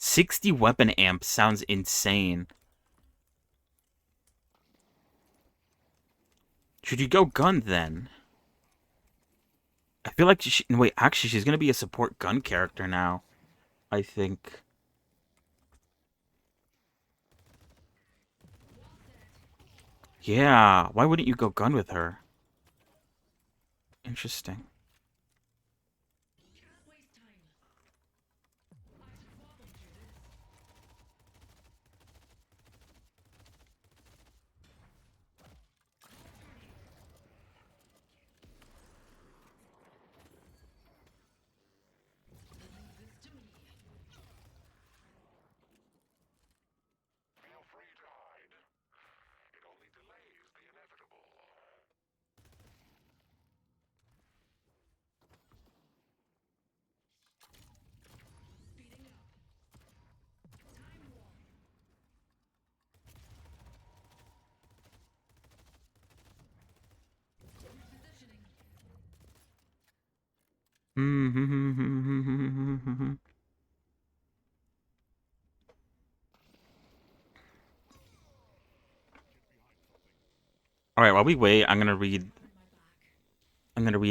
S9: $60 weapon amp sounds insane. Should you go gun then? I feel like wait, actually she's gonna be a support gun character now. I think. Yeah, why wouldn't you go gun with her? Interesting. All right, while we wait, I'm gonna read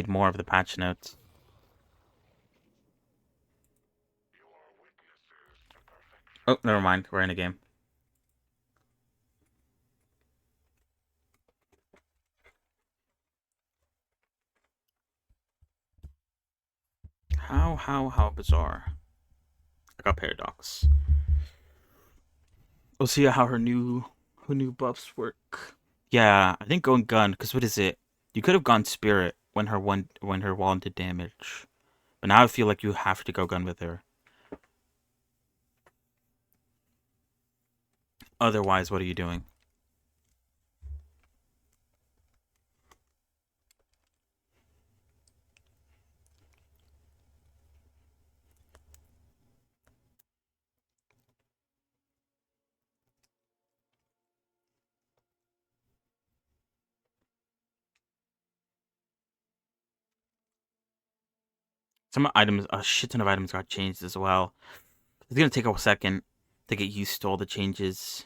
S9: more of the patch notes. Oh, never mind. We're in a game. How bizarre. I got Paradox. We'll see how her new buffs work. Yeah, I think going gun, because what is it? You could have gone Spirit when her wall did damage. But now I feel like you have to go gun with her. Otherwise, what are you doing? Some items, a shit ton of items got changed as well. It's gonna take a second to get used to all the changes.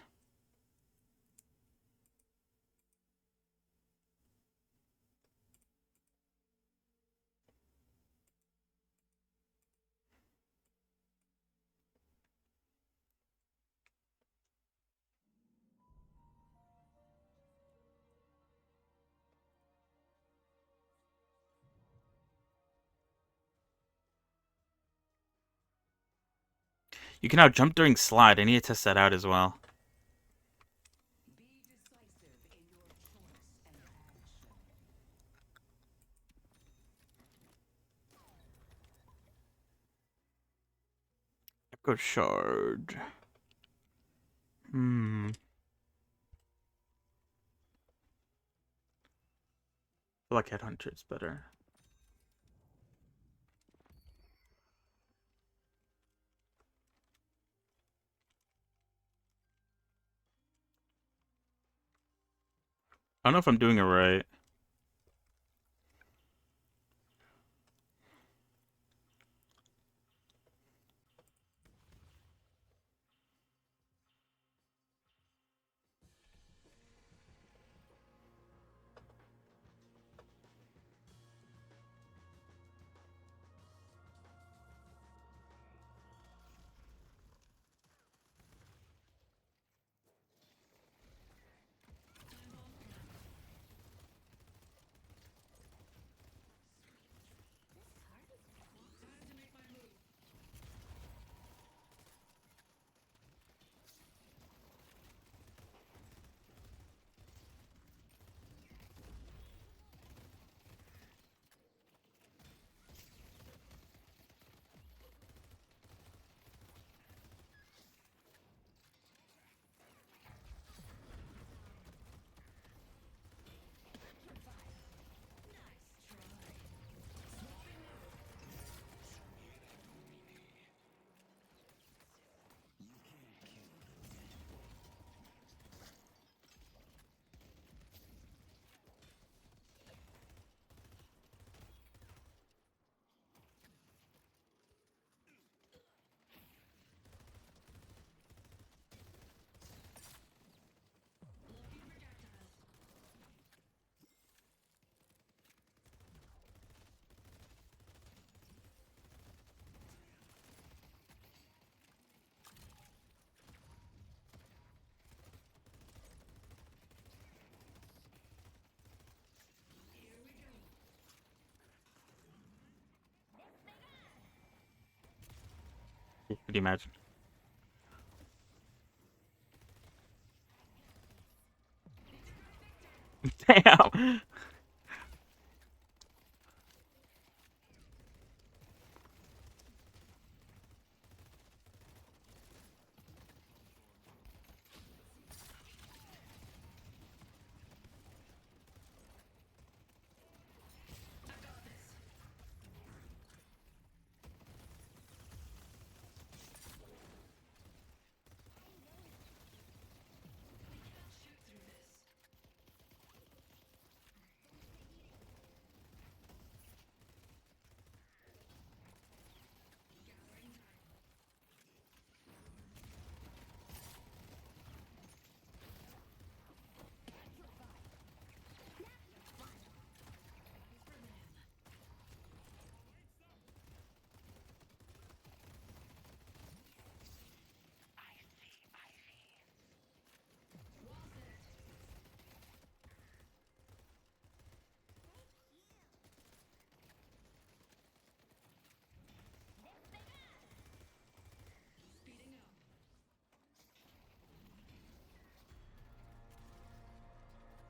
S9: You can now jump during slide. I need to test that out as well. Echo shard. I feel like Headhunter's better. I don't know if I'm doing it right. Could you imagine? Damn.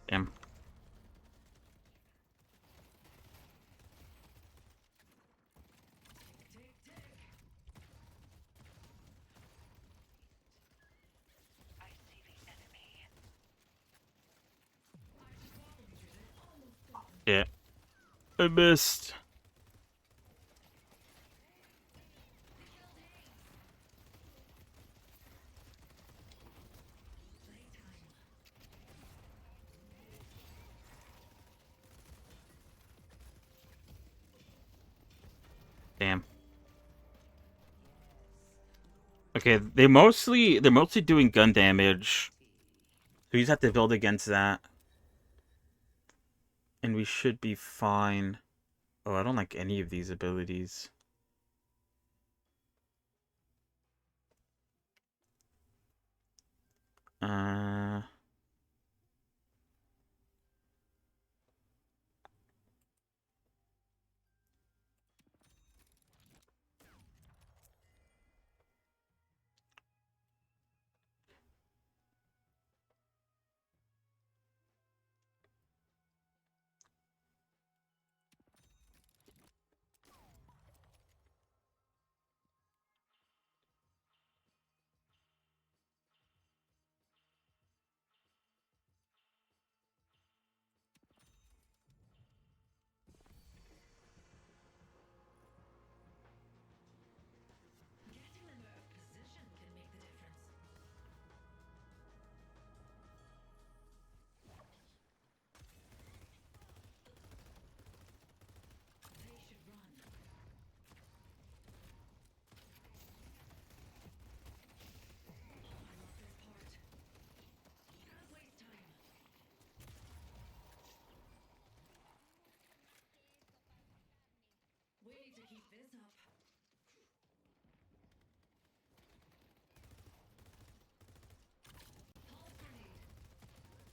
S9: Damn. Yeah. I missed. Damn. Okay, they're mostly doing gun damage. So you just have to build against that. And we should be fine. Oh, I don't like any of these abilities. Uh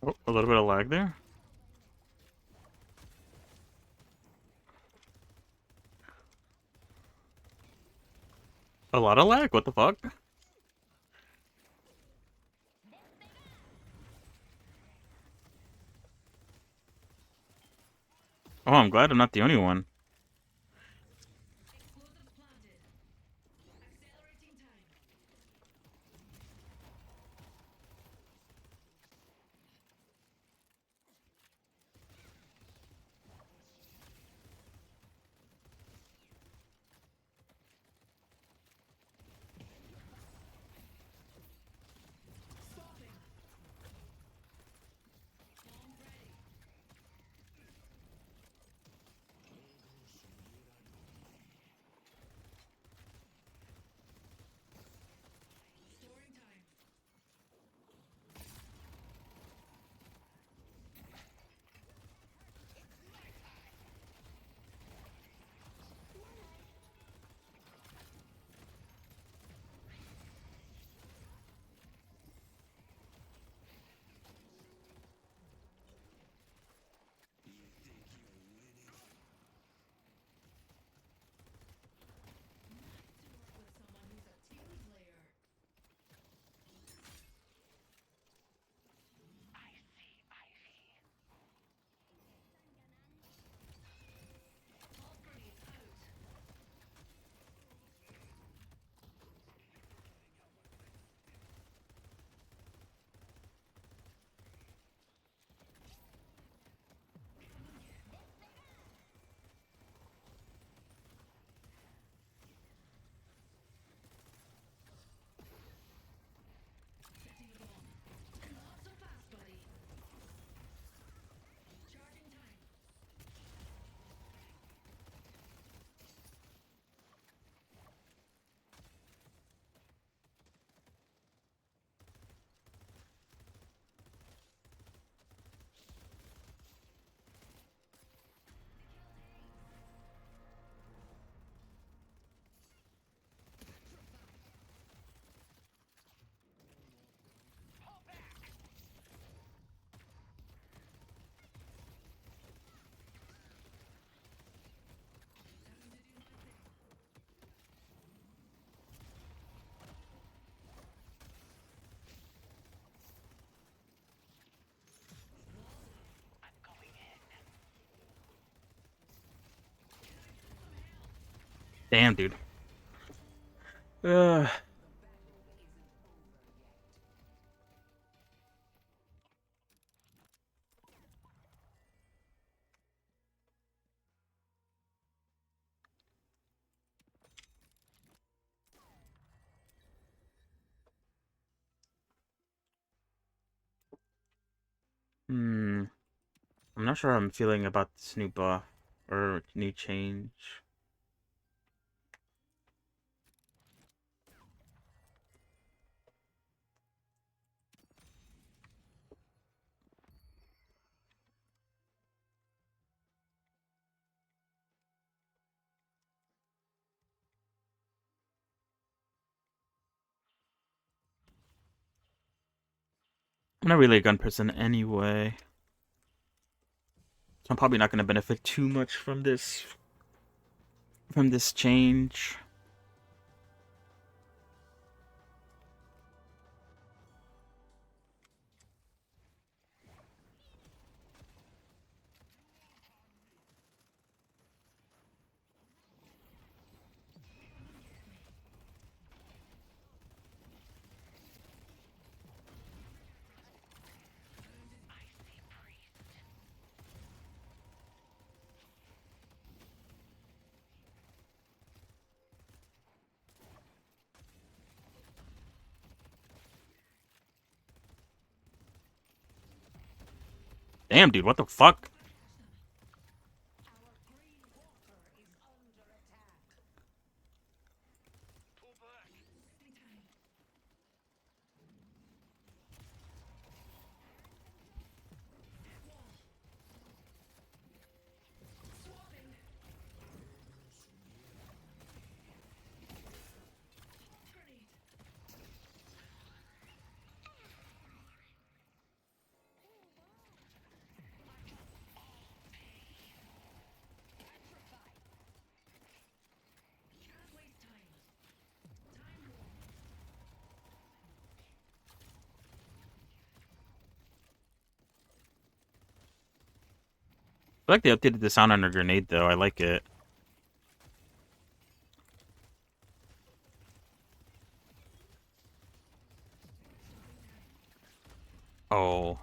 S9: Oh, a little bit of lag there. A lot of lag? What the fuck? Oh, I'm glad I'm not the only one. Damn, dude. Uh, I'm not sure how I'm feeling about this new buff or new change. I'm not really a gun person anyway, so I'm probably not going to benefit too much from this change. Damn, dude, what the fuck? I like they updated the sound on her grenade though. I like it. Oh.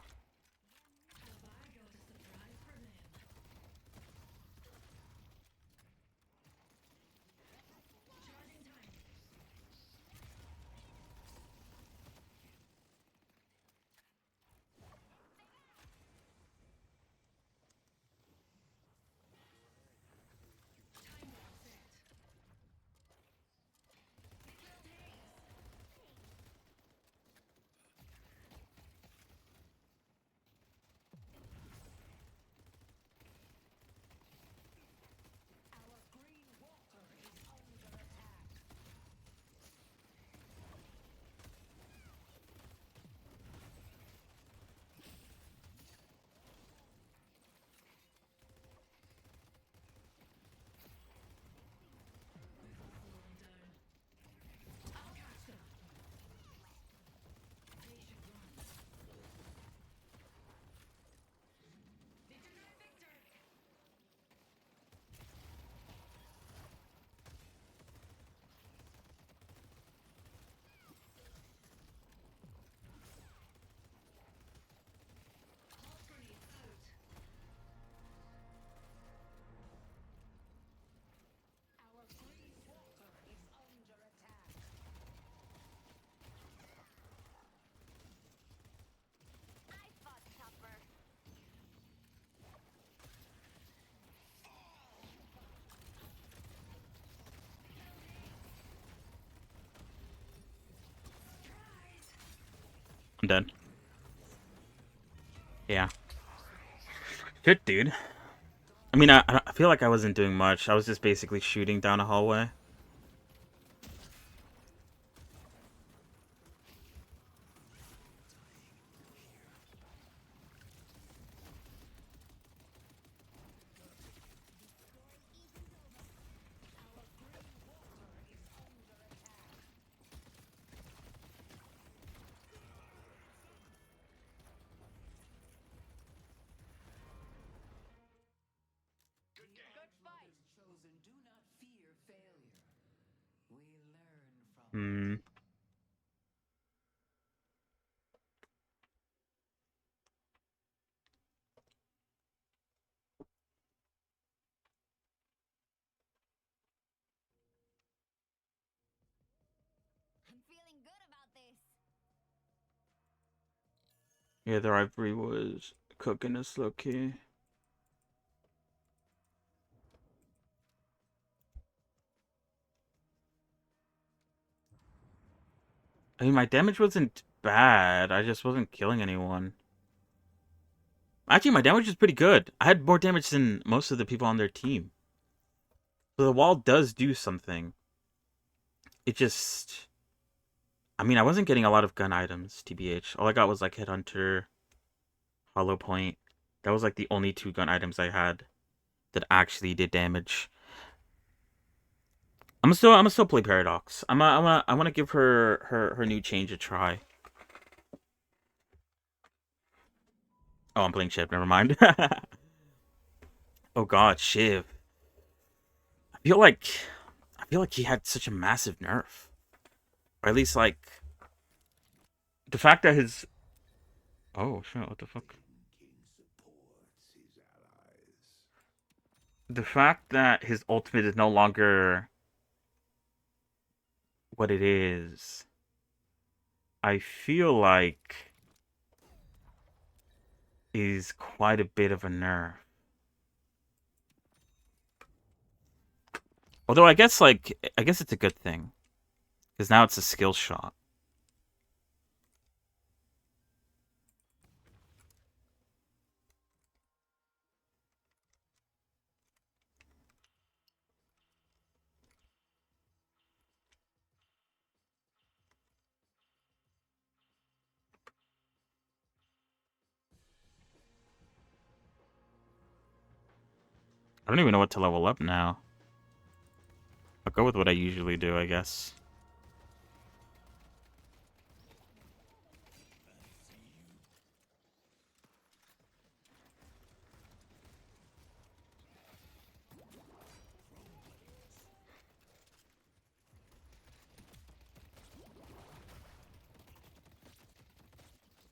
S9: I'm dead. Yeah. Good, dude. I mean, I feel like I wasn't doing much. I was just basically shooting down a hallway. Hmm.
S2: I'm feeling good about this.
S9: Yeah, the rivalry was cooking us low key. I mean, my damage wasn't bad. I just wasn't killing anyone. Actually, my damage was pretty good. I had more damage than most of the people on their team. So the wall does do something. It just... I mean, I wasn't getting a lot of gun items, TBH. All I got was like Headhunter, Hollow Point. That was like the only 2 gun items I had that actually did damage. I'm still play Paradox. I wanna give her new change a try. Oh, I'm playing Shiv. Never mind. Oh God, Shiv. I feel like I feel like he had such a massive nerf, or at least like the fact that his oh shit, what the fuck? The fact that his ultimate is no longer what it is, I feel like is quite a bit of a nerf. Although I guess it's a good thing because now it's a skill shot. I don't even know what to level up now. I'll go with what I usually do, I guess.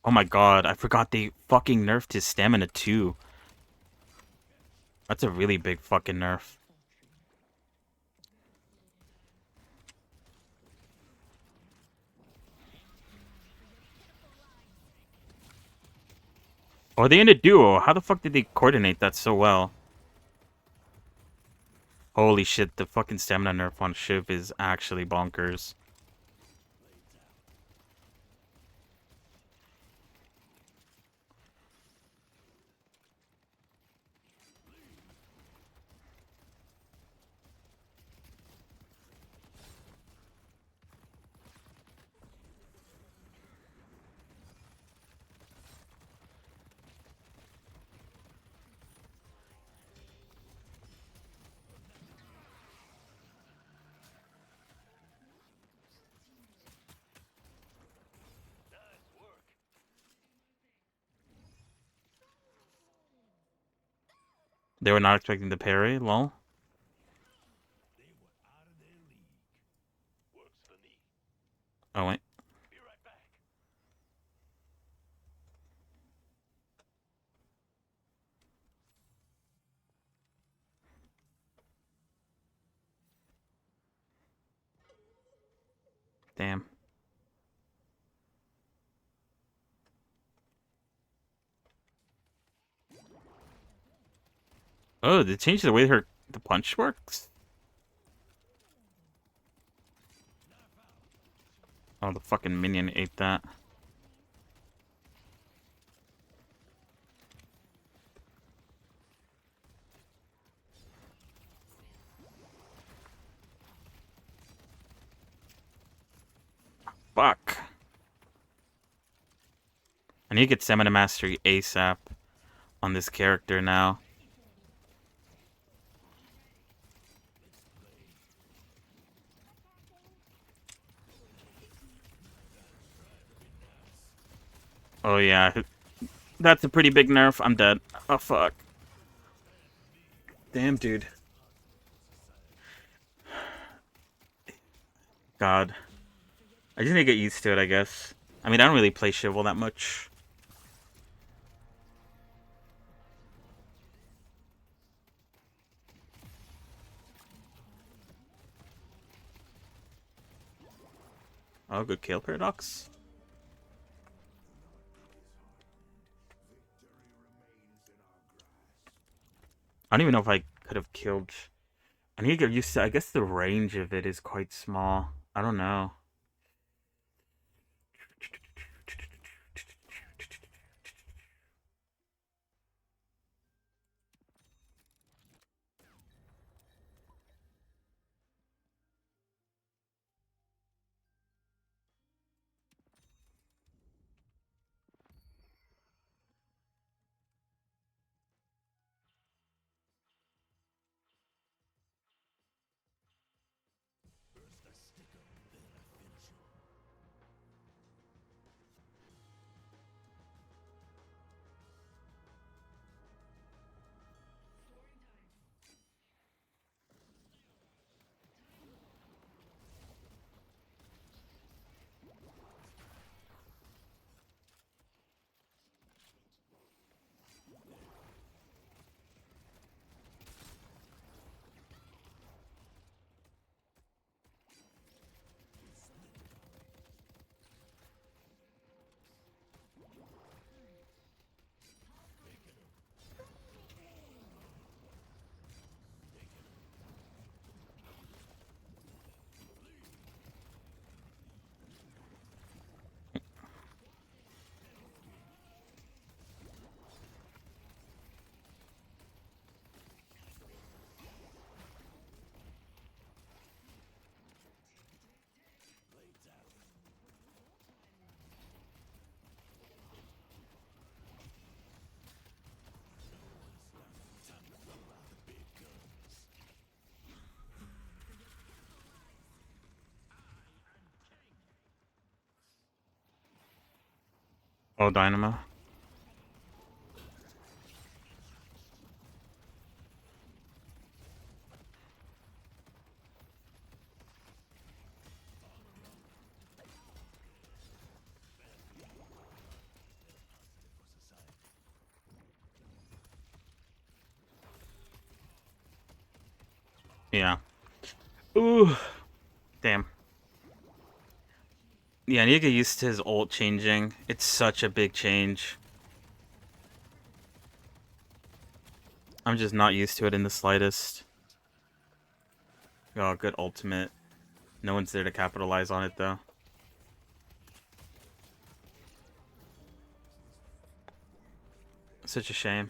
S9: Oh my god, I forgot they fucking nerfed his stamina too. That's a really big fucking nerf. Oh, are they in a duo? How the fuck did they coordinate that so well? Holy shit, the fucking stamina nerf on Shiv is actually bonkers. They were not expecting the parry, lol. Oh wait. Damn. Oh, they changed the way the punch works? Oh, the fucking minion ate that. Fuck. I need to get Stamina Mastery ASAP on this character now. Oh yeah, that's a pretty big nerf. I'm dead. Oh fuck. Damn, dude. God. I just need to get used to it, I guess. I mean, I don't really play Shiv all that much. Oh, good kill, Paradox. I don't even know if I could have killed. I need to get used to. I guess the range of it is quite small. I don't know. Oh, Dynamo. Yeah. Ooh. Damn. Yeah, I need to get used to his ult changing. It's such a big change. I'm just not used to it in the slightest. Oh, good ultimate. No one's there to capitalize on it, though. Such a shame.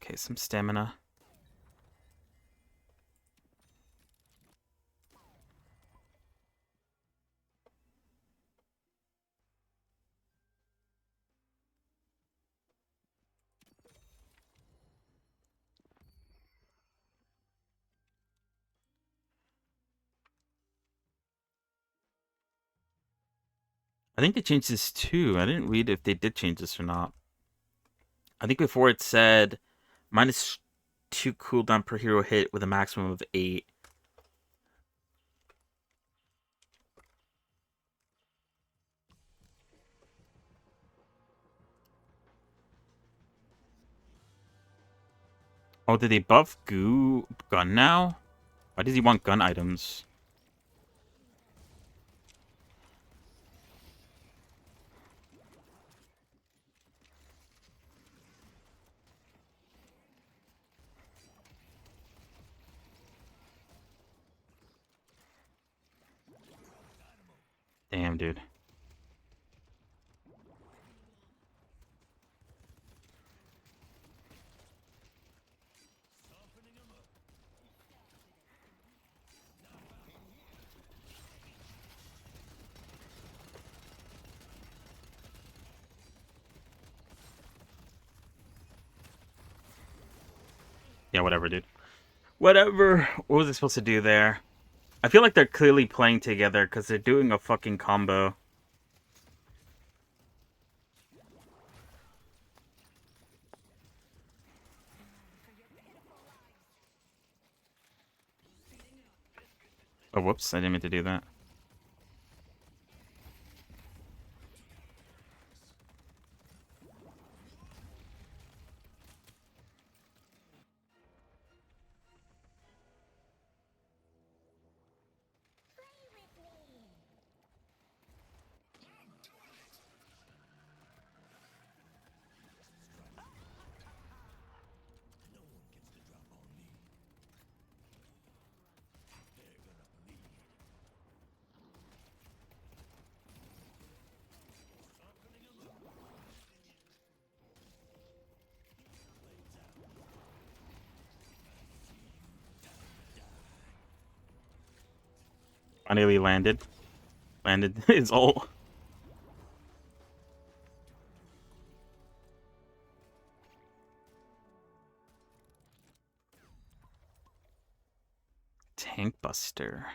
S9: Okay, some stamina. I think they changed this too. I didn't read if they did change this or not. I think before it said -2 cooldown per hero hit with a maximum of 8. Oh, did they buff gun now? Why does he want gun items? Damn, dude. Yeah, whatever, dude. Whatever. What was I supposed to do there? I feel like they're clearly playing together because they're doing a fucking combo. Oh, whoops. I didn't mean to do that. Finally landed. Landed his ult. Tank Buster.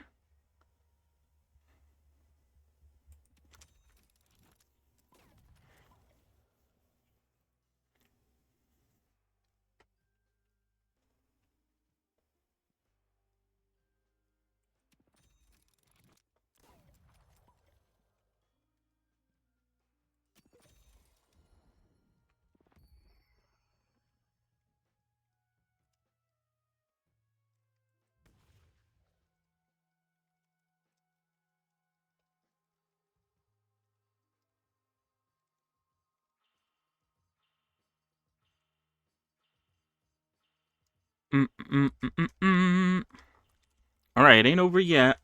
S9: Alright, it ain't over yet.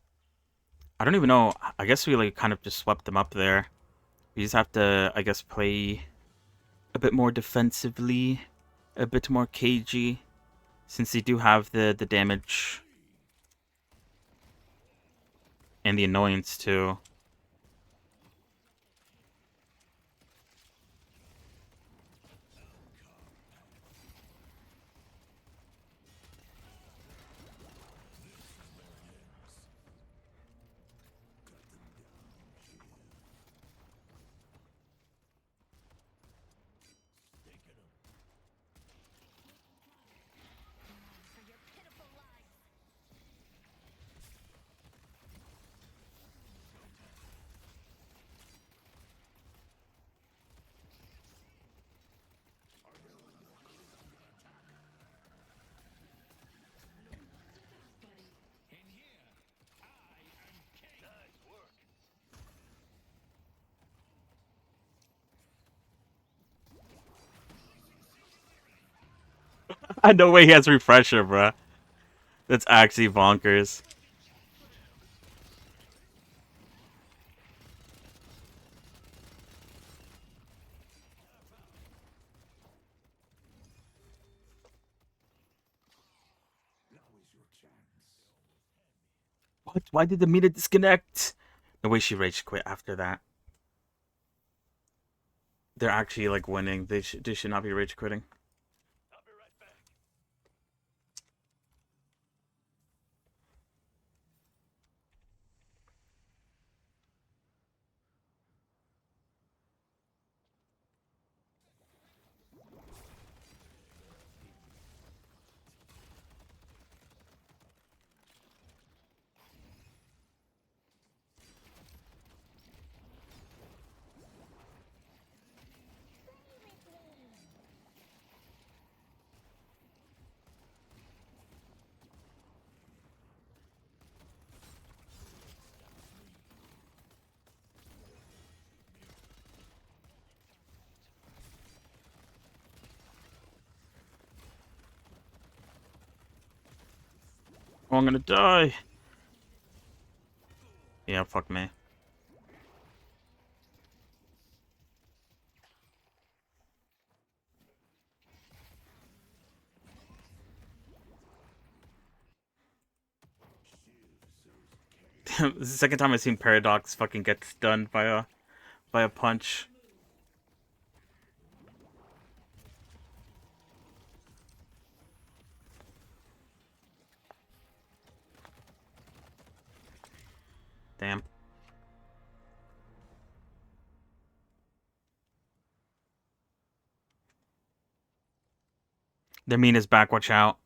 S9: I don't even know. I guess we like kind of just swept them up there. We just have to, I guess, play a bit more defensively, a bit more cagey, since they do have the damage and the annoyance too. I know way he has refresher, bruh. That's actually bonkers. What? Why did the meter disconnect? The way she rage quit after that. They're actually like winning. They should not be rage quitting. Oh, I'm gonna die. Yeah, fuck me. This is the second time I've seen Paradox fucking get stunned by a punch. Damn. Their mean is back, watch out.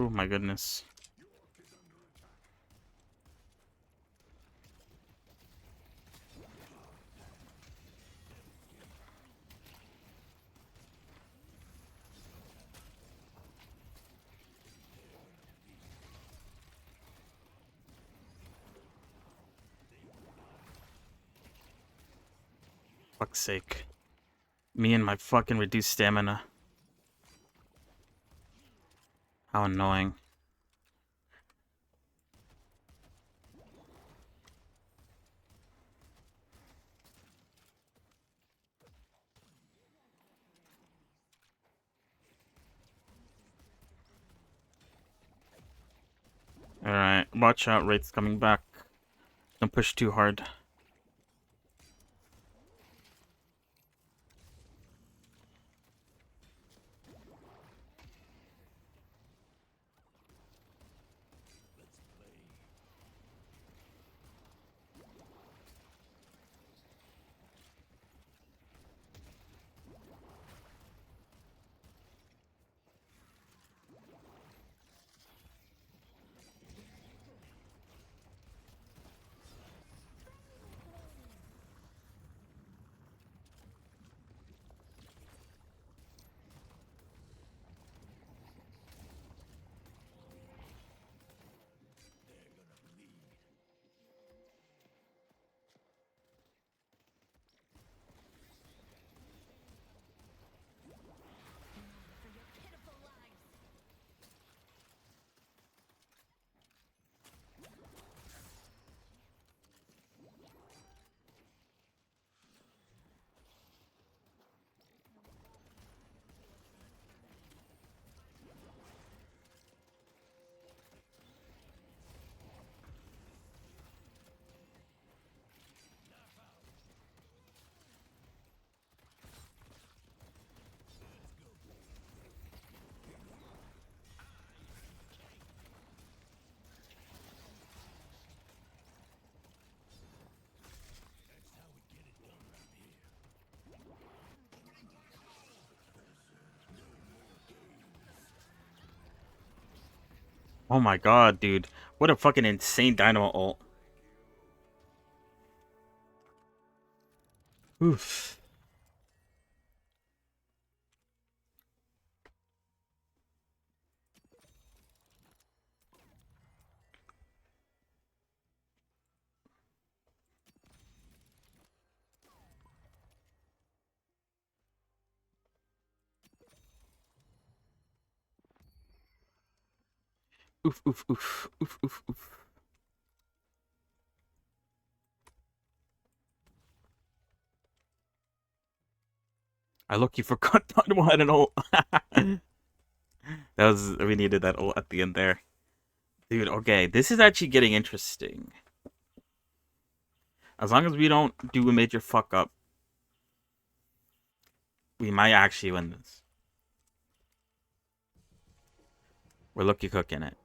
S9: Oh my goodness. Fuck's sake. Me and my fucking reduced stamina. How annoying. Alright, watch out, Wraith's coming back. Don't push too hard. Oh my god, dude. What a fucking insane dynamo ult. Oof. Oof, oof, oof, oof, oof, oof. I look, you forgot Dynamo had an ult. We needed that ult at the end there. Dude, okay, this is actually getting interesting. As long as we don't do a major fuck up, we might actually win this. We're lucky cooking it.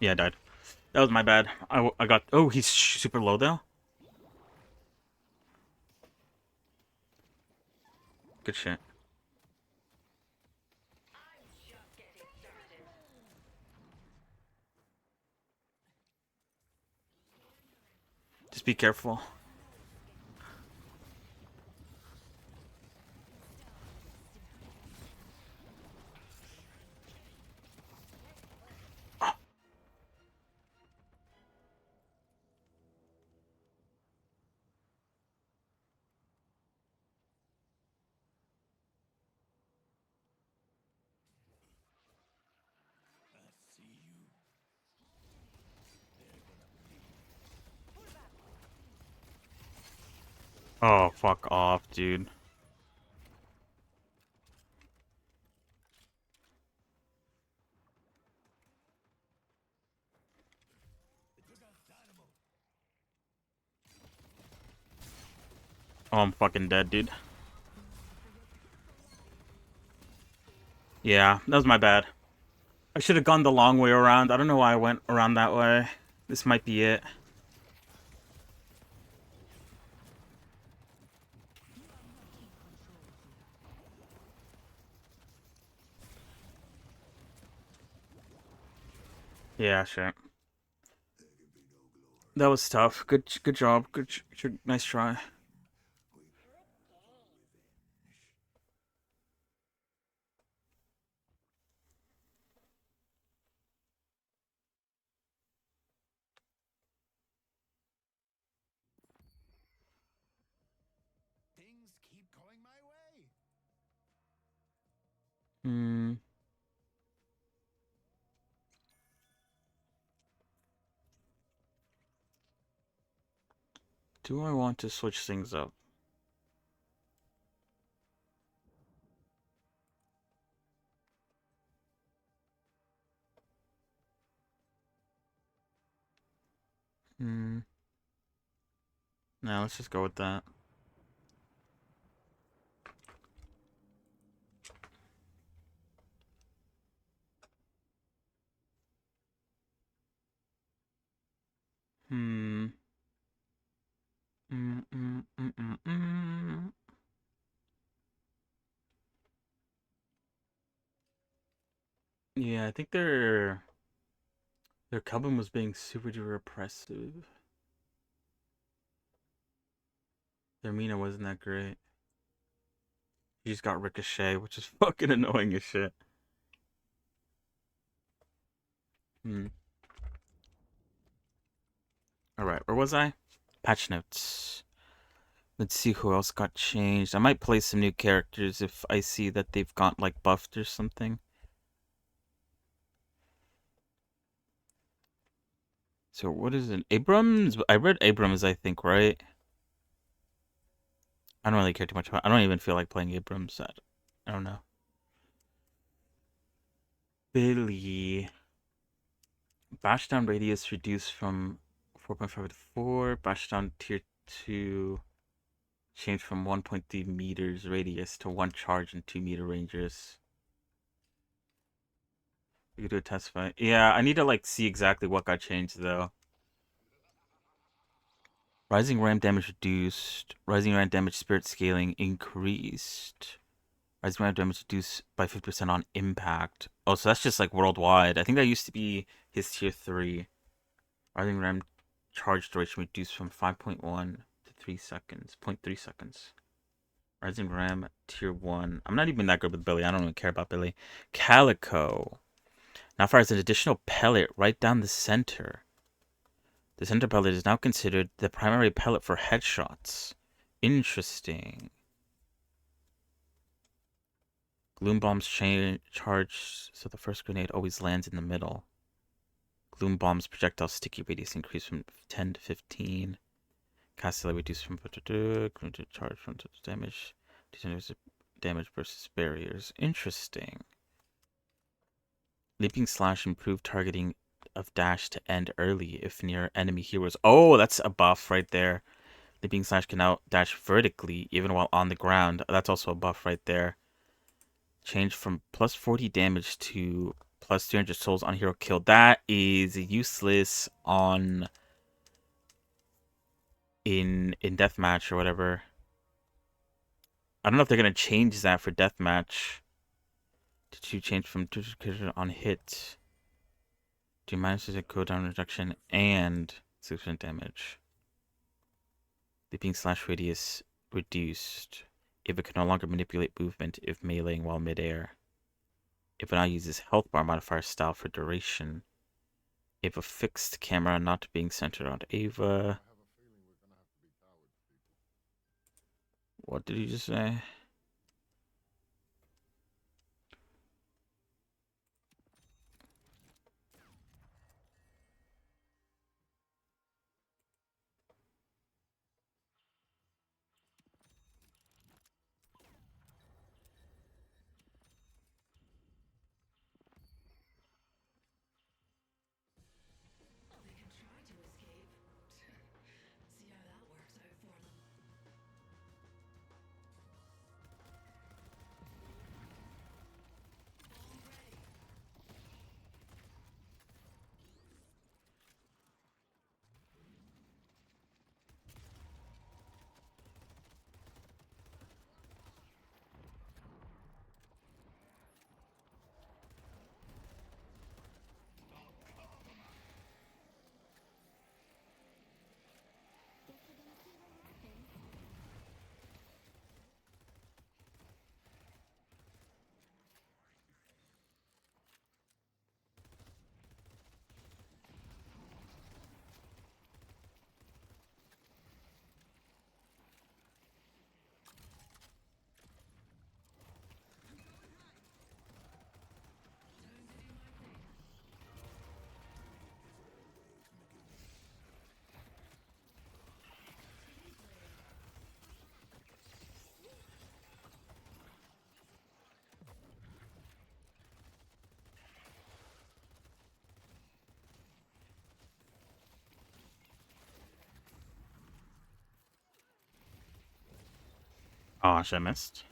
S9: Yeah, I died. That was my bad. I got... Oh, he's super low though? Good shit. Just be careful. Oh, fuck off, dude. Oh, I'm fucking dead, dude. Yeah, that was my bad. I should have gone the long way around. I don't know why I went around that way. This might be it. Yeah, sure. That was tough. Good job. Nice try.
S10: Things keep going my way.
S9: Hmm. Do I want to switch things up? Hmm. No, let's just go with that. Hmm. Mm, mm, mm, mm, mm. Yeah, I think their Cubban was being super duper oppressive. Their Mina wasn't that great. He just got Ricochet, which is fucking annoying as shit. Hmm. Alright, where was I? Patch notes. Let's see who else got changed. I might play some new characters if I see that they've got like buffed or something. So what is it? Abrams? I read Abrams, I think, right? I don't really care too much about. I don't even feel like playing Abrams. I don't know. Billy. Bashdown radius reduced from 4.5 to 4. Bashdown tier 2 changed from 1.3 meters radius to 1 charge and 2 meter ranges. We could do a test fight. Yeah, I need to like see exactly what got changed though. Rising ram damage reduced. Rising ram damage spirit scaling increased. Rising ram damage reduced by 50% on impact. Oh, so that's just like worldwide. I think that used to be his tier 3. Rising ram charge duration reduced from 5.1 to 3 seconds. 0.3 seconds. Rising ram tier 1. I'm not even that good with Billy. I don't even care about Billy. Calico. Now fires an additional pellet right down the center. The center pellet is now considered the primary pellet for headshots. Interesting. Gloom bombs charge, so the first grenade always lands in the middle. Gloom bombs projectile sticky radius increase from 10 to 15. Castella reduced from charge from damage. Damage versus barriers. Interesting. Leaping slash improved targeting of dash to end early if near enemy heroes. Oh, that's a buff right there. Leaping slash can now dash vertically even while on the ground. That's also a buff right there. Change from plus 40 damage to plus 300 souls on hero kill. That is useless on in deathmatch or whatever. I don't know if they're gonna change that for deathmatch. Did you change from on hit? Do minus a cooldown reduction and 6% damage. Leaping slash radius reduced. If it can no longer manipulate movement if meleeing while midair. If it now uses health bar modifier style for duration. If a fixed camera not being centered on Ava. What did you just say? Oh, I missed.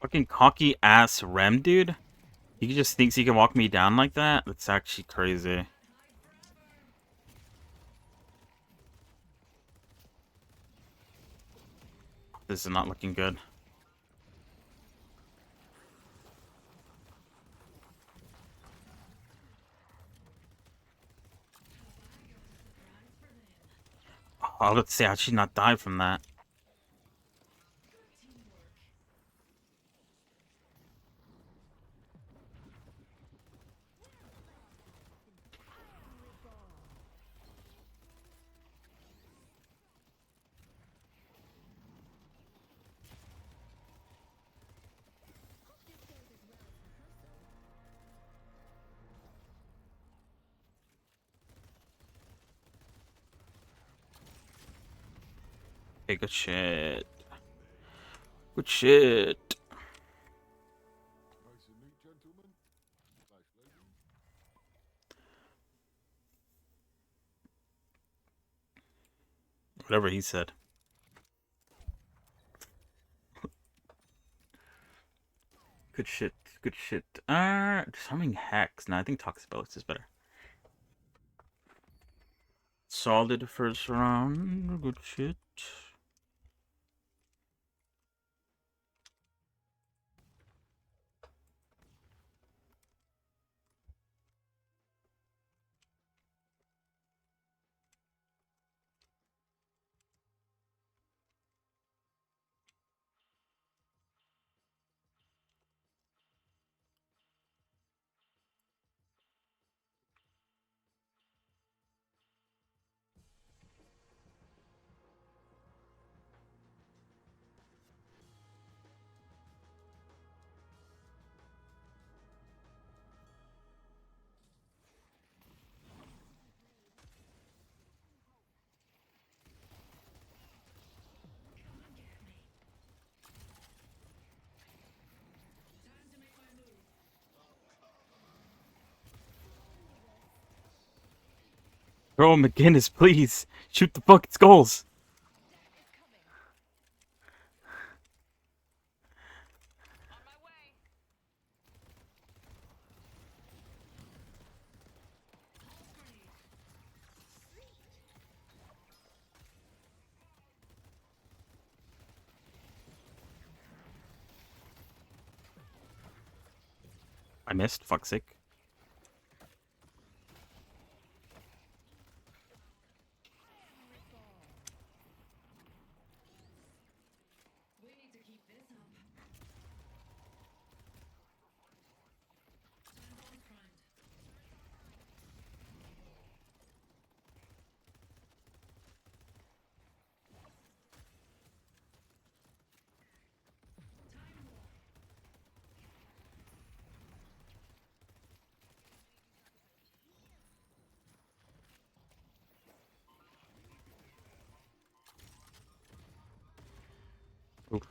S9: Fucking cocky ass Rem, dude. He just thinks he can walk me down like that? That's actually crazy. This is not looking good. Oh, let's see. I should not die from that. Okay, good shit. Good shit.
S10: Nice to meet gentlemen. Nice lady.
S9: Whatever he said. Good shit. Good shit. Disarming Hex. No, I think Toxibellus is better. Solid first round. Good shit. Bro, McGinnis, please. Shoot the fucking skulls. I missed. Fuck's sake. Oof.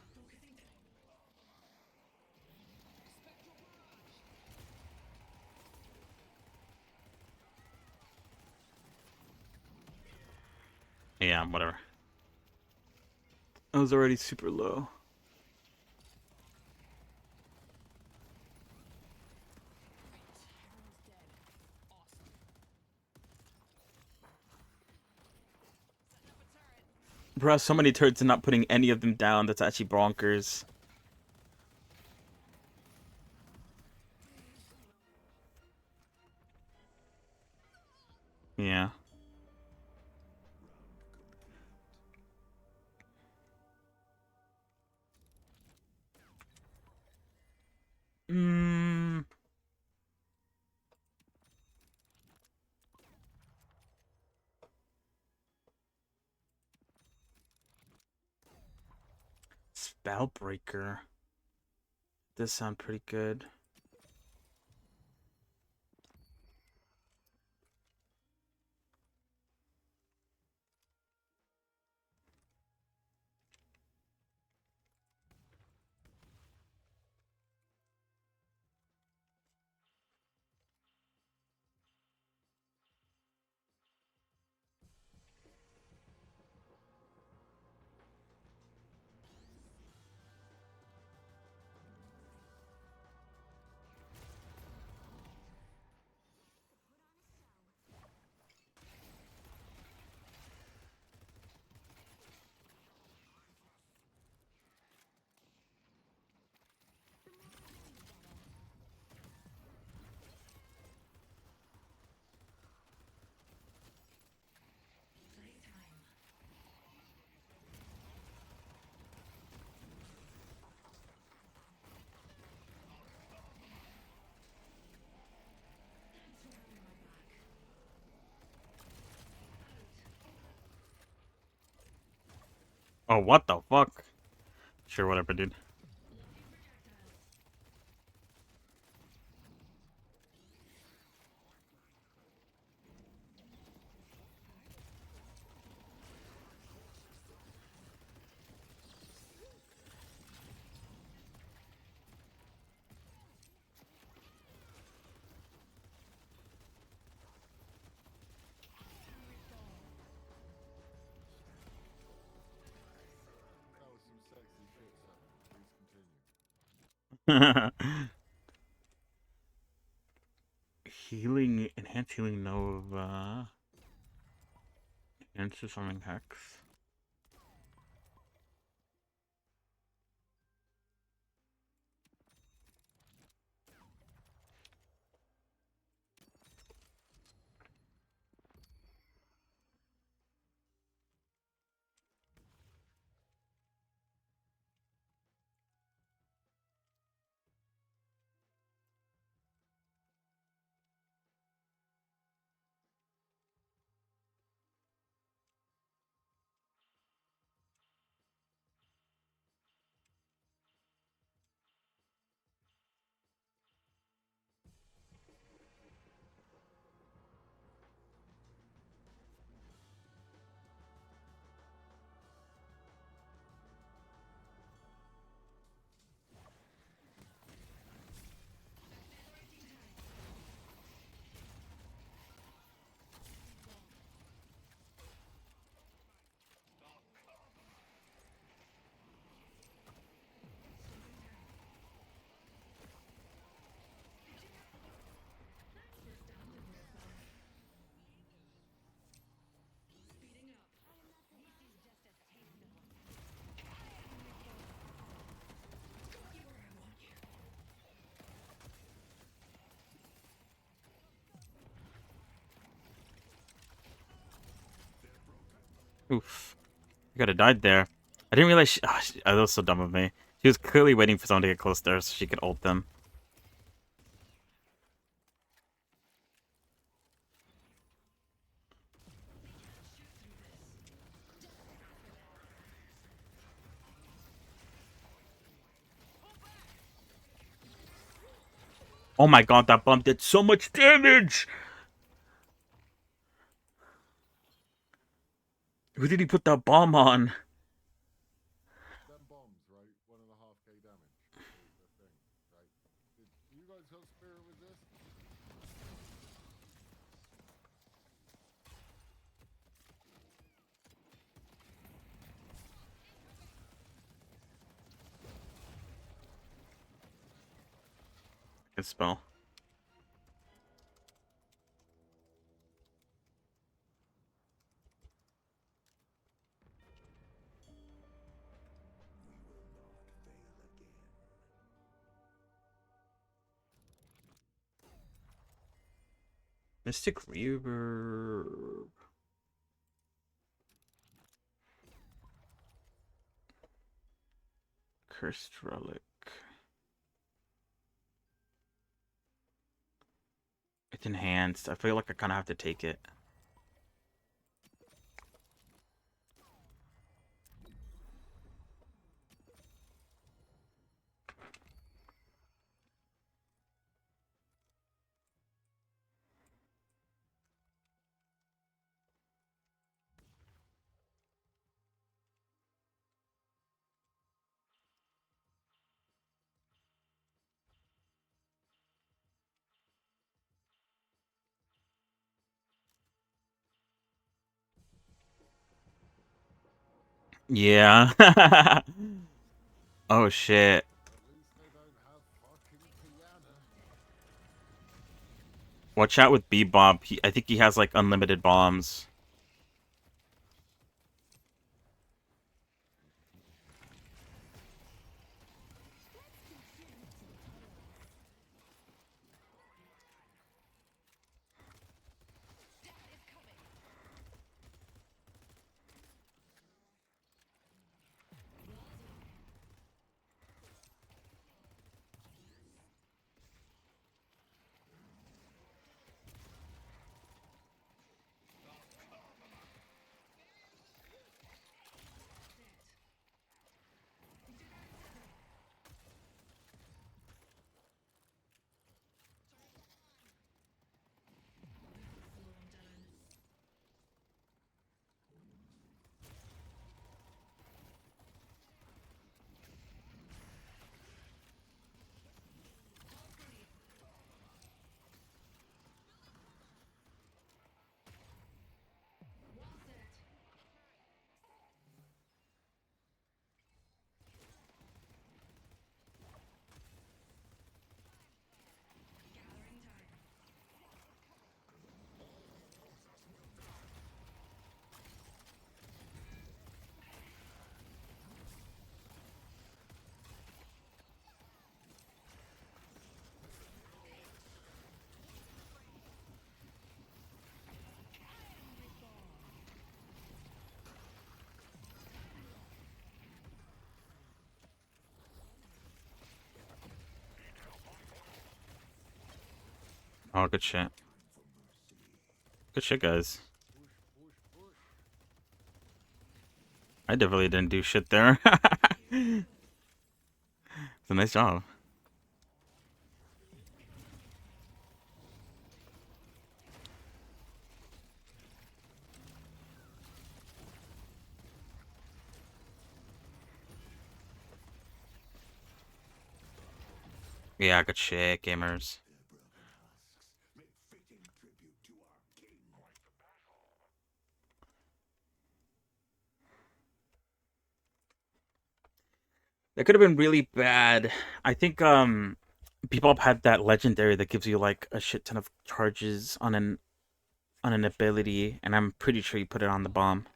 S9: Yeah, whatever. I was already super low. Bro, so many turrets and not putting any of them down. That's actually bonkers. Yeah. Mmm. Spellbreaker. Does sound pretty good. Oh, what the fuck? Sure, whatever, dude.
S10: That was some sexy shit, sir. Please continue.
S9: Healing, enhanced healing Nova. Answer summoning Hex. Oof. You could have died there. I didn't realize that was so dumb of me. She was clearly waiting for someone to get close there so she could ult them. Oh my god, that bomb did so much damage! Who did he put that bomb on?
S10: Them bombs, right? 1.5k damage. The thing, right? Do you guys have spirit resist?
S9: Good spell. Mystic Reverb. Cursed Relic. It's enhanced. I feel like I kind of have to take it. Yeah. Oh shit.
S10: At least they don't have fucking piano.
S9: Watch out with Bebop. I think he has like unlimited bombs. Oh, good shit. Good shit, guys. I definitely didn't do shit there. It's a nice job. Yeah, good shit, gamers. That could have been really bad. I think people have had that legendary that gives you like a shit ton of charges on an ability, and I'm pretty sure you put it on the bomb.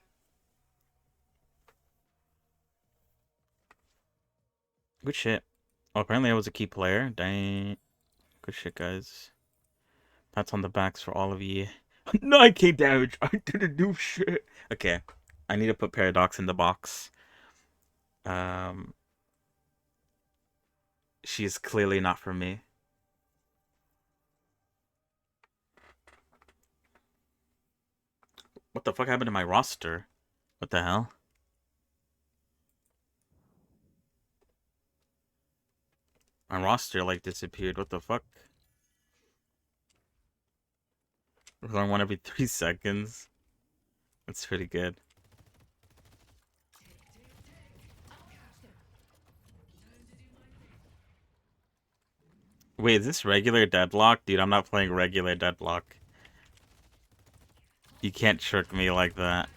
S9: Good shit. Oh, apparently I was a key player. Dang. Good shit, guys. Pats on the backs for all of you. 9k damage. I didn't do shit. Okay. I need to put Paradox in the box. She's clearly not for me. What the fuck happened to my roster? What the hell? My roster like disappeared. What the fuck? We're going one every 3 seconds. That's pretty good. Wait, is this regular deadlock? Dude, I'm not playing regular deadlock. You can't trick me like that.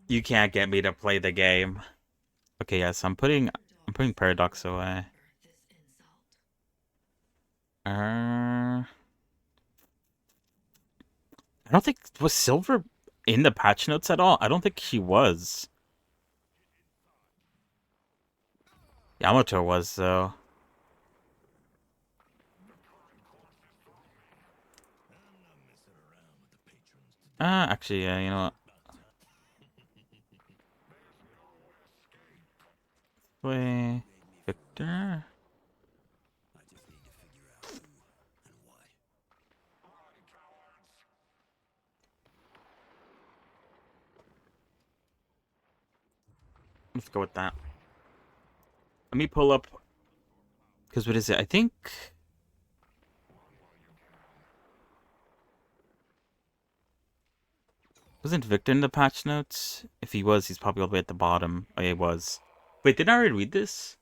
S9: You can't get me to play the game. Okay, yes, I'm putting Paradox away. I don't think was Silver in the patch notes at all. I don't think he was. Yamato was though. Actually, yeah, you know what? Play Victor. Let's go with that. Let me pull up. Because what is it? I think. Wasn't Victor in the patch notes? If he was, he's probably all the way at the bottom. Oh, yeah, he was. Wait, didn't I already read this?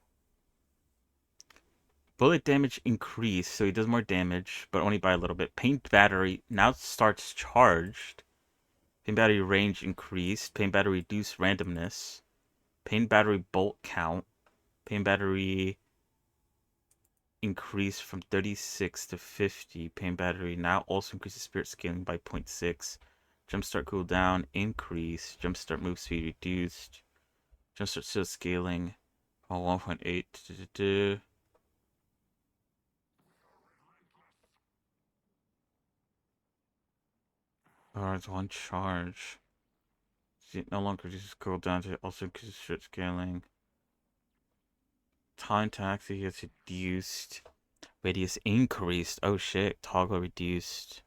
S9: Bullet damage increased, so he does more damage, but only by a little bit. Paint battery now starts charged. Paint battery range increased. Paint battery reduced randomness. Paint battery bolt count. Paint battery increased from 36 to 50. Paint battery now also increases spirit scaling by 0.6. Jumpstart cooldown increased. Jumpstart move speed reduced. Jumpstart still scaling on 1.8. Oh, it's one charge. It no longer reduces cooldown, it also increases spirit scaling. Time to actually gets reduced. Radius increased. Oh shit. Toggle reduced.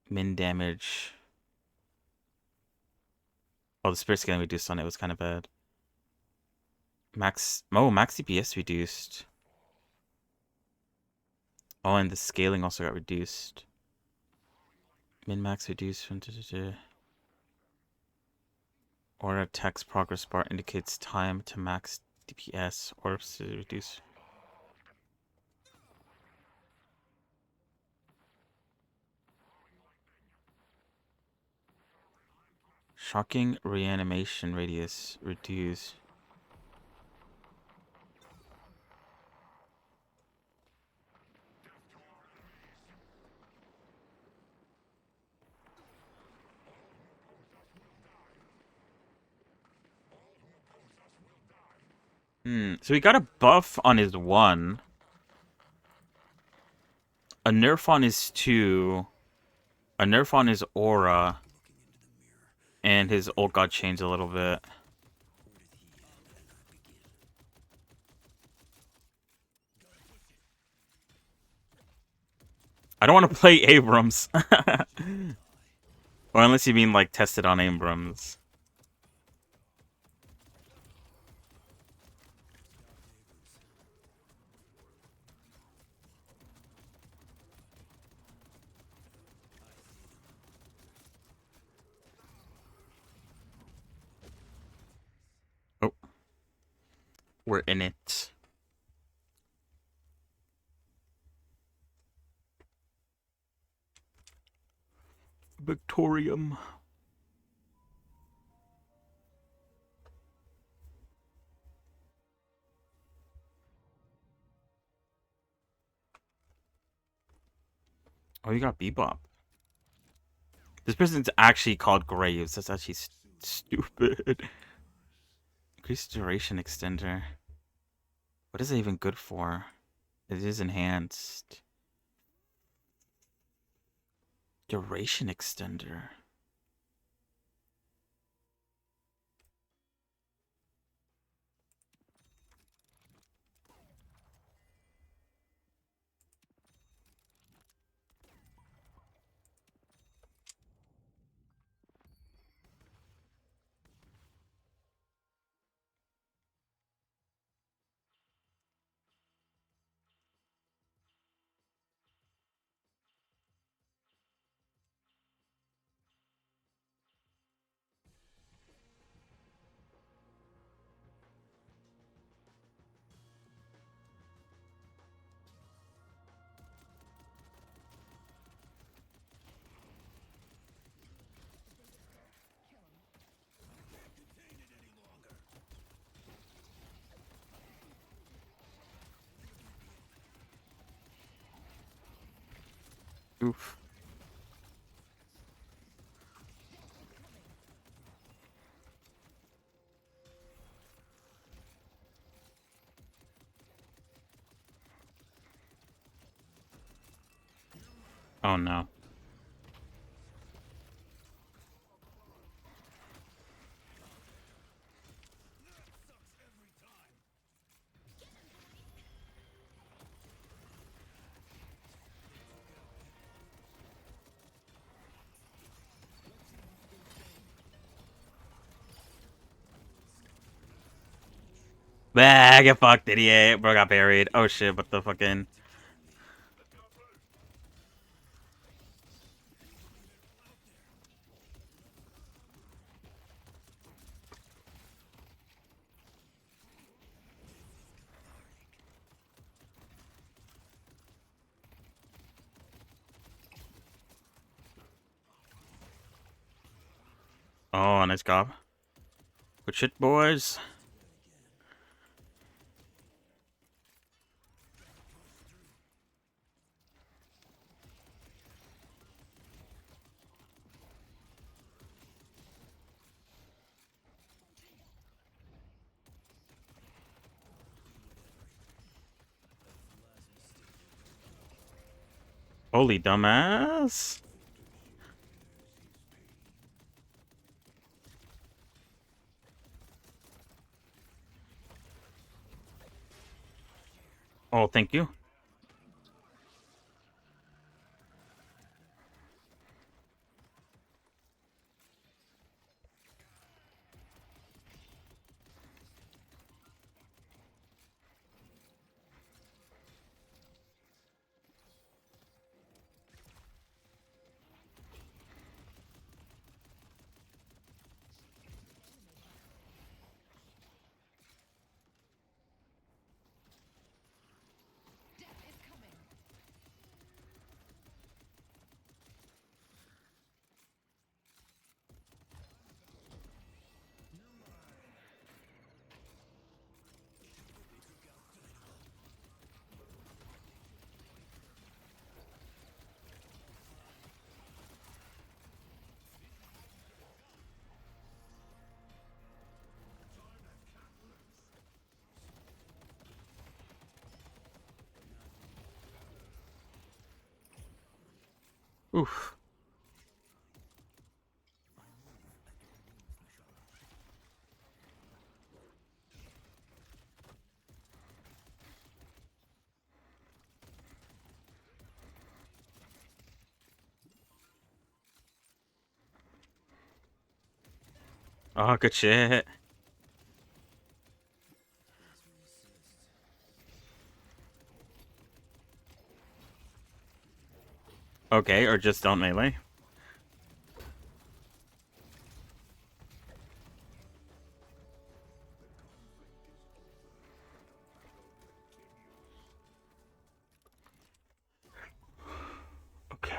S9: Min damage. Oh, the spirit scaling reduced on it was kind of bad. Max DPS reduced. Oh, and the scaling also got reduced. Min max reduced from or attacks progress bar indicates time to max DPS or reduce. Shocking reanimation radius reduce. So he got a buff on his 1. A nerf on his 2. A nerf on his aura. And his ult got changed a little bit. I don't want to play Abrams. Or unless you mean like tested on Abrams. Oh. We're in it. Victorium. Oh, you got Bebop. This person's actually called Graves. That's actually stupid. Increase duration extender. What is it even good for? It is enhanced. Duration extender. Oof. Oh no. Bah, get fucked, idiot. Bro got buried. Oh shit, what the fucking... Oh, nice job. Good shit, boys. Holy dumbass. Oh, thank you. Oof. Oh, good shit. Okay, or just don't melee. Okay.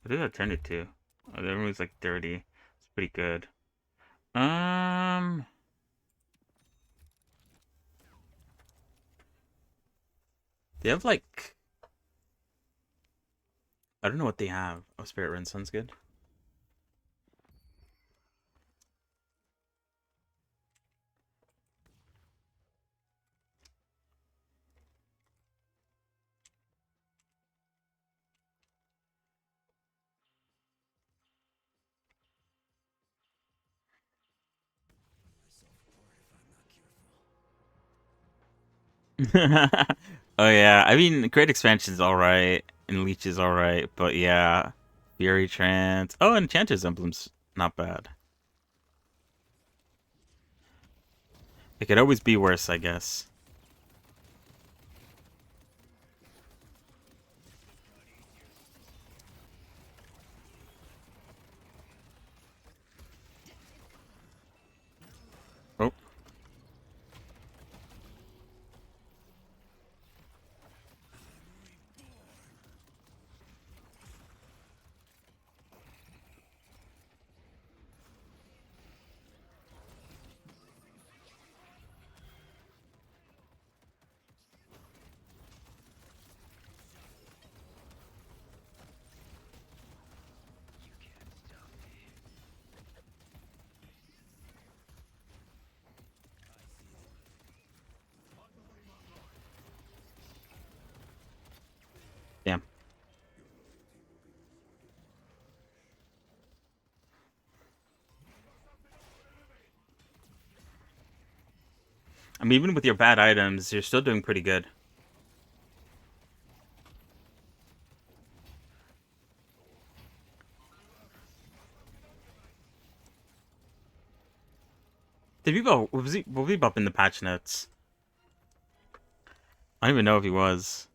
S9: What did that turn it to? Oh, that was like 30. It's pretty good. They have like, I don't know what they have. Oh, Spirit Run sounds good. Oh yeah, I mean, Great Expansion's alright, and Leech is alright, but yeah, Fury Trance. Oh, and Enchanter's Emblem's not bad. It could always be worse, I guess. Oh. Damn. I mean, even with your bad items, you're still doing pretty good. Did Bebop, was Bebop in the patch notes? I don't even know if he was.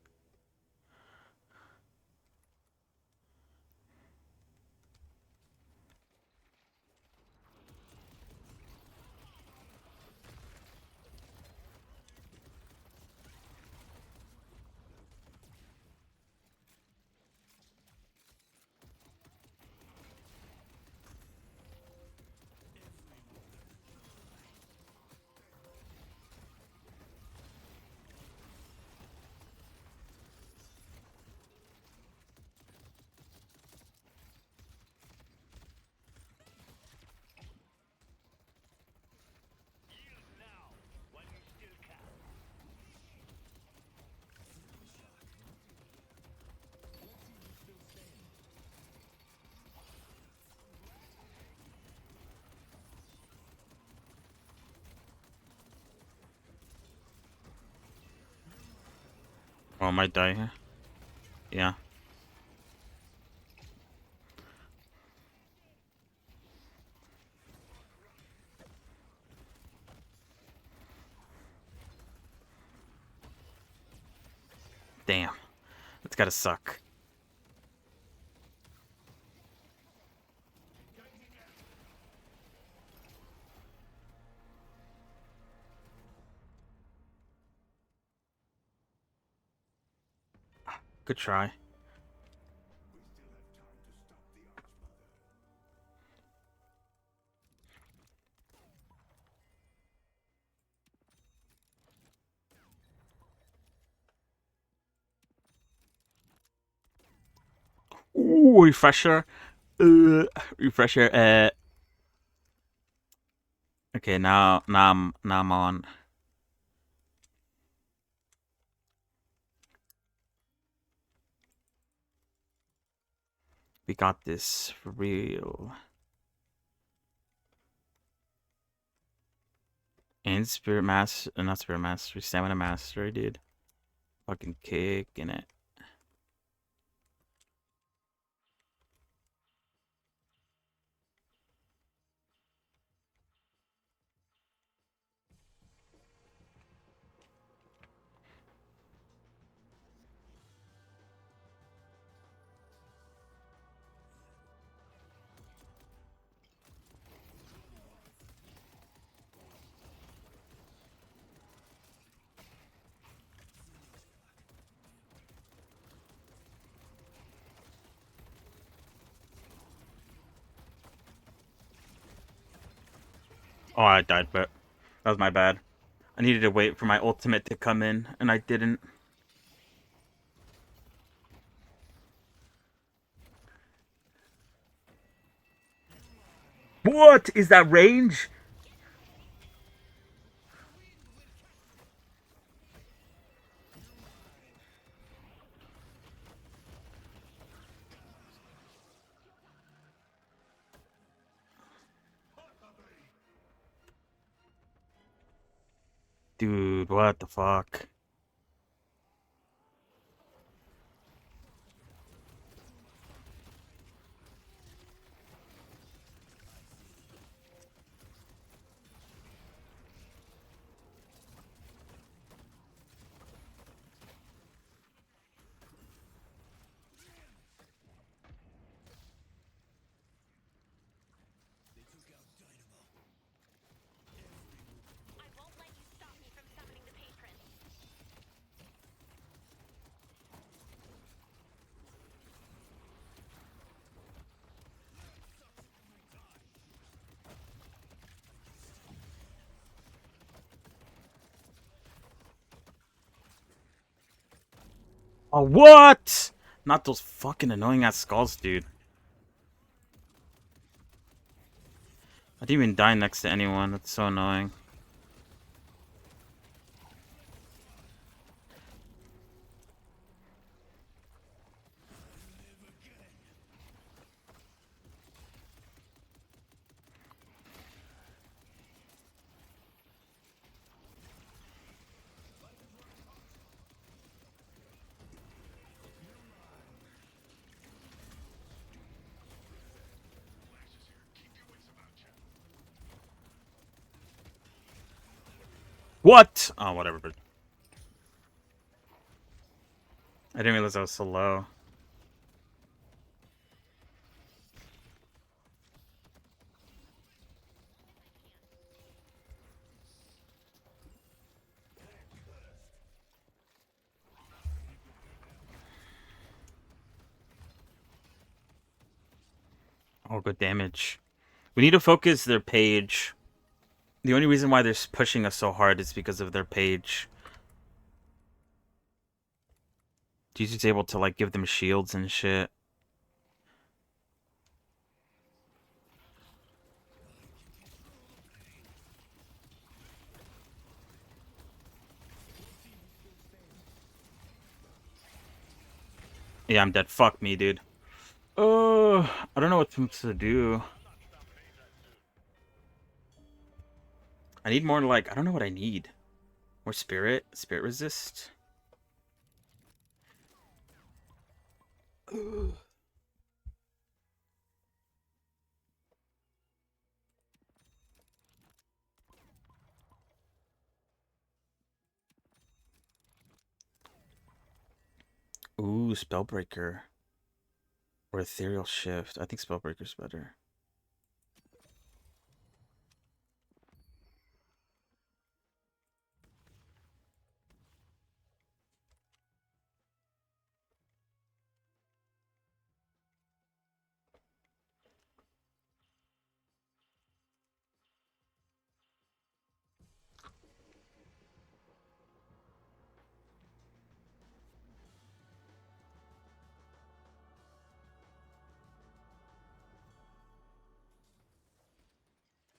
S9: Oh, I might die here. Yeah. Damn. That's gotta suck. Good try. Ooh, refresher. Refresher. Okay, now I'm on. We got this for real. And Spirit Master, not Spirit Mastery, Stamina Mastery, dude. Fucking kicking it. Oh, I died, but that was my bad. I needed to wait for my ultimate to come in, and I didn't. What is that range? Dude, what the fuck? Oh, what? Not those fucking annoying ass skulls, dude. I didn't even die next to anyone. That's so annoying. What? Oh, whatever. But I didn't realize I was so low. Oh, good damage. We need to focus their page. The only reason why they're pushing us so hard is because of their page. He's just able to, like, give them shields and shit. Yeah, I'm dead. Fuck me, dude. I don't know what to do. I need more, like, I don't know what I need. More spirit? Spirit resist? Ooh, Spellbreaker. Or Ethereal Shift. I think Spellbreaker's better.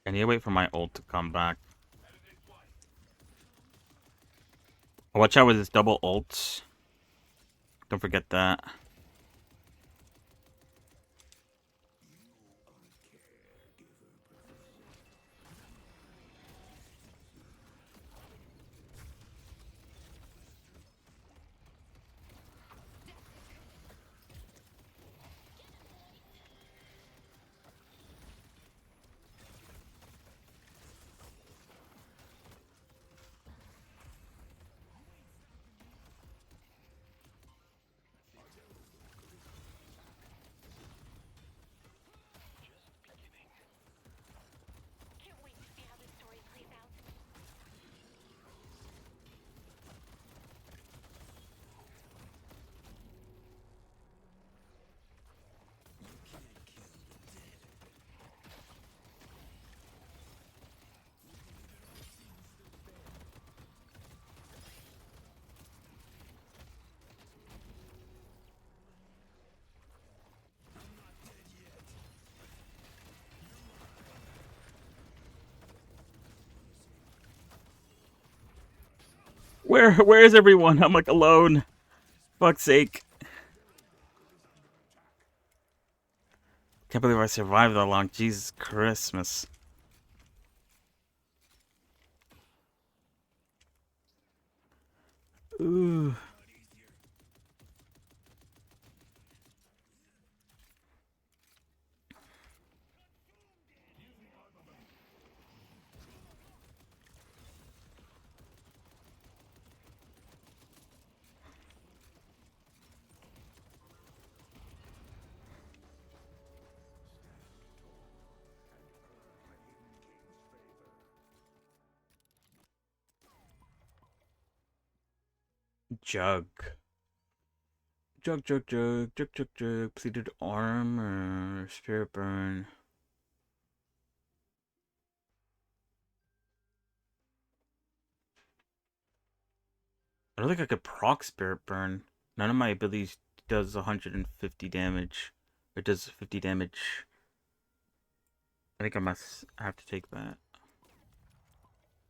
S9: I need to wait for my ult to come back. Watch out with his double ults. Don't forget that. Where is everyone? I'm like alone. Fuck's sake. Can't believe I survived that long. Jesus Christmas. Ooh. Jug. Jug. Pleated armor. Spirit burn. I don't think I could proc spirit burn. None of my abilities does 150 damage. It does 50 damage. I think I have to take that.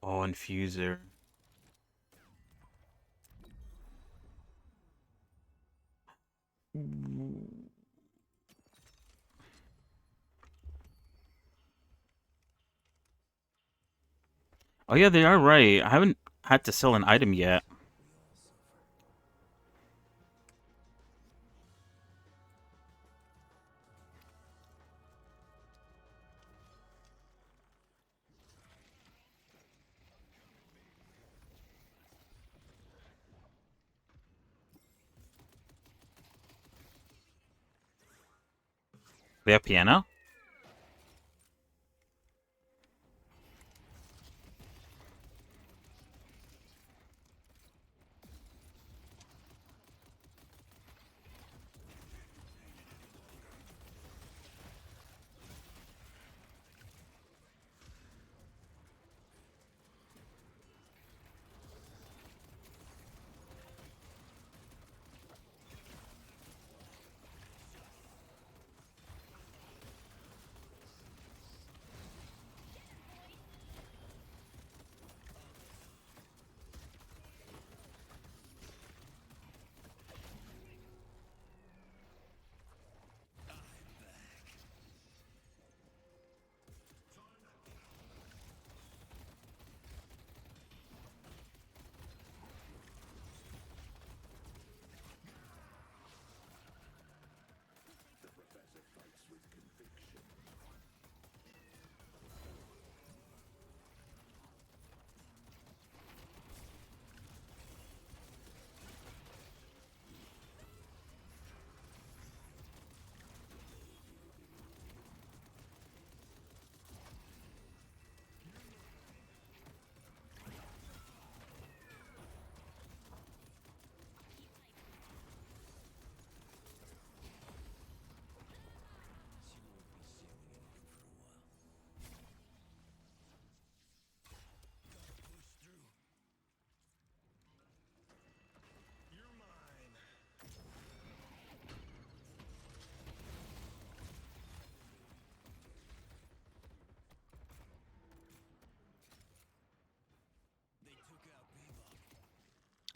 S9: Oh, infuser. Oh yeah, they are right. I haven't had to sell an item yet. They have piano?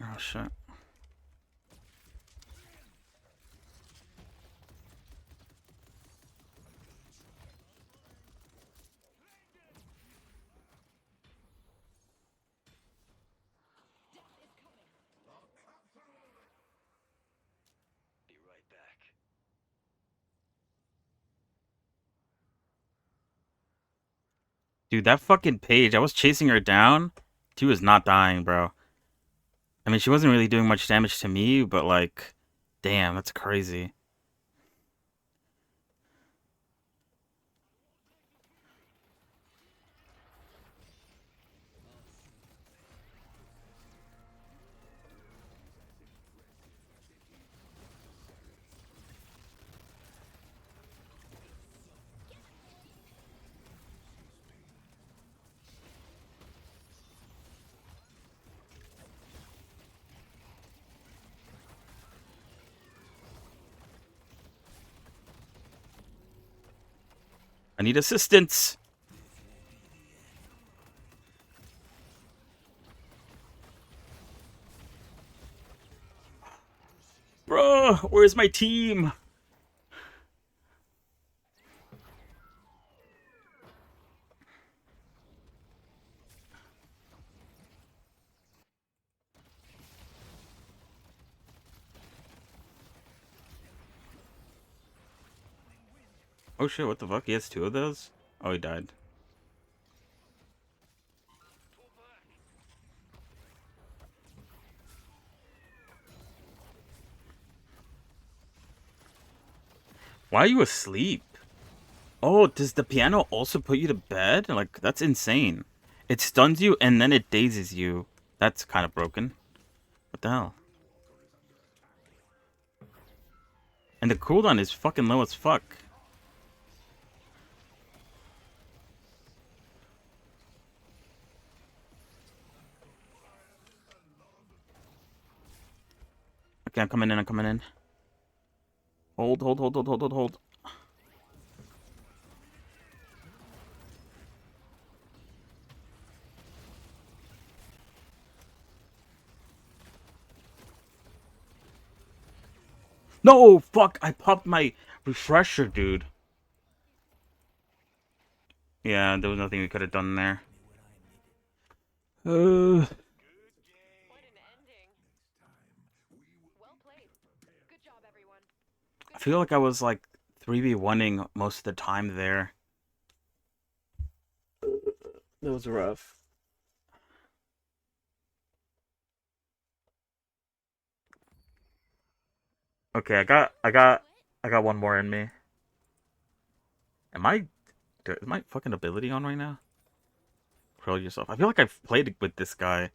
S9: Oh shit. Dude, that fucking Paige, I was chasing her down. She was not dying, bro. I mean, she wasn't really doing much damage to me, but like, damn, that's crazy. I need assistance. Bro, where's my team? Oh shit, what the fuck? He has 2 of those? Oh, he died. Why are you asleep? Oh, does the piano also put you to bed? Like, that's insane. It stuns you and then it dazes you. That's kind of broken. What the hell? And the cooldown is fucking low as fuck. Okay, I'm coming in, I'm coming in. Hold, hold, hold, hold, hold, hold, hold. No, fuck, I popped my refresher, dude. Yeah, there was nothing we could have done there. I feel like I was like 3v1ing most of the time there. That was rough. Okay, I got one more in me. Is my fucking ability on right now? Curl yourself. I feel like I've played with this guy.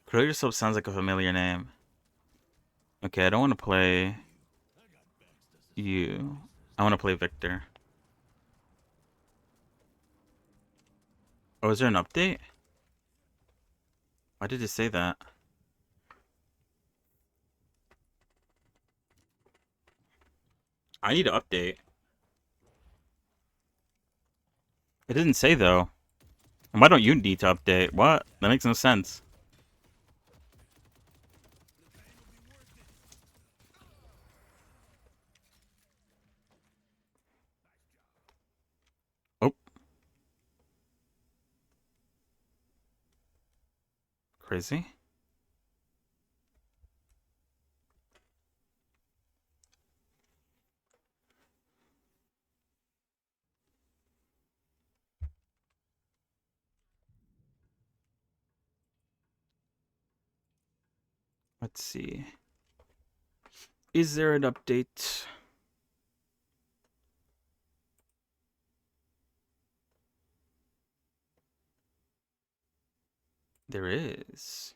S9: Curl yourself sounds like a familiar name. Okay, I don't want to play you. I want to play Victor. Oh, is there an update? Why did it say that? I need to update. It didn't say though. And why don't you need to update? What? That makes no sense. Oh. Crazy. Let's see. Is there an update? There is.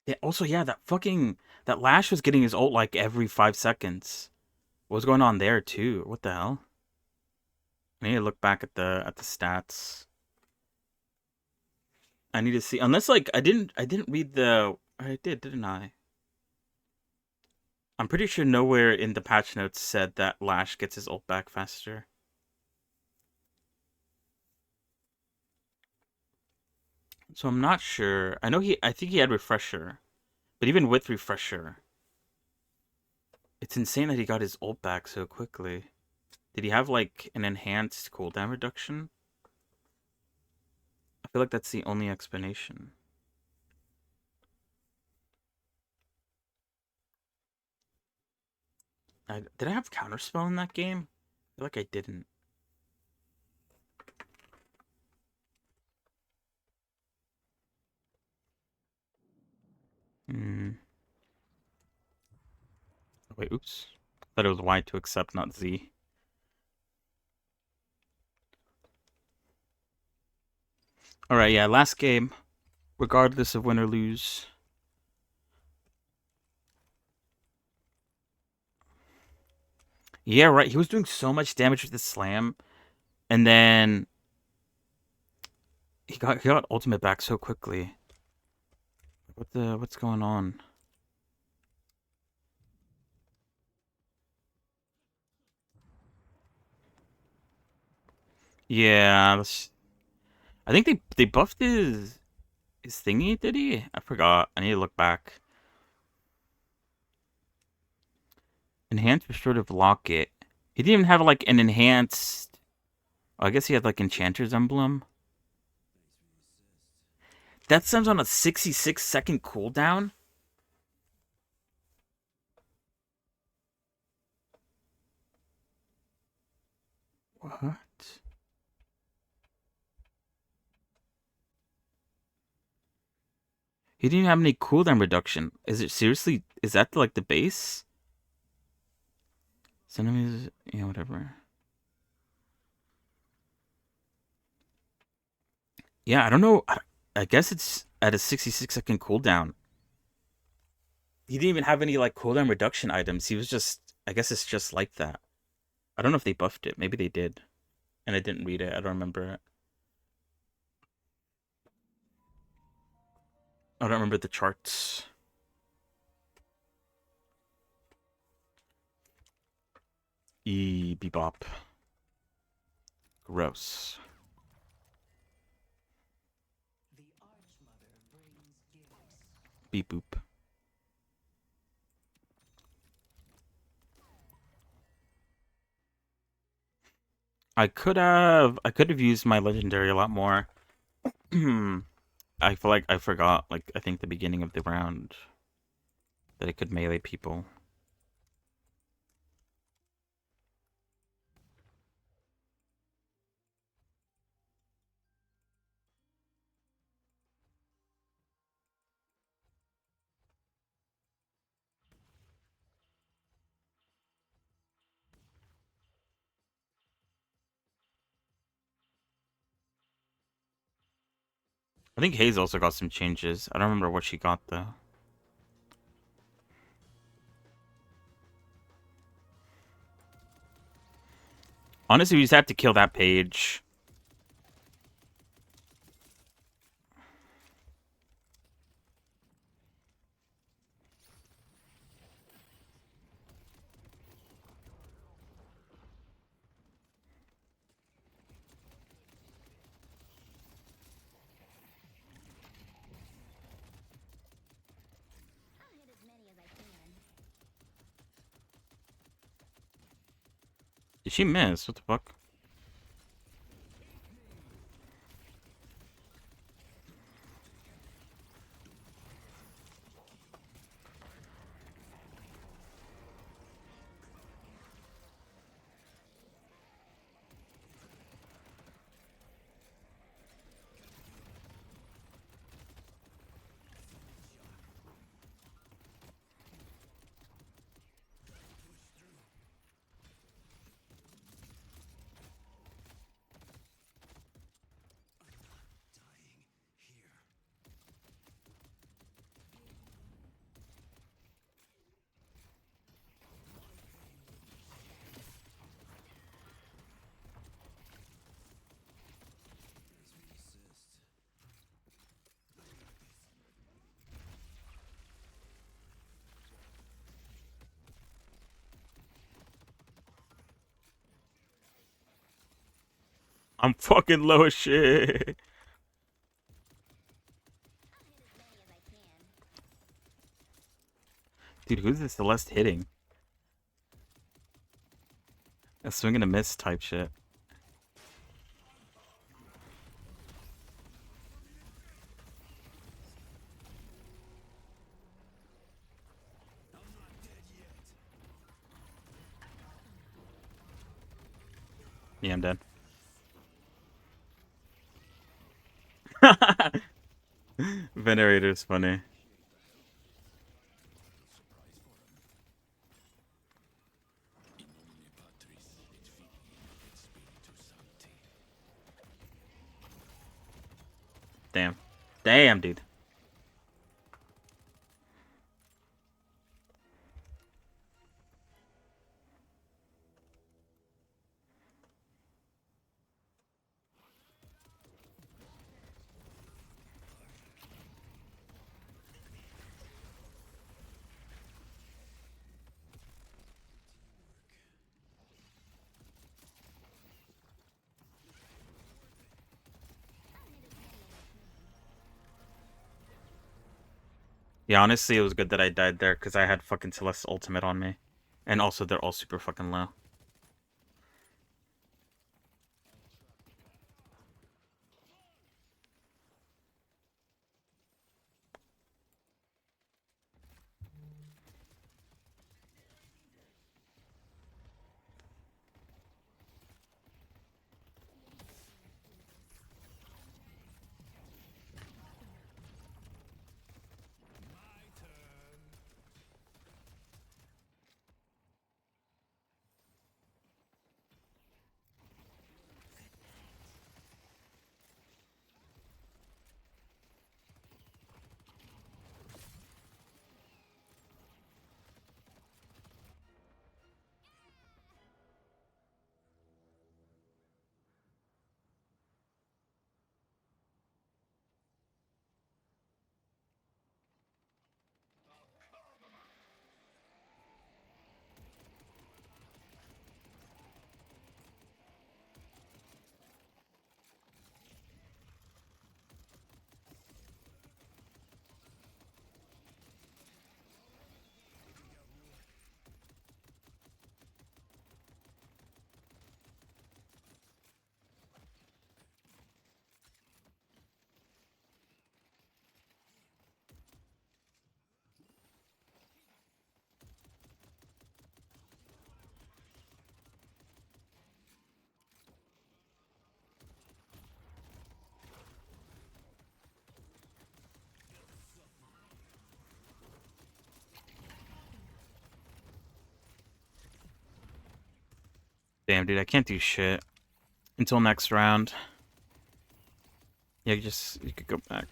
S9: Yeah, also, yeah, that Lash was getting his ult like every 5 seconds. What's going on there too? What the hell? I need to look back at the stats. I need to see, unless like I didn't read the, I did, didn't I? I'm pretty sure nowhere in the patch notes said that Lash gets his ult back faster. So I'm not sure. I think he had refresher. But even with refresher, it's insane that he got his ult back so quickly. Did he have like an enhanced cooldown reduction? I feel like that's the only explanation. Did I have counterspell in that game? I feel like I didn't. Hmm. Wait, oops. Thought it was Y to accept, not Z. Alright, yeah, last game. Regardless of win or lose. Yeah, right. He was doing so much damage with the slam. And then he got ultimate back so quickly. What's going on? Yeah, I think they buffed his thingy, did he? I forgot. I need to look back. Enhanced restorative locket. He didn't even have like an enhanced. Oh, I guess he had like Enchanter's Emblem. That sounds on a 66-second cooldown. What? He didn't have any cooldown reduction. Is it seriously? Is that like the base? Enemies, yeah, whatever. Yeah, I don't know. I guess it's at a 66-second cooldown. He didn't even have any like cooldown reduction items. He was just. I guess it's just like that. I don't know if they buffed it. Maybe they did, and I didn't read it. I don't remember it. I don't remember the charts. Bebop. Gross. Beep boop. I could have used my legendary a lot more. I feel like I forgot, like, I think the beginning of the round that it could melee people. I think Hayes also got some changes. I don't remember what she got, though. Honestly, we just have to kill that page. Did she miss? What the fuck? I'm fucking low as shit. Dude, who's this Celeste hitting? A swing and a miss type shit. Yeah, I'm dead. Venerator's funny. Damn. Damn, dude. Yeah, honestly, it was good that I died there because I had fucking Celeste's ultimate on me. And also, they're all super fucking low. Damn, dude, I can't do shit until next round. Yeah, you could go back.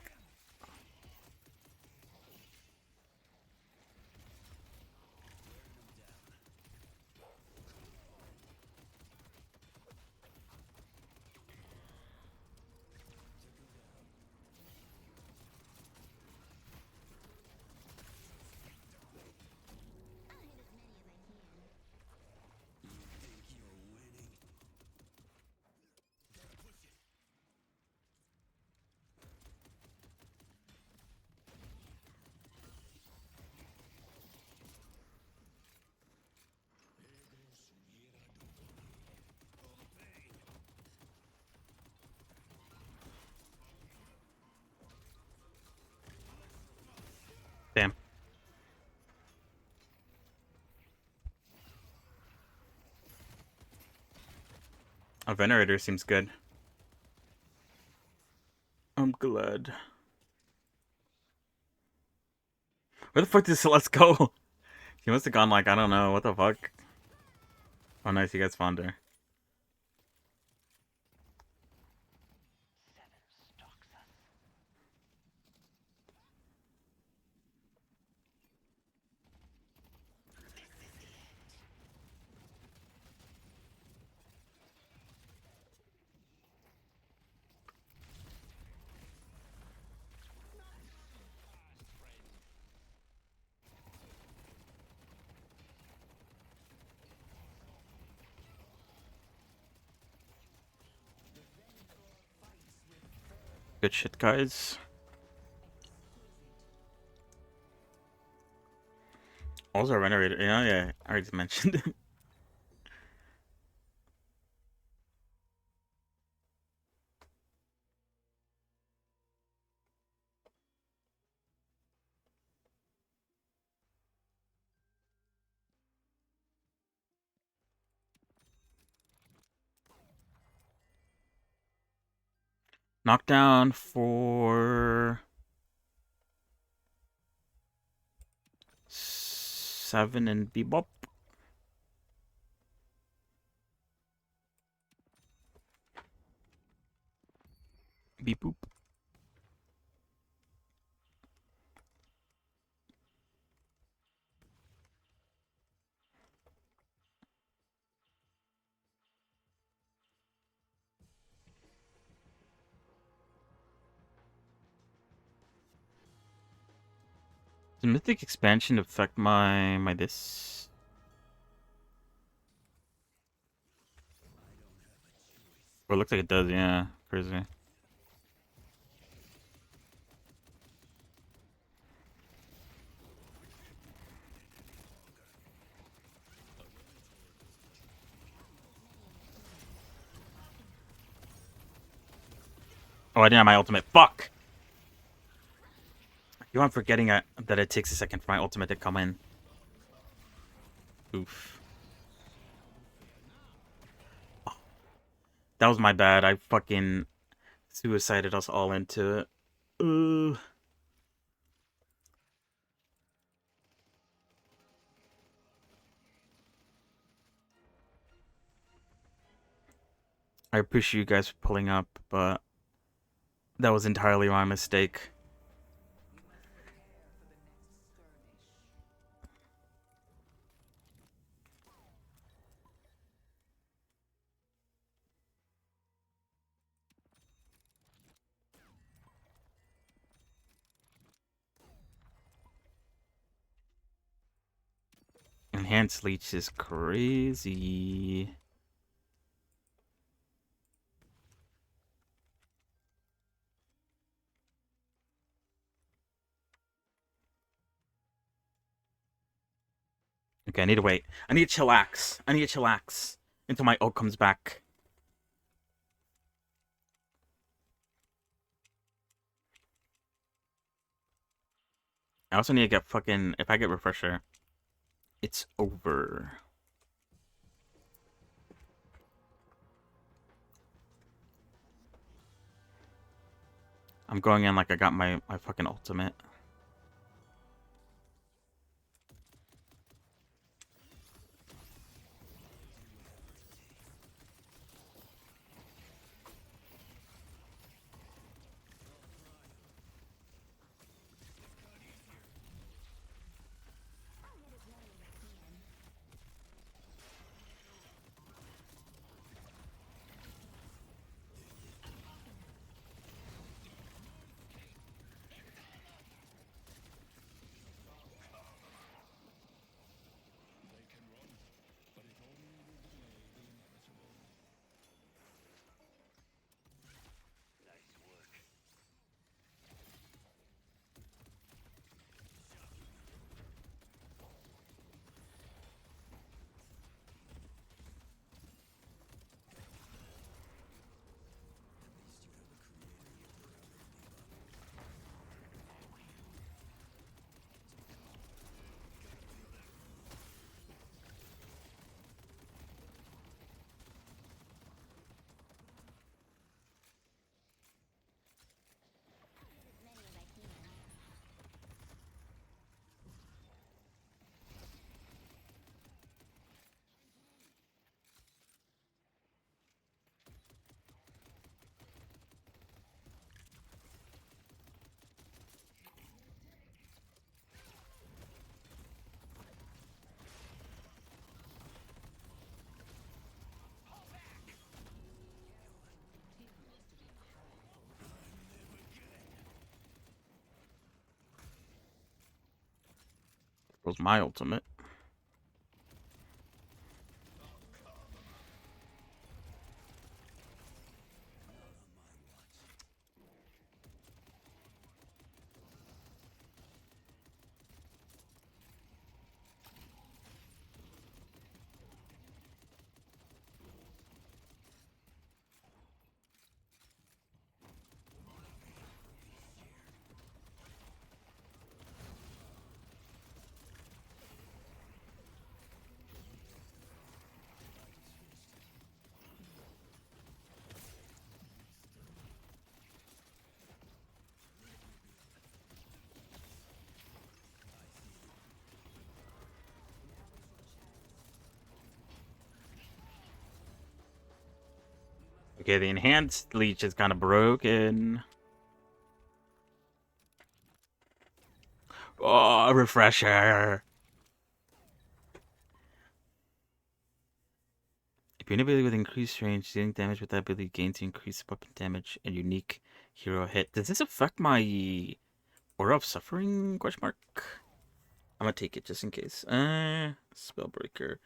S9: Damn. A Venerator seems good. I'm glad. Where the fuck did Celeste go? He must have gone like, I don't know, what the fuck? Oh, nice, you guys spawned her. Good shit, guys. Also a Venerator. Yeah, I already mentioned it. Knockdown for 7 and Bebop. Beep boop. Does Mythic Expansion affect my this? Or it looks like it does, yeah. Crazy. Oh, I didn't have my ultimate. Fuck! You know, I'm forgetting that it takes a second for my ultimate to come in. Oof. Oh, that was my bad. I fucking suicided us all into it. Ooh. I appreciate you guys for pulling up, but that was entirely my mistake. Enhanced leech is crazy. Okay, I need to wait. I need to chillax. I need to chillax until my ult comes back. I also need to get fucking... If I get refresher, it's over. I'm going in like I got my fucking ultimate. Was my ultimate. Okay, the enhanced leech is kind of broken. Oh, refresher. If you're an ability with increased range, dealing damage with that ability gains increased weapon damage and unique hero hit. Does this affect my Aura of Suffering? Question mark. I'm gonna take it just in case. Spellbreaker.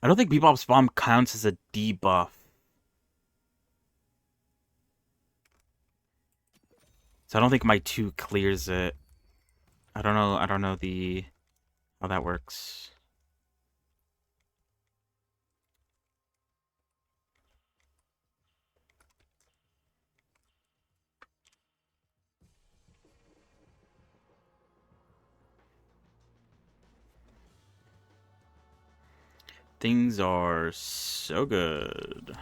S9: I don't think Bebop's Bomb counts as a debuff. So I don't think my 2 clears it. I don't know how that works. Things are so good.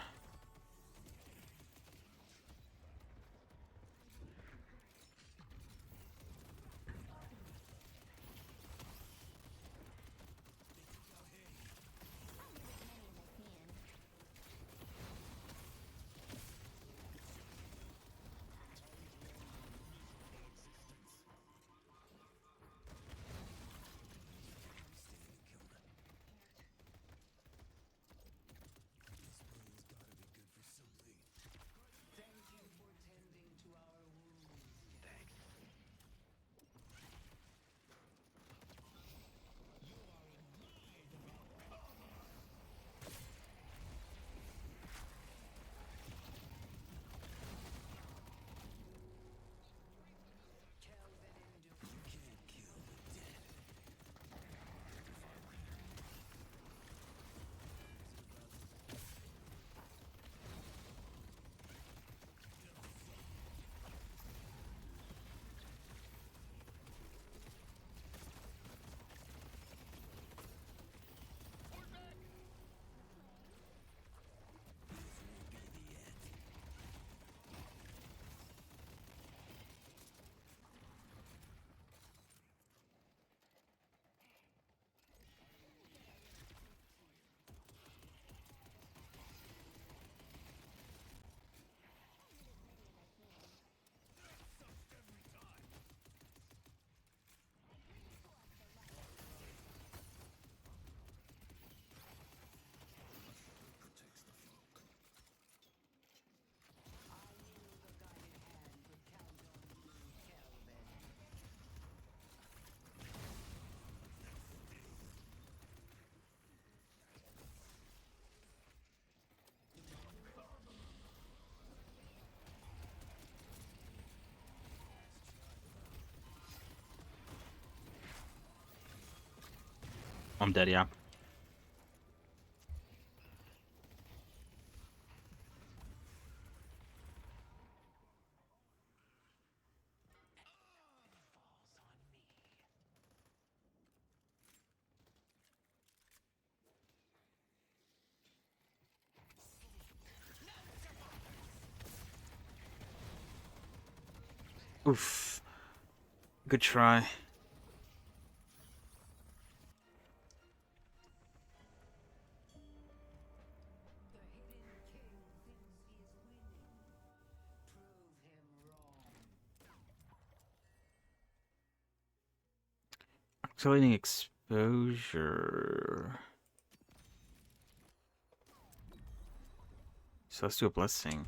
S9: I'm dead, yeah. Oof. Good try. Accelerating exposure. So let's do a blessing.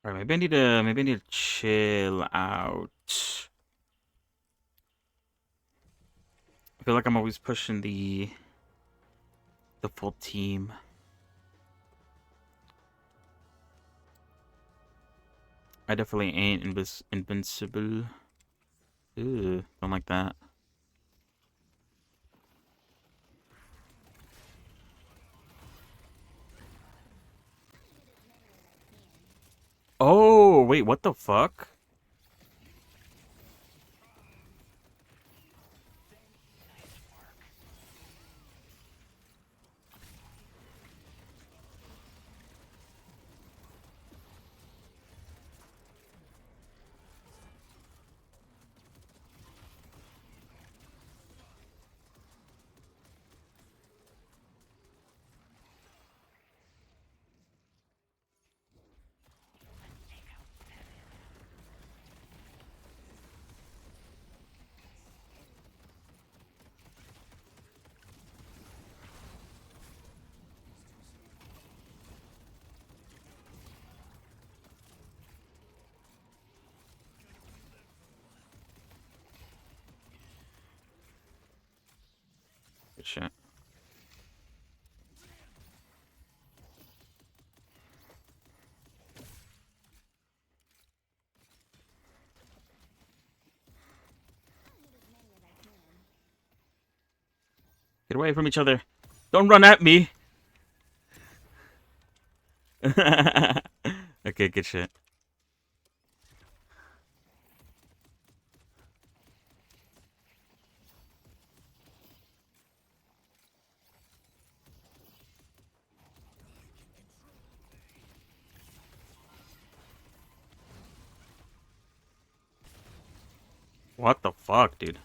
S9: All right, maybe I need to chill out. I feel like I'm always pushing the full team. I definitely ain't invincible. Ooh, don't like that. Oh, wait, what the fuck? Good shit. Get away from each other. Don't run at me. Okay, good shit. What the fuck, dude?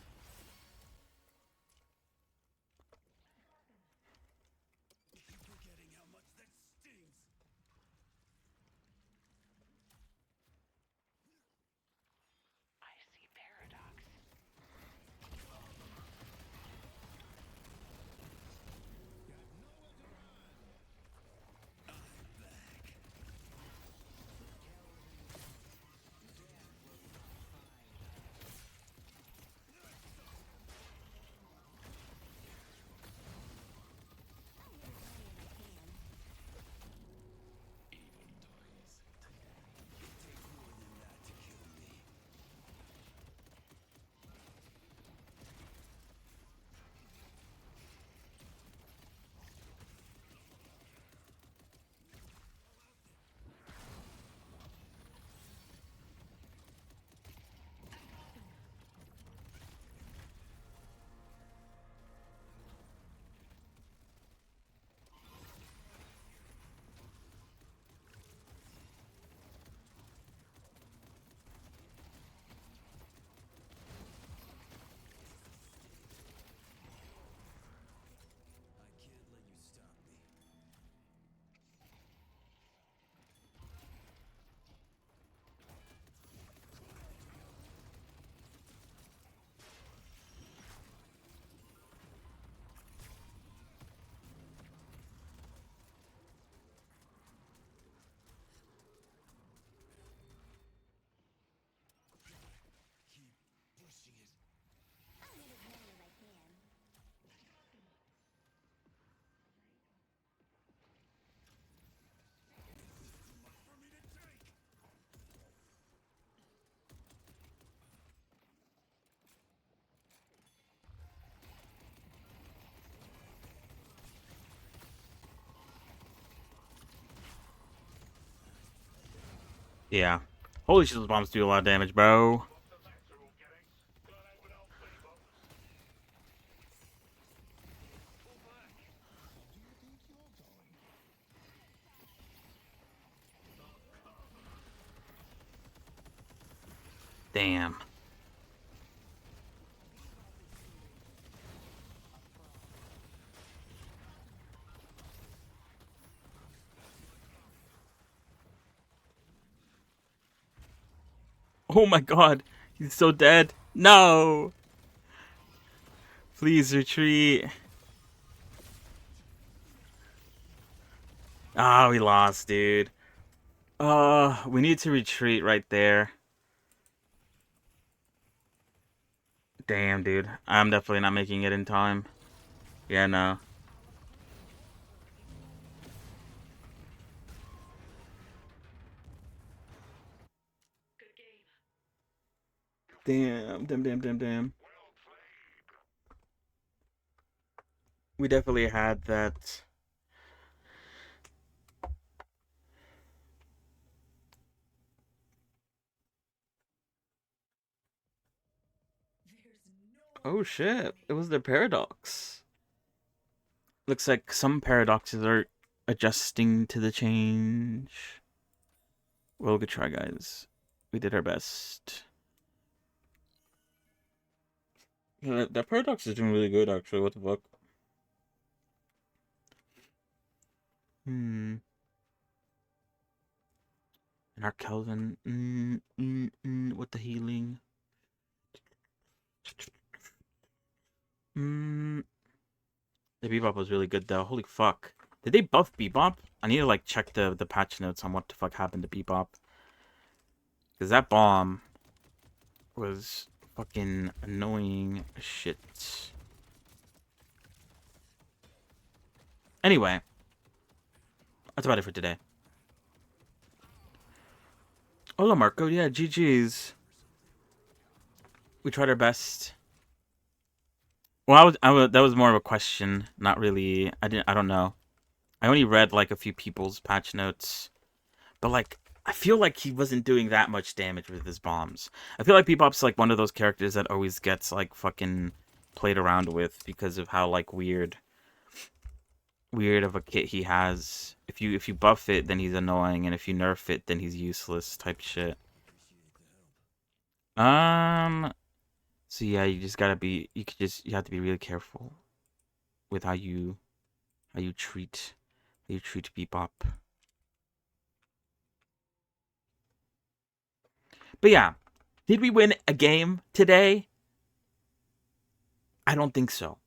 S9: Yeah. Holy shit, those bombs do a lot of damage, bro. Damn. Oh my god. He's so dead. No! Please retreat. Ah, we lost, dude. We need to retreat right there. Damn, dude. I'm definitely not making it in time. Yeah, no. Damn, damn. We definitely had that. Oh shit, it was the paradox. Looks like some paradoxes are adjusting to the change. Well, good try, guys. We did our best. Yeah, that paradox is doing really good, actually. What the fuck? And our Kelvin. What the healing? The Bebop was really good, though. Holy fuck. Did they buff Bebop? I need to, like, check the patch notes on what the fuck happened to Bebop. Because that bomb was fucking annoying as shit. Anyway. That's about it for today. Hola, Marco. Yeah, GG's. We tried our best. Well, that was more of a question, not really. I don't know. I only read like a few people's patch notes, but like I feel like he wasn't doing that much damage with his bombs. I feel like Bebop's like one of those characters that always gets like fucking played around with because of how like weird of a kit he has. If you buff it, then he's annoying, and if you nerf it, then he's useless type shit. So yeah, you just gotta be. You have to be really careful with how you treat Bebop. But yeah, did we win a game today? I don't think so.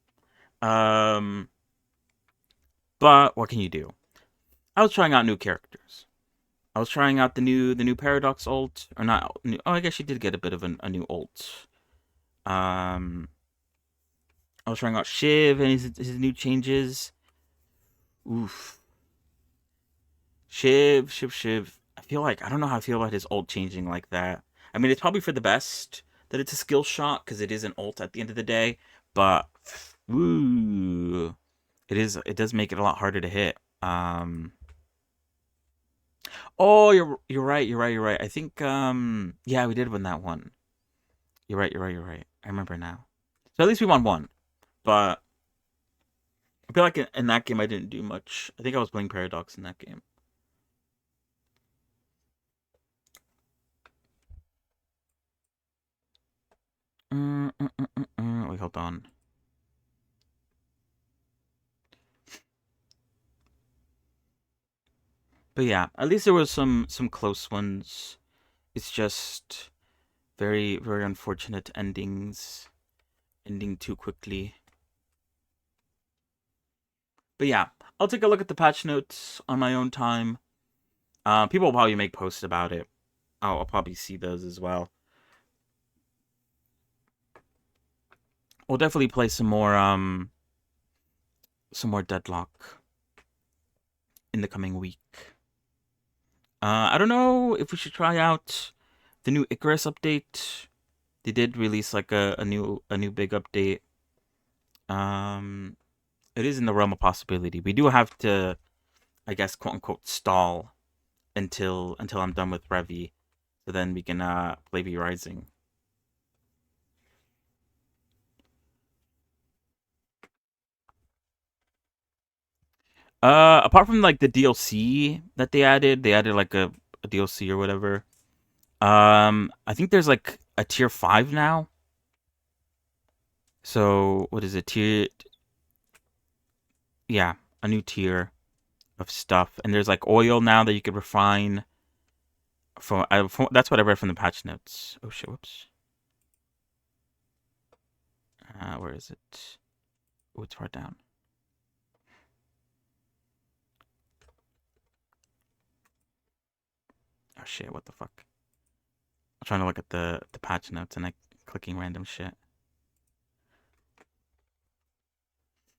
S9: But what can you do? I was trying out new characters. I was trying out the new Paradox ult, or not new. Oh, I guess she did get a bit of a new ult. I was trying out Shiv and his new changes. Oof. Shiv. I feel like I don't know how I feel about his ult changing like that. I mean, it's probably for the best that it's a skill shot because it is an ult at the end of the day. But ooh, it does make it a lot harder to hit. Oh, you're right. I think yeah, we did win that one. You're right. I remember now. So at least we won one. But I feel like in that game I didn't do much. I think I was playing Paradox in that game. Wait, hold on. But yeah, at least there was some close ones. It's just very unfortunate endings, ending too quickly. But yeah, I'll take a look at the patch notes on my own time. People will probably make posts about it. I'll probably see those as well. We'll definitely play some more Deadlock in the coming week. I don't know if we should try out the new Icarus update. They did release like a new big update. It is in the realm of possibility. We do have to, I guess, quote unquote, stall until I'm done with Revy, so then we can play V Rising. Apart from like the DLC that they added like a DLC or whatever. I think there's like a tier 5 now. So what is it? Yeah, a new tier of stuff, and there's like oil now that you could refine. That's what I read from the patch notes. Oh shit! Whoops. Where is it? Oh, it's far down. Oh shit! What the fuck? I'm trying to look at the patch notes and clicking random shit.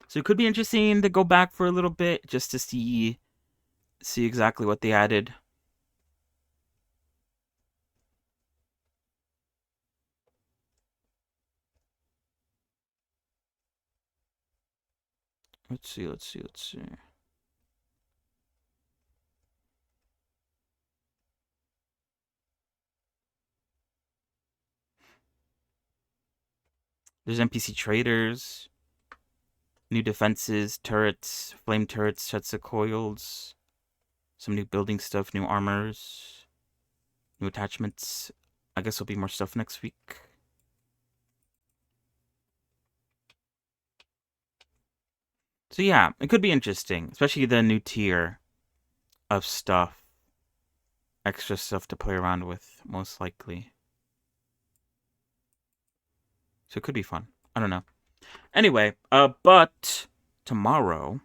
S9: So it could be interesting to go back for a little bit just to see exactly what they added. Let's see. There's NPC traders, new defenses, turrets, flame turrets, sets of coils, some new building stuff, new armors, new attachments. I guess there'll be more stuff next week. So yeah, it could be interesting, especially the new tier of stuff. Extra stuff to play around with, most likely. So it could be fun. I don't know. Anyway, but tomorrow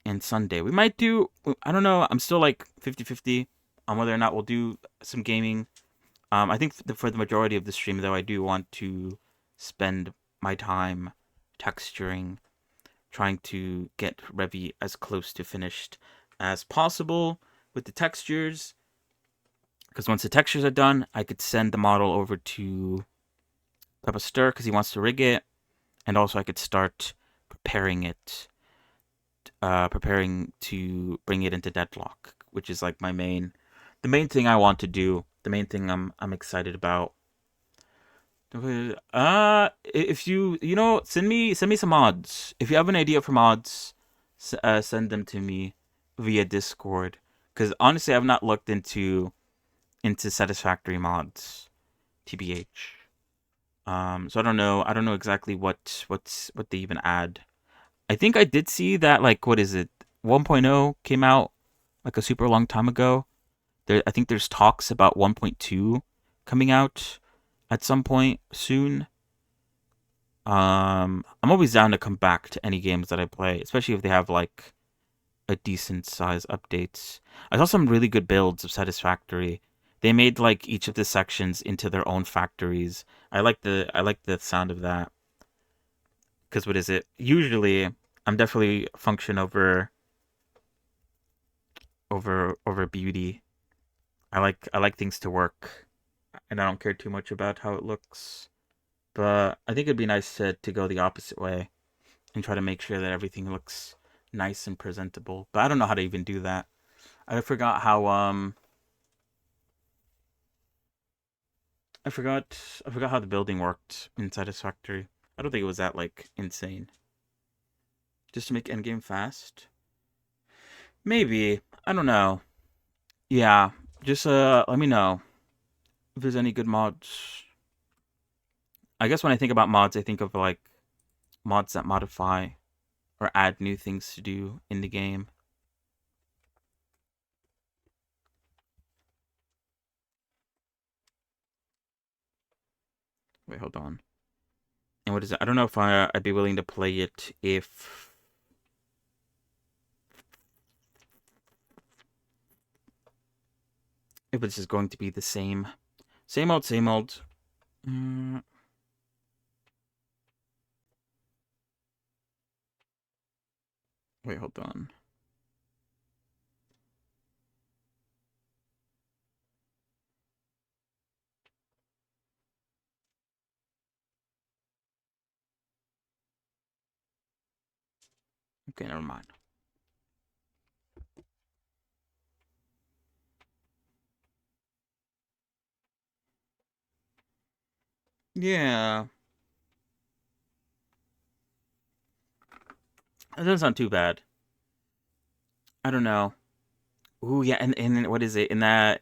S9: and Sunday, we might do, I don't know, I'm still like 50-50 on whether or not we'll do some gaming. I think for the majority of the stream, though, I do want to spend my time texturing, trying to get Revy as close to finished as possible with the textures. Because once the textures are done, I could send the model over to Peppa Stir because he wants to rig it. and also I could start preparing to bring it into deadlock, which is like the main thing I want to do, the main thing I'm excited about. If send me some mods. If you have an idea for mods, send them to me via Discord. Because honestly, I've not looked into Satisfactory mods, tbh. So I don't know. I don't know exactly what they even add. I think I did see that, like, what is it? 1.0 came out like a super long time ago. I think there's talks about 1.2 coming out at some point soon. I'm always down to come back to any games that I play, especially if they have like a decent size updates. I saw some really good builds of Satisfactory. They made like each of the sections into their own factories. I like the sound of that. Because what is it? Usually, I'm definitely function over beauty. I like things to work, and I don't care too much about how it looks. But I think it'd be nice to go the opposite way and try to make sure that everything looks nice and presentable. But I don't know how to even do that. I forgot how the building worked in Satisfactory. I don't think it was that like insane. Just to make endgame fast? Maybe. I don't know. Yeah. Just let me know if there's any good mods. I guess when I think about mods, I think of like mods that modify or add new things to do in the game. Wait, hold on. And what is it? I don't know if I'd be willing to play it if it's just going to be the same old, same old. Wait, hold on. Okay, never mind. Yeah. That doesn't sound too bad. I don't know. Ooh, yeah, and what is it? In the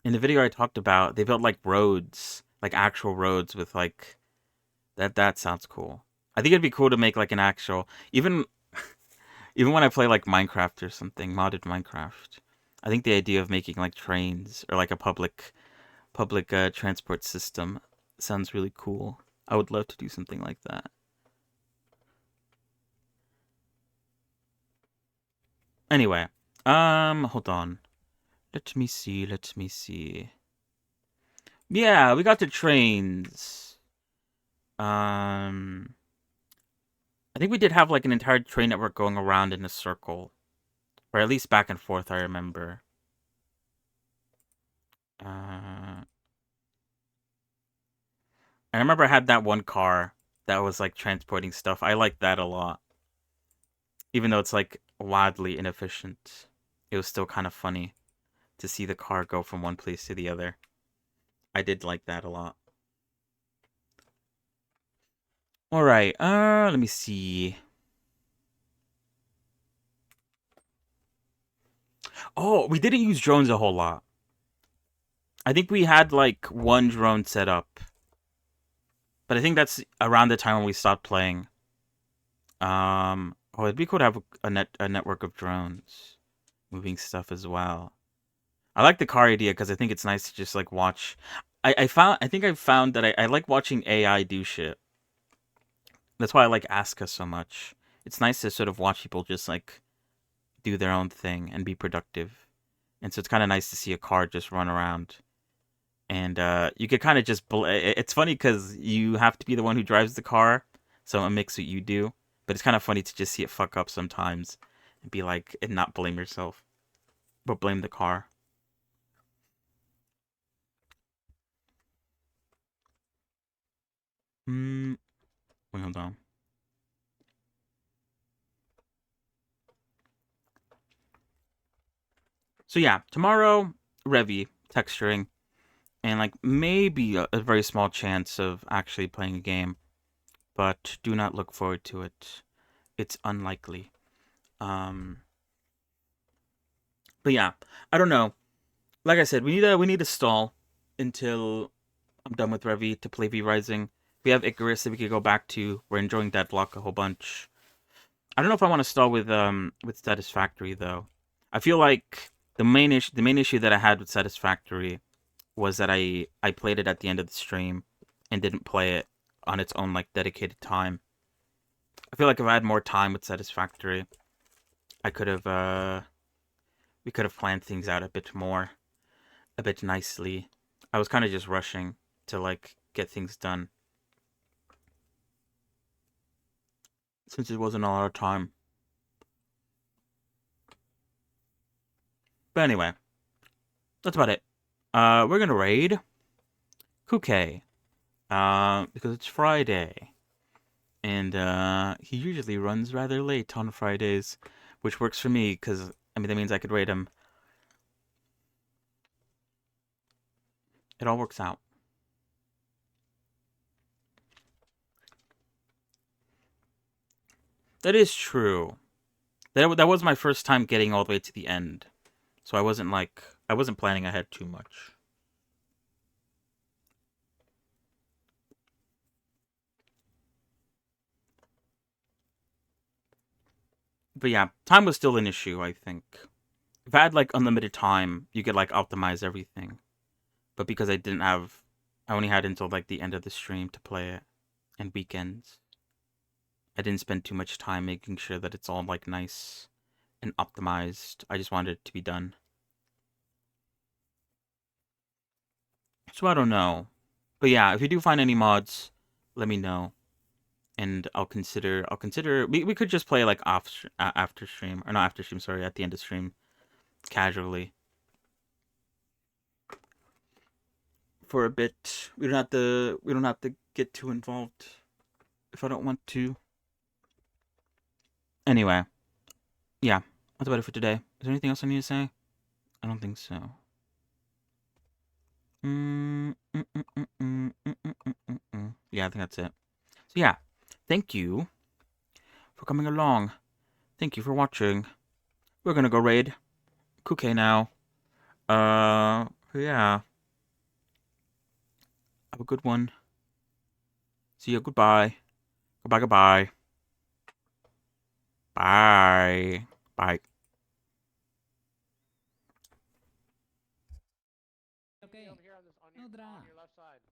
S9: video I talked about, they built like roads, like actual roads with like that sounds cool. I think it'd be cool to make like an actual even when I play like Minecraft or something, modded Minecraft. I think the idea of making like trains or like a public transport system sounds really cool. I would love to do something like that. Anyway, hold on. Let me see. Let me see. Yeah, we got the trains. I think we did have like an entire train network going around in a circle, or at least back and forth. I remember. I remember I had that one car that was like transporting stuff. I liked that a lot, even though it's like wildly inefficient. It was still kind of funny to see the car go from one place to the other. I did like that a lot. All right. Let me see. Oh, we didn't use drones a whole lot. I think we had like one drone set up. But I think that's around the time when we stopped playing. It'd be cool to have a network of drones moving stuff as well. I like the car idea because I think it's nice to just like watch. I think I found that I like watching AI do shit. That's why I like Aska so much. It's nice to sort of watch people just like do their own thing and be productive. And so it's kind of nice to see a car just run around. And you could kind of just it's funny because you have to be the one who drives the car, so it makes what you do. But it's kind of funny to just see it fuck up sometimes and be like, and not blame yourself, but blame the car. Hmm. Wait, hold on. So yeah, tomorrow, Revy, texturing, and like maybe a very small chance of actually playing a game, but do not look forward to it. It's unlikely. Um, but yeah, I don't know. Like I said, we need to stall until I'm done with Revy to play V Rising. We have Icarus that we could go back to. We're enjoying Deadlock a whole bunch. I don't know if I want to stall with Satisfactory though. I feel like the main issue that I had with Satisfactory was that I played it at the end of the stream and didn't play it on its own like dedicated time. I feel like if I had more time with Satisfactory, I could have we could have planned things out a bit more, a bit nicely. I was kind of just rushing to like get things done since it wasn't a lot of time. But anyway, that's about it. We're gonna raid Kuke, because it's Friday, and he usually runs rather late on Fridays, which works for me because I mean that means I could raid him. It all works out. That is true. That was my first time getting all the way to the end, so I wasn't planning ahead too much. But yeah, time was still an issue, I think. If I had like unlimited time, you could like optimize everything. But because I only had until like the end of the stream to play it, and weekends. I didn't spend too much time making sure that it's all like nice and optimized. I just wanted it to be done. So I don't know. But yeah, if you do find any mods, let me know. And I'll consider we could just play like after stream, or not after stream, sorry, at the end of stream casually for a bit. We don't have to get too involved if I don't want to. Anyway, yeah, that's about it for today. Is there anything else I need to say? I don't think so. Yeah, I think that's it. So yeah, thank you for coming along. Thank you for watching. We're gonna go raid Kuke now. Yeah. Have a good one. See you. Goodbye. Goodbye. Goodbye. Bye. Bye.
S11: Okay. No drama.